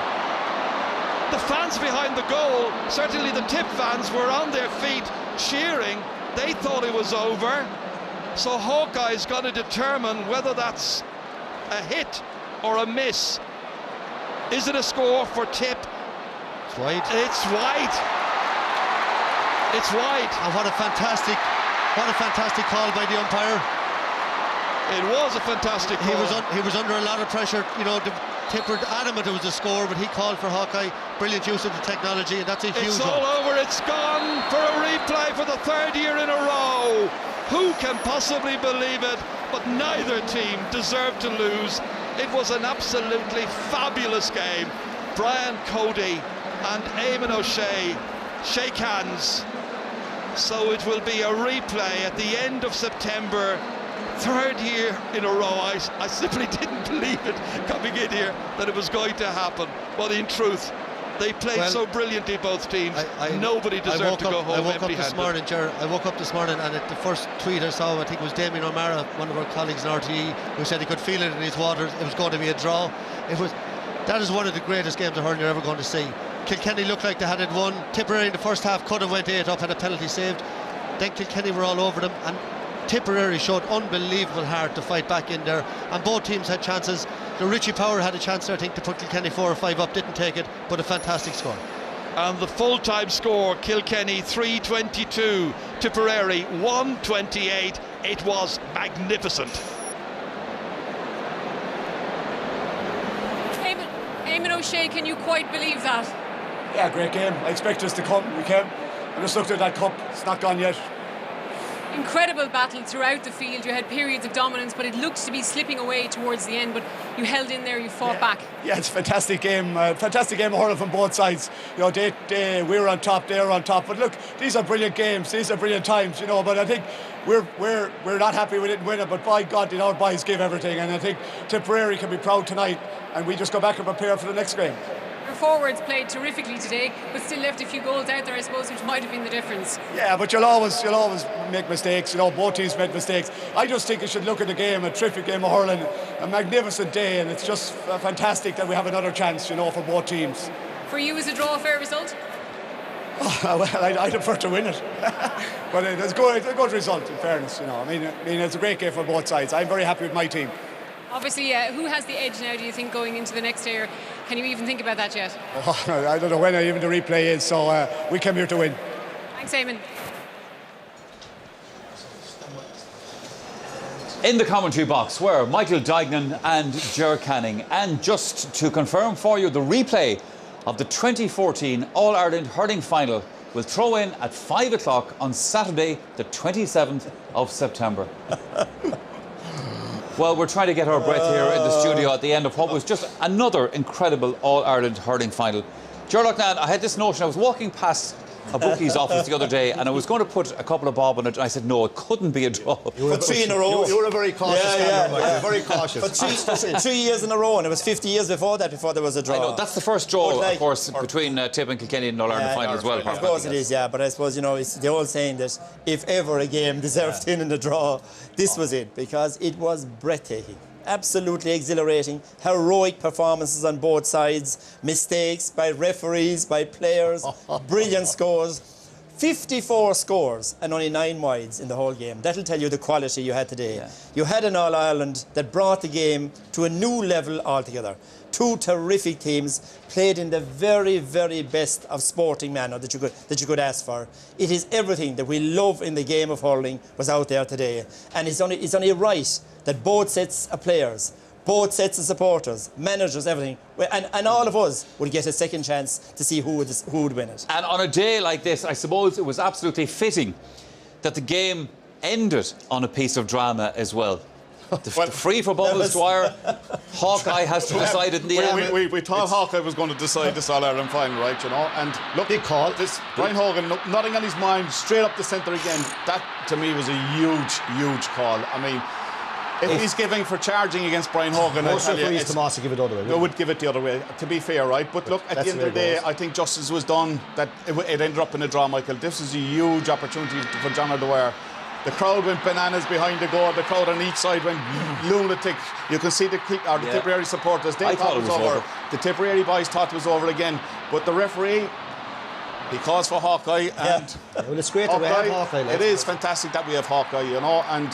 The fans behind the goal, certainly the Tip fans, were on their feet cheering. They thought it was over. So Hawkeye's got to determine whether that's a hit or a miss. Is it a score for Tip? It's wide. It's wide. It's wide. And what a fantastic call by the umpire. It was a fantastic call. He was under a lot of pressure. You know, the Tipper adamant it was a score, but he called for Hawkeye. Brilliant use of the technology, and that's a huge It's all over. It's gone for a replay for the 3rd year in a row. Who can possibly believe it? But neither team deserved to lose. It was an absolutely fabulous game. Brian Cody and Eamon O'Shea shake hands. So it will be a replay at the end of September. 3rd year in a row. I simply didn't believe it coming in here that it was going to happen. But in truth, they played so brilliantly, both teams. Nobody deserved to go home empty-handed. I woke up this morning, and the first tweet I saw, I think it was Damien O'Mara, one of our colleagues in RTE, who said he could feel it in his waters. It was going to be a draw. That is one of the greatest games of hurling you're ever going to see. Kilkenny looked like they had it won. Tipperary in the first half could have went 8 up, had a penalty saved. Then Kilkenny were all over them, and Tipperary showed unbelievable heart to fight back in there, and both teams had chances. Richie Power had a chance there, I think, to put Kilkenny 4 or 5 up, didn't take it, but a fantastic score. And the full-time score, Kilkenny 322, Tipperary 128. It was magnificent. Eamon O'Shea, can you quite believe that? Yeah, great game. I expect us to come. We came. I just looked at that cup. It's not gone yet. Incredible battle throughout the field. You had periods of dominance, but it looked to be slipping away towards the end. But you held in there, you fought back. Yeah, it's a fantastic game. Fantastic game of hurling from both sides. You know, we were on top, they were on top. But look, these are brilliant games. These are brilliant times. You know, but I think we're not happy we didn't win it. But by God, did our boys give everything? And I think Tipperary can be proud tonight. And we just go back and prepare for the next game. Your forwards played terrifically today, but still left a few goals out there, I suppose, which might have been the difference. Yeah, but you'll always make mistakes. You know, both teams made mistakes. I just think you should look at the game, a terrific game of hurling, a magnificent day, and it's just fantastic that we have another chance, you know, for both teams. For you, is a draw a fair result? Oh, well, I'd prefer to win it, but it's a good result. In fairness, you know, I mean, it's a great game for both sides. I'm very happy with my team. Obviously, who has the edge now, do you think, going into the next day? Or can you even think about that yet? Oh, I don't know when even the replay is, so we came here to win. Thanks, Eamon. In the commentary box were Michael Duignan and Ger Canning. And just to confirm for you, the replay of the 2014 All-Ireland Hurling Final will throw in at 5 o'clock on Saturday, the 27th of September. Well, we're trying to get our breath here in the studio at the end of what was just another incredible All-Ireland Hurling Final. Ger Canning, I had this notion, I was walking past a bookie's office the other day and I was going to put a couple of bob on it and I said no, it couldn't be a draw. You were 3 in a row. You were a very cautious yeah. very cautious. But 3 years in a row, and it was 50 years before that before there was a draw. I know, that's the first draw, of course, between Tip and Kilkenny in the All-Ireland final as well. Of course it is, yeah, but I suppose, you know, it's the old saying that if ever a game deserved in the draw, this was it, because it was breathtaking. Absolutely exhilarating, heroic performances on both sides, mistakes by referees, by players, brilliant scores. 54 scores and only 9 wides in the whole game. That'll tell you the quality you had today. Yeah. You had an All-Ireland that brought the game to a new level altogether. 2 terrific teams played in the very, very best of sporting manner that you could ask for. It is everything that we love in the game of hurling was out there today. And it's only right that both sets of players, both sets of supporters, managers, everything, and all of us will get a second chance to see who would win it. And on a day like this, I suppose it was absolutely fitting that the game ended on a piece of drama as well. The free for Bubbles Dwyer, Hawkeye has to decide it in the end. We thought Hawkeye was going to decide this All-Ireland final, right, you know, and look, big call. This Brian Hogan, nothing on his mind, straight up the centre again. That, to me, was a huge call. I mean, if he's giving for charging against Brian Hogan, most referees to give it the other way. They would give it the other way, to be fair, right? But look, at the end of the day, I think justice was done. That it ended up in a draw, Michael. This is a huge opportunity for John O'Dwyer. The crowd went bananas behind the goal. The crowd on each side went lunatic. You can see the Tipperary supporters. They thought it was over. The Tipperary boys thought it was over again. But the referee, he calls for Hawkeye. And well, it's great that we have Hawkeye. It is fantastic that we have Hawkeye, you know, and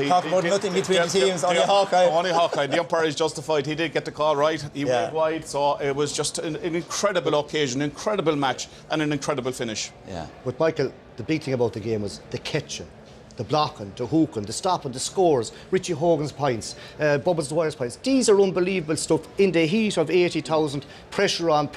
talk about nothing between the teams, only Hawkeye. Only Hawkeye. The umpire is justified. He did get the call right. He went wide, so it was just an incredible occasion, incredible match, and an incredible finish. Yeah. But Michael, the big thing about the game was the catching, the blocking, the hooking, the stopping, the scores, Richie Hogan's points, Bubbles Dwyer's points. These are unbelievable stuff in the heat of 80,000, pressure on.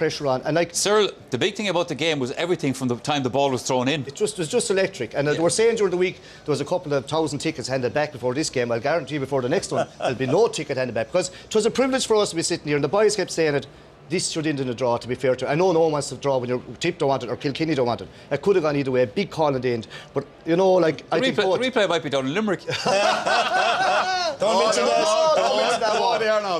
And like Cyril, the big thing about the game was everything from the time the ball was thrown in. It was just electric. And they were saying during the week there was a couple of thousand tickets handed back before this game. I'll guarantee before the next one there'll be no ticket handed back, because it was a privilege for us to be sitting here, and the boys kept saying it. This should end in a draw, to be fair to. I know no one wants to draw when your Tip don't want it or Kilkenny don't want it. It could have gone either way. Big call in the end. But, you know, like... The replay might be down in Limerick. Don't mention that. Don't mention that one. There now.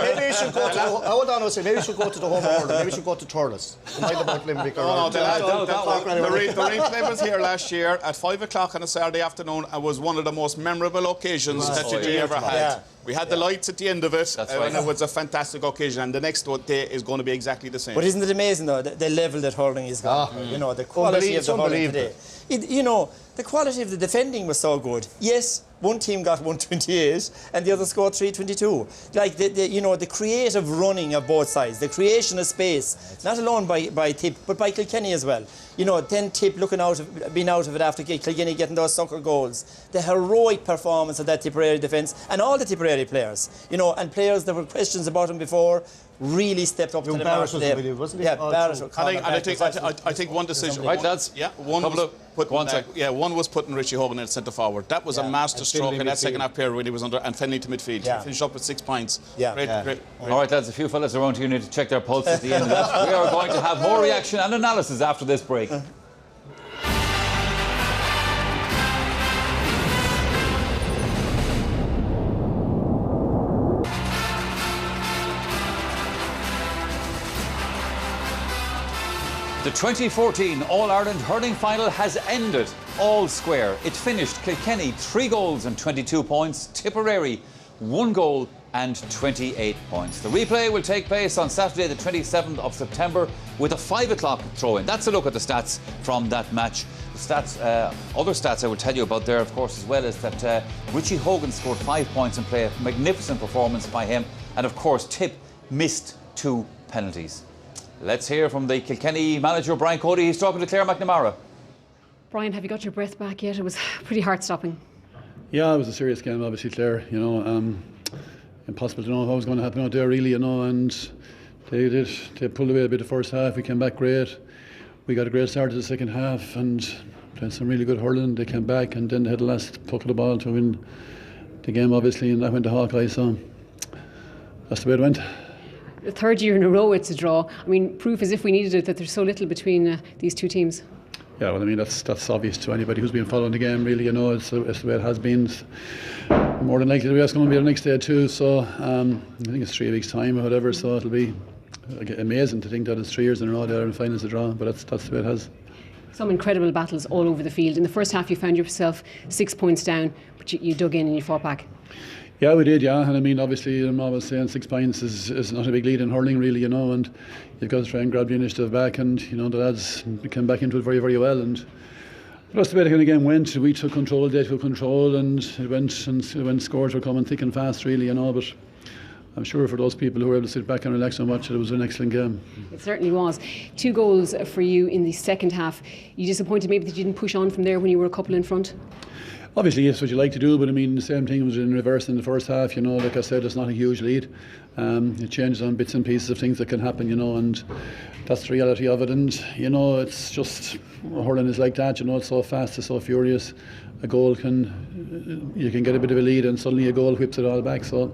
Maybe you should go to... Hold on a second. Maybe you should go to the home order. Maybe you should go to Thurles. Mind about Limerick. The replay was here last year at 5 o'clock on a Saturday afternoon and was one of the most memorable occasions that you ever had. Yeah. We had the lights at the end of it, and it was a fantastic occasion. And the next day is going to be exactly the same. But isn't it amazing, though, the level that hurling is going? You know, the quality of the hurling today. You know, the quality of the defending was so good. Yes, one team got 128 and the other scored 322. Like, you know, the creative running of both sides, the creation of space, not alone by Tip, but by Kilkenny as well. You know, then Tip being out of it after Kilkenny getting those sucker goals. The heroic performance of that Tipperary defence and all the Tipperary players, you know, and players there were questions about him before, really stepped up to the mark today. Wasn't he? Yeah, Barrett. I think one decision. Right, lads? Yeah, one was putting Richie Hogan in centre forward. That was a master stroke in that second half period when he was under, and Fennelly to midfield. Yeah. He finished up with 6 points. Yeah. Great. All right, lads, a few fellas around here need to check their pulse at the end of that. We are going to have more reaction and analysis after this break. The 2014 All-Ireland Hurling Final has ended all square. It finished Kilkenny 3 goals and 22 points, Tipperary 1 goal 28 points. The replay will take place on Saturday the 27th of September with a 5 o'clock throw-in. That's a look at the stats from that match. The stats, other stats I will tell you about there, of course, as well, is that Richie Hogan scored 5 points in play. A magnificent performance by him. And of course, Tip missed 2 penalties. Let's hear from the Kilkenny manager, Brian Cody. He's talking to Claire McNamara. Brian, have you got your breath back yet? It was pretty heart-stopping. Yeah, it was a serious game, obviously, Claire. You know, impossible to know what was going to happen out there, really, you know, and they pulled away a bit the first half. We came back great. We got a great start to the second half and played some really good hurling. They came back and then they had the last puck of the ball to win the game, obviously, and that went to Hawkeye, so that's the way it went. The third year in a row it's a draw. I mean, proof as if we needed it that there's so little between these two teams. Yeah, well, I mean, that's obvious to anybody who's been following the game, really, you know, it's the way it has been. It's more than likely the way it's going to be the next day too, so I think it's 3 weeks' time or whatever, so it'll be amazing to think that it's 3 years in a row there in the finals to draw, but that's the way it has. Some incredible battles all over the field. In the first half you found yourself 6 points down, but you dug in and you fought back. Yeah, we did, yeah, and I mean, obviously, I'm always saying 6 points is not a big lead in hurling, really, you know, and you've got to try and grab the initiative back, and, you know, the lads came back into it very, very well, and that's the way the kind of game went. We took control, they took control, and it went, scores were coming thick and fast, really, you know, but I'm sure for those people who were able to sit back and relax and watch it, it was an excellent game. It certainly was. 2 goals for you in the second half. You disappointed maybe that you didn't push on from there when you were a couple in front? Obviously, it's what you like to do, but I mean, the same thing was in reverse in the first half. You know, like I said, it's not a huge lead. It changes on bits and pieces of things that can happen, you know, and that's the reality of it. And, you know, it's just, hurling is like that, you know, it's so fast, it's so furious. A goal you can get a bit of a lead and suddenly a goal whips it all back. So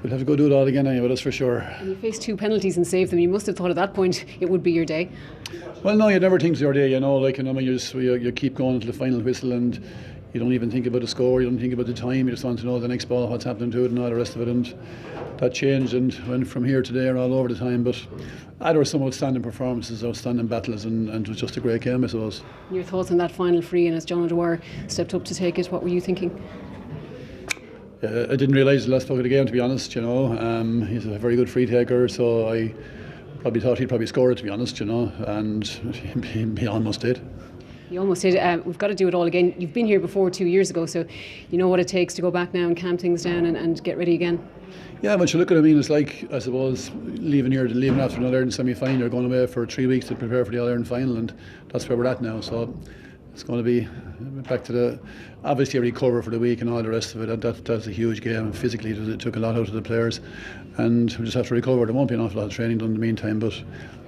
we'll have to go do it all again anyway, that's for sure. And you faced 2 penalties and saved them. You must have thought at that point it would be your day. Well, no, you never think it's your day, you know, like, you know, you keep going until the final whistle and you don't even think about the score, you don't think about the time, you just want to know the next ball, what's happening to it and all the rest of it, and that changed and went from here to there all over the time, but there were some outstanding performances, outstanding battles, and it was just a great game, I suppose. Your thoughts on that final free, and as John O'Dwyer stepped up to take it, what were you thinking? I didn't realise the last puck of the game, to be honest, you know. He's a very good free taker, so I probably thought he'd probably score it, to be honest, you know, and he almost did. You almost did. We've got to do it all again. You've been here before 2 years ago, so you know what it takes to go back now and calm things down and get ready again. Yeah, but you look at it, I mean, it's like, I suppose, leaving after an All-Ireland semi-final, you're going away for 3 weeks to prepare for the All-Ireland final, and that's where we're at now. So it's going to be back to obviously a recover for the week and all the rest of it. That's a huge game, and physically it took a lot out of the players, and we just have to recover. There won't be an awful lot of training done in the meantime, but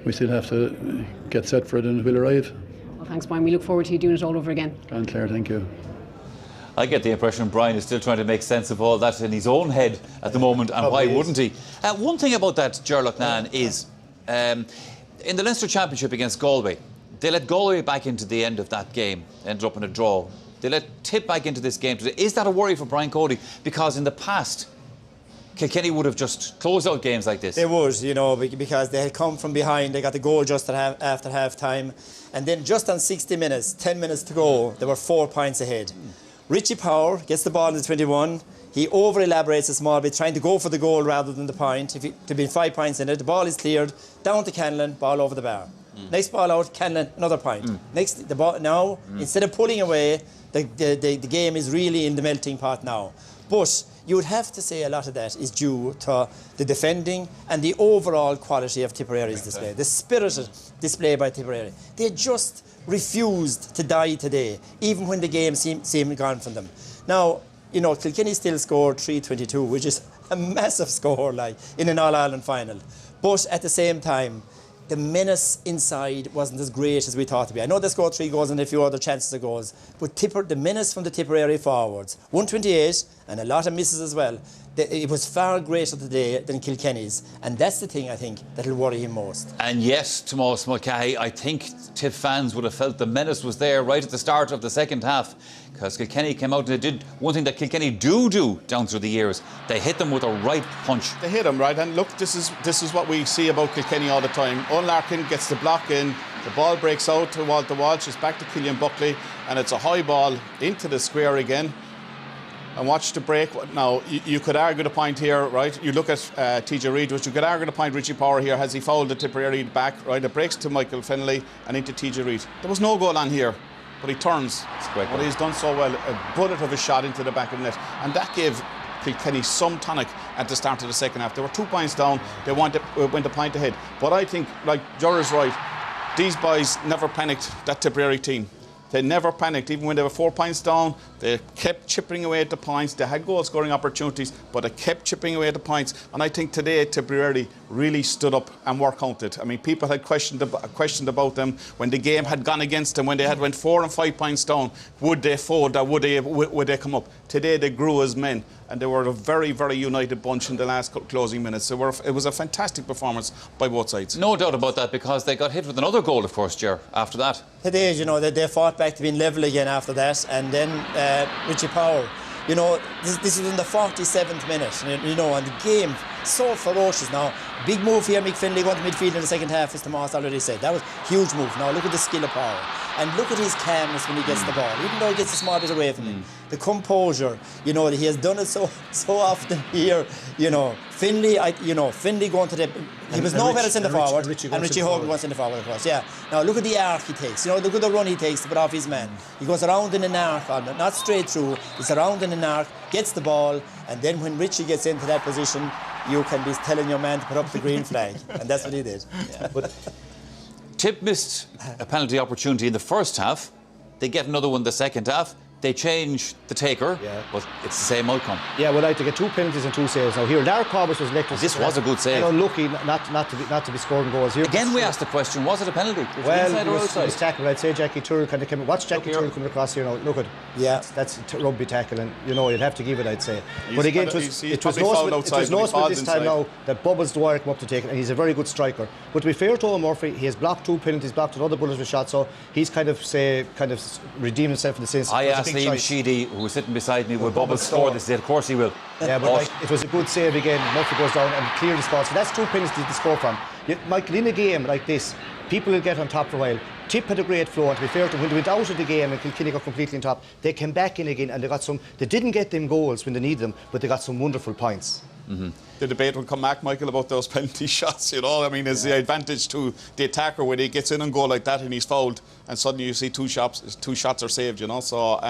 we still have to get set for it, and it will arrive. Well, thanks, Brian. We look forward to you doing it all over again. And Claire, thank you. I get the impression Brian is still trying to make sense of all that in his own head at the moment, and why wouldn't he? One thing about that Gerlach Nan is, in the Leinster Championship against Galway, they let Galway back into the end of that game, ended up in a draw. They let Tip back into this game today. Is that a worry for Brian Cody? Because in the past, Kilkenny would have just closed out games like this. They would, you know, because they had come from behind. They got the goal just after half-time. And then just on 60 minutes, 10 minutes to go, they were 4 points ahead. Richie Power gets the ball in the 21. He over-elaborates a small bit, trying to go for the goal rather than the point. To be 5 points in it, the ball is cleared, down to Canlan, ball over the bar. Next ball out, Canlan, another point. Next, the ball now, instead of pulling away, the game is really in the melting pot now. But you would have to say a lot of that is due to the defending and the overall quality of Tipperary's display, the spirited display by Tipperary. They just refused to die today, even when the game seemed gone from them. Now, you know, Kilkenny still scored 3-22, which is a massive score, like, in an All-Ireland final. But at the same time, the menace inside wasn't as great as we thought it would be. I know they scored 3 goals and a few other chances of goals, but the menace from the Tipperary forwards, 128 and a lot of misses as well, it was far greater today than Kilkenny's, and that's the thing I think that'll worry him most. And yes, Tomás Mulcahy, I think Tip fans would have felt the menace was there right at the start of the second half, because Kilkenny came out and they did one thing that Kilkenny do down through the years. They hit them with a right punch. They hit them right, and look, this is what we see about Kilkenny all the time. Owen Larkin gets the block in, the ball breaks out to Walter Walsh, it's back to Killian Buckley, and it's a high ball into the square again. and watch the break. Now, you could argue the point here, right? You look at TJ Reid, which you could argue the point. Richie Power here, has he fouled the Tipperary back, right? It breaks to Michael Finlay and into TJ Reid. There was no goal on here, but he turns. What he's done so well, a bullet of a shot into the back of the net, and that gave Kilkenny some tonic at the start of the second half. They were 2 points down. They went a point ahead. But I think, like Jorah's right, these boys never panicked, that Tipperary team. They never panicked, even when they were 4 points down. They kept chipping away at the points. They had goal scoring opportunities, but they kept chipping away at the points. And I think today Tipperary really stood up and were counted. I mean, people had questioned about them when the game had gone against them, when they had went 4 and 5 points down. Would they fold or would they come up? Today they grew as men, and they were a very, very united bunch in the last closing minutes. It was a fantastic performance by both sides. No doubt about that, because they got hit with another goal, of course, Ger, after that. It is, you know, they fought back to being level again after that, and then Richie Power, you know, this was in the 47th minute, you know, and the game so ferocious now. Big move here, Mick Finlay going to midfield in the second half, as Tomas already said. That was a huge move. Now look at the skill of Power, and look at his calmness when he gets the ball, even though he gets a small bit away from him. The composure, you know, he has done it so often here, you know. Finlay going to the... He was nowhere else in the forward, and Richie Hogan wants in the forward, of course, yeah. Now, look at the arc he takes. You know, look at the run he takes to put off his man. He goes around in an arc, not straight through. He's around in an arc, gets the ball, and then when Richie gets into that position, you can be telling your man to put up the green flag, and that's what he did. Yeah. But Tip missed a penalty opportunity in the first half. They get another one in the second half. They change the taker, but it's the same outcome. Yeah, well, to get 2 penalties and 2 saves. Now here, Larry Corbett was elected. This was a good save. Unlucky not to be scoring goals here. Again, we asked the question: was it a penalty? Well, inside or outside? It was tackle. I'd say Jackie Turrell kind of came. Watch Jackie Turrell coming across here now. Look at. Yeah, that's rugby tackle, and you know you'd have to give it. I'd say. But again, it was noticeable this time now that Bubbles Dwyer come up to take it, and he's a very good striker. But to be fair to Owen Murphy, he has blocked 2 penalties, blocked another bullet of a shot, so he's kind of redeemed himself in the sense. I asked Liam Sheedy, who was sitting beside me, will Bubbles score this day? Of course he will. Yeah, but it was a good save again. Murphy goes down and clearly scores. So that's 2 penalties to score from. Michael, in a game like this, people will get on top for a while. Tip had a great flow, and to be fair to them, when they went out of the game and Kilkenny got completely on top, they came back in again and they didn't get them goals when they needed them, but they got some wonderful points. The debate will come back, Michael, about those penalty shots, you know. I mean, there's the advantage to the attacker when he gets in and goal like that and he's fouled, and suddenly you see 2 shots are saved, you know. So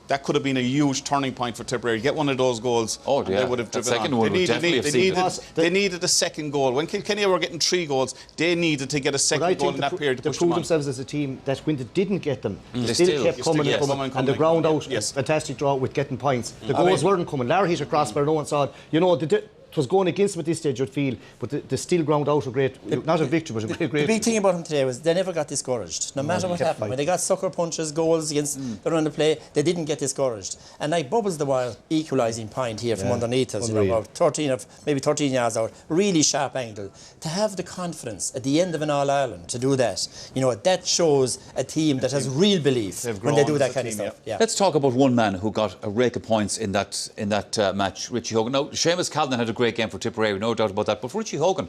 that could have been a huge turning point for Tipperary. Get one of those goals, they would have driven on. They needed a second goal. When Kilkenny were getting 3 goals, they needed to get a second goal in that period to push them on. They proved themselves as a team that when they didn't get them, they still kept coming, and the ground out. Fantastic draw with getting points. The goals weren't coming. Larry hit a crossbar, no one saw it. You know, it was going against them at this stage, you'd feel, but they still ground out a great, not a victory, but a great. The big thing about them today was they never got discouraged, no matter what happened. When they got sucker punches, goals against the run of play, they didn't get discouraged. And like Bubbles the while equalising point here from underneath us, you know, about 13 yards out, really sharp angle. To have the confidence at the end of an All-Ireland to do that, you know, that shows a team that has real belief when they do that kind of stuff. Yeah. Let's talk about one man who got a rake of points in that match, Richie Hogan. Now, Seamus Callan had a great game for Tipperary, no doubt about that. But for Richie Hogan,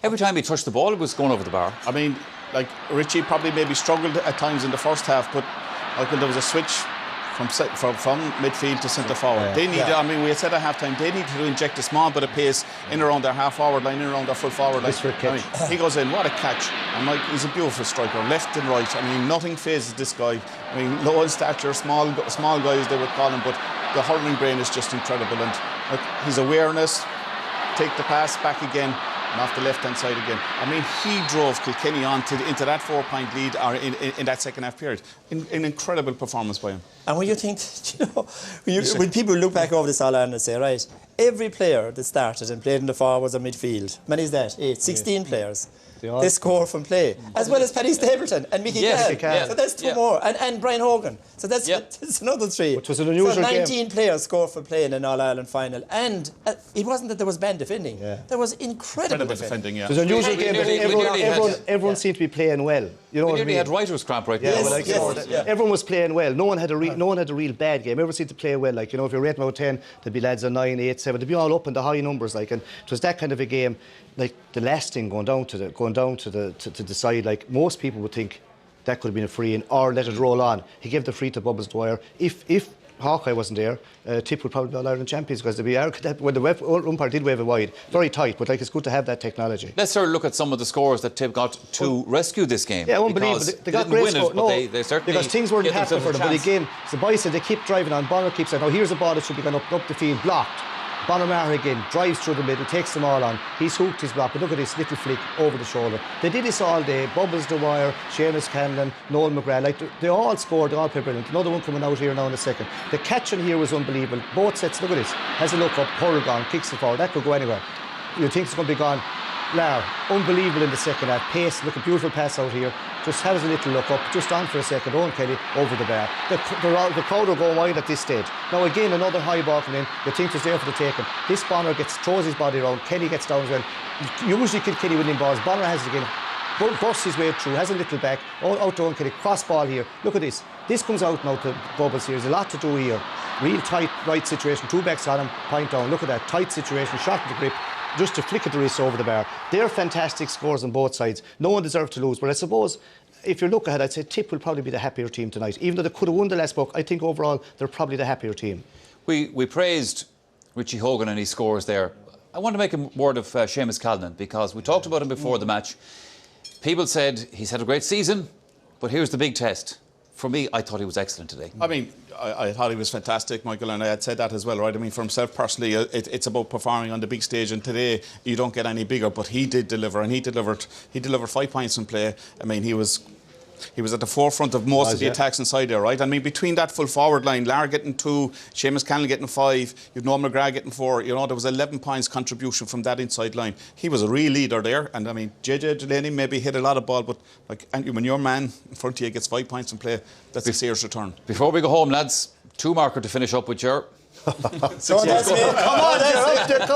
every time he touched the ball, it was going over the bar. I mean, like Richie probably maybe struggled at times in the first half, but like when there was a switch from midfield to centre forward, they needed. I mean, we had said at half time they needed to inject a small bit of pace in around their half forward line, in around their full forward line. I mean, he goes in, what a catch! And like, he's a beautiful striker, left and right. I mean, nothing phases this guy. I mean, low in stature, small guys they would call him, but the hurling brain is just incredible. And like, his awareness. Take the pass back again and off the left-hand side again. I mean, he drove Kilkenny on into that 4-point lead or in that second half period. An incredible performance by him. And when you think, you know, when people look back over this All-Ireland and say, right, every player that started and played in the forwards or midfield, how many is that? 16 players. They score from play, as well as Paddy Stapleton and Mickey Cahill. So that's 2 more, and Brian Hogan. So that's another 3. Which was an unusual so 19 players scored for play in an All-Ireland final, and it wasn't that there was bad defending. There was incredible defending. It was an unusual game, but everyone seemed to be playing well. You know what I mean? had writer's cramp right now. Everyone was playing well. No one had a real bad game. Everyone seemed to play well. Like, you know, if you're rating out 10, there'd be lads on 9, 8, 7. They'd be all up in the high numbers. Like, and it was that kind of a game. Like the last thing going down to the side, like most people would think that could have been a free in or let it roll on. He gave the free to Bubbles Dwyer. If Hawkeye wasn't there, Tip would probably be All-Ireland champions because when the umpire did wave it wide, very tight, but like it's good to have that technology. Let's sort of look at some of the scores that Tip got to rescue this game. Yeah, unbelievable. They got great scores. No, they certainly because things weren't happening for them. But again, the boys said they keep driving on. Bonner keeps saying, "Oh, here's a ball that should be going up the field, blocked." Bonner again drives through the middle, takes them all on. He's hooked his block, but look at this little flick over the shoulder. They did this all day. Bubbles Dwyer, Seamus Canlan, Noel McGrath. Like they all scored, they all played brilliant. Another one coming out here now in a second. The catch in here was unbelievable. Both sets, look at this. Has a look up, Hurling kicks it forward. That could go anywhere. You think it's going to be gone. Lar, unbelievable in the second half. Pace, look, a beautiful pass out here. Just has a little look up, just on for a second. Owen Kelly over the bar. The crowd are going wide at this stage. Now again, another high ball coming in. You think it's there for the taking. This Bonner throws his body around. Kelly gets down as well. Usually Kilkenny winning balls. Bonner has it again. Busts his way through, has a little back. Out to Owen Kelly. Cross ball here. Look at this. This comes out now to Bubbles here. There's a lot to do here. Real tight right situation. Two backs on him. Point down. Look at that. Tight situation. Shot in the grip. Just to flick at the wrist over the bar. They're fantastic scores on both sides. No one deserved to lose, but I suppose if you look ahead, I'd say Tip will probably be the happier team tonight. Even though they could have won the last book, I think overall they're probably the happier team. We praised Richie Hogan and his scores there. I want to make a word of Seamus Callan because we talked about him before the match. People said he's had a great season, but here's the big test. For me, I thought he was excellent today. I mean, I thought he was fantastic, Michael, and I had said that as well, right? I mean, for himself personally, it's about performing on the big stage, and today you don't get any bigger, but he did deliver, and he delivered 5 points in play. I mean, he was at the forefront of most of the attacks inside there, right? I mean, between that full forward line, Lar getting 2, Seamus Canlan getting 5, you've Noel McGrath getting 4, you know, there was 11 points contribution from that inside line. He was a real leader there, and I mean, JJ Delaney maybe hit a lot of ball, but like, when your man in front of you gets 5 points in play, that's a serious return. Before we go home, lads, 2 marker to finish up with your... Come on, come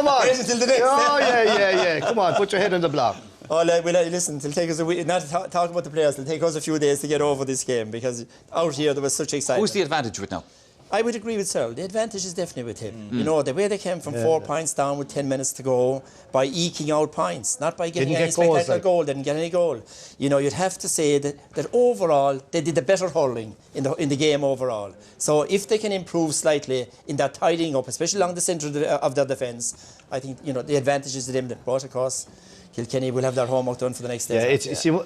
on. Wait until the next Oh, yeah. Come on, put your head on the block. Oh, listen, it'll take us a week, not to talk about the players, it'll take us a few days to get over this game because out here there was such excitement. Who's the advantage with now? I would agree with Cyril. The advantage is definitely with him. You know, the way they came from 4 points down with 10 minutes to go by eking out points, not by getting any spectacular goal, didn't get any goal. You know, you'd have to say that overall they did the better hurling in the game overall. So if they can improve slightly in that tidying up, especially along the centre of their defence, I think, you know, the advantage is to them. But of course, Kilkenny will have their homework done for the next day. Yeah, see,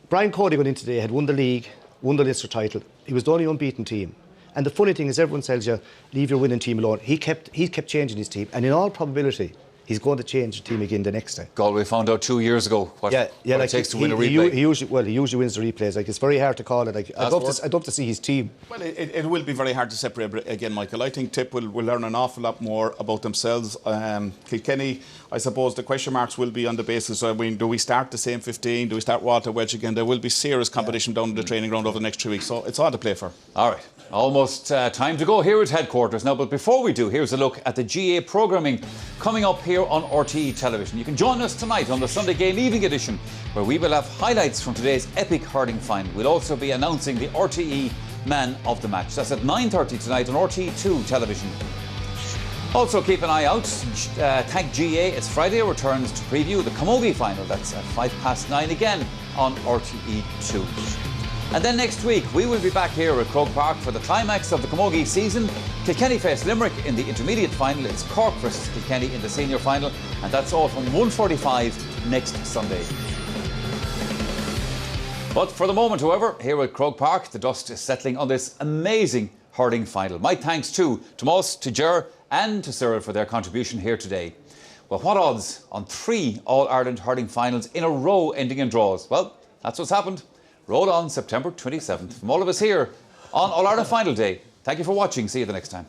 Brian Cody went in today, had won the league, won the Leinster title. He was the only unbeaten team. And the funny thing is, everyone tells you, leave your winning team alone. He kept changing his team, and in all probability, he's going to change the team again the next time. Galway found out 2 years ago what like it takes to win a replay. He usually wins the replays. Like, it's very hard to call it. Like, I'd love to see his team. Well, it will be very hard to separate again, Michael. I think Tip will learn an awful lot more about themselves. Kilkenny, I suppose the question marks will be on the basis of, I mean, do we start the same 15? Do we start Walter Wedge again? There will be serious competition down in the training ground over the next 3 weeks. So it's all to play for. All right. Almost time to go here at headquarters now, but before we do, here's a look at the GA programming coming up here on RTE Television. You can join us tonight on the Sunday Game Evening Edition, where we will have highlights from today's epic hurling final. We'll also be announcing the RTE Man of the Match. That's at 9:30 tonight on RTE2 Television. Also keep an eye out. Thank GA. It's Friday returns to preview the Camogie final. That's at 9:05 again on RTE2. And then next week, we will be back here at Croke Park for the climax of the Camogie season. Kilkenny face Limerick in the intermediate final. It's Cork versus Kilkenny in the senior final. And that's all from 1:45 next Sunday. But for the moment, however, here at Croke Park, the dust is settling on this amazing hurling final. My thanks to Tomás, to Ger and to Cyril for their contribution here today. Well, what odds on 3 All-Ireland hurling finals in a row ending in draws? Well, that's what's happened. Roll on September 27th. From all of us here on All-Ireland Final Day. Thank you for watching. See you the next time.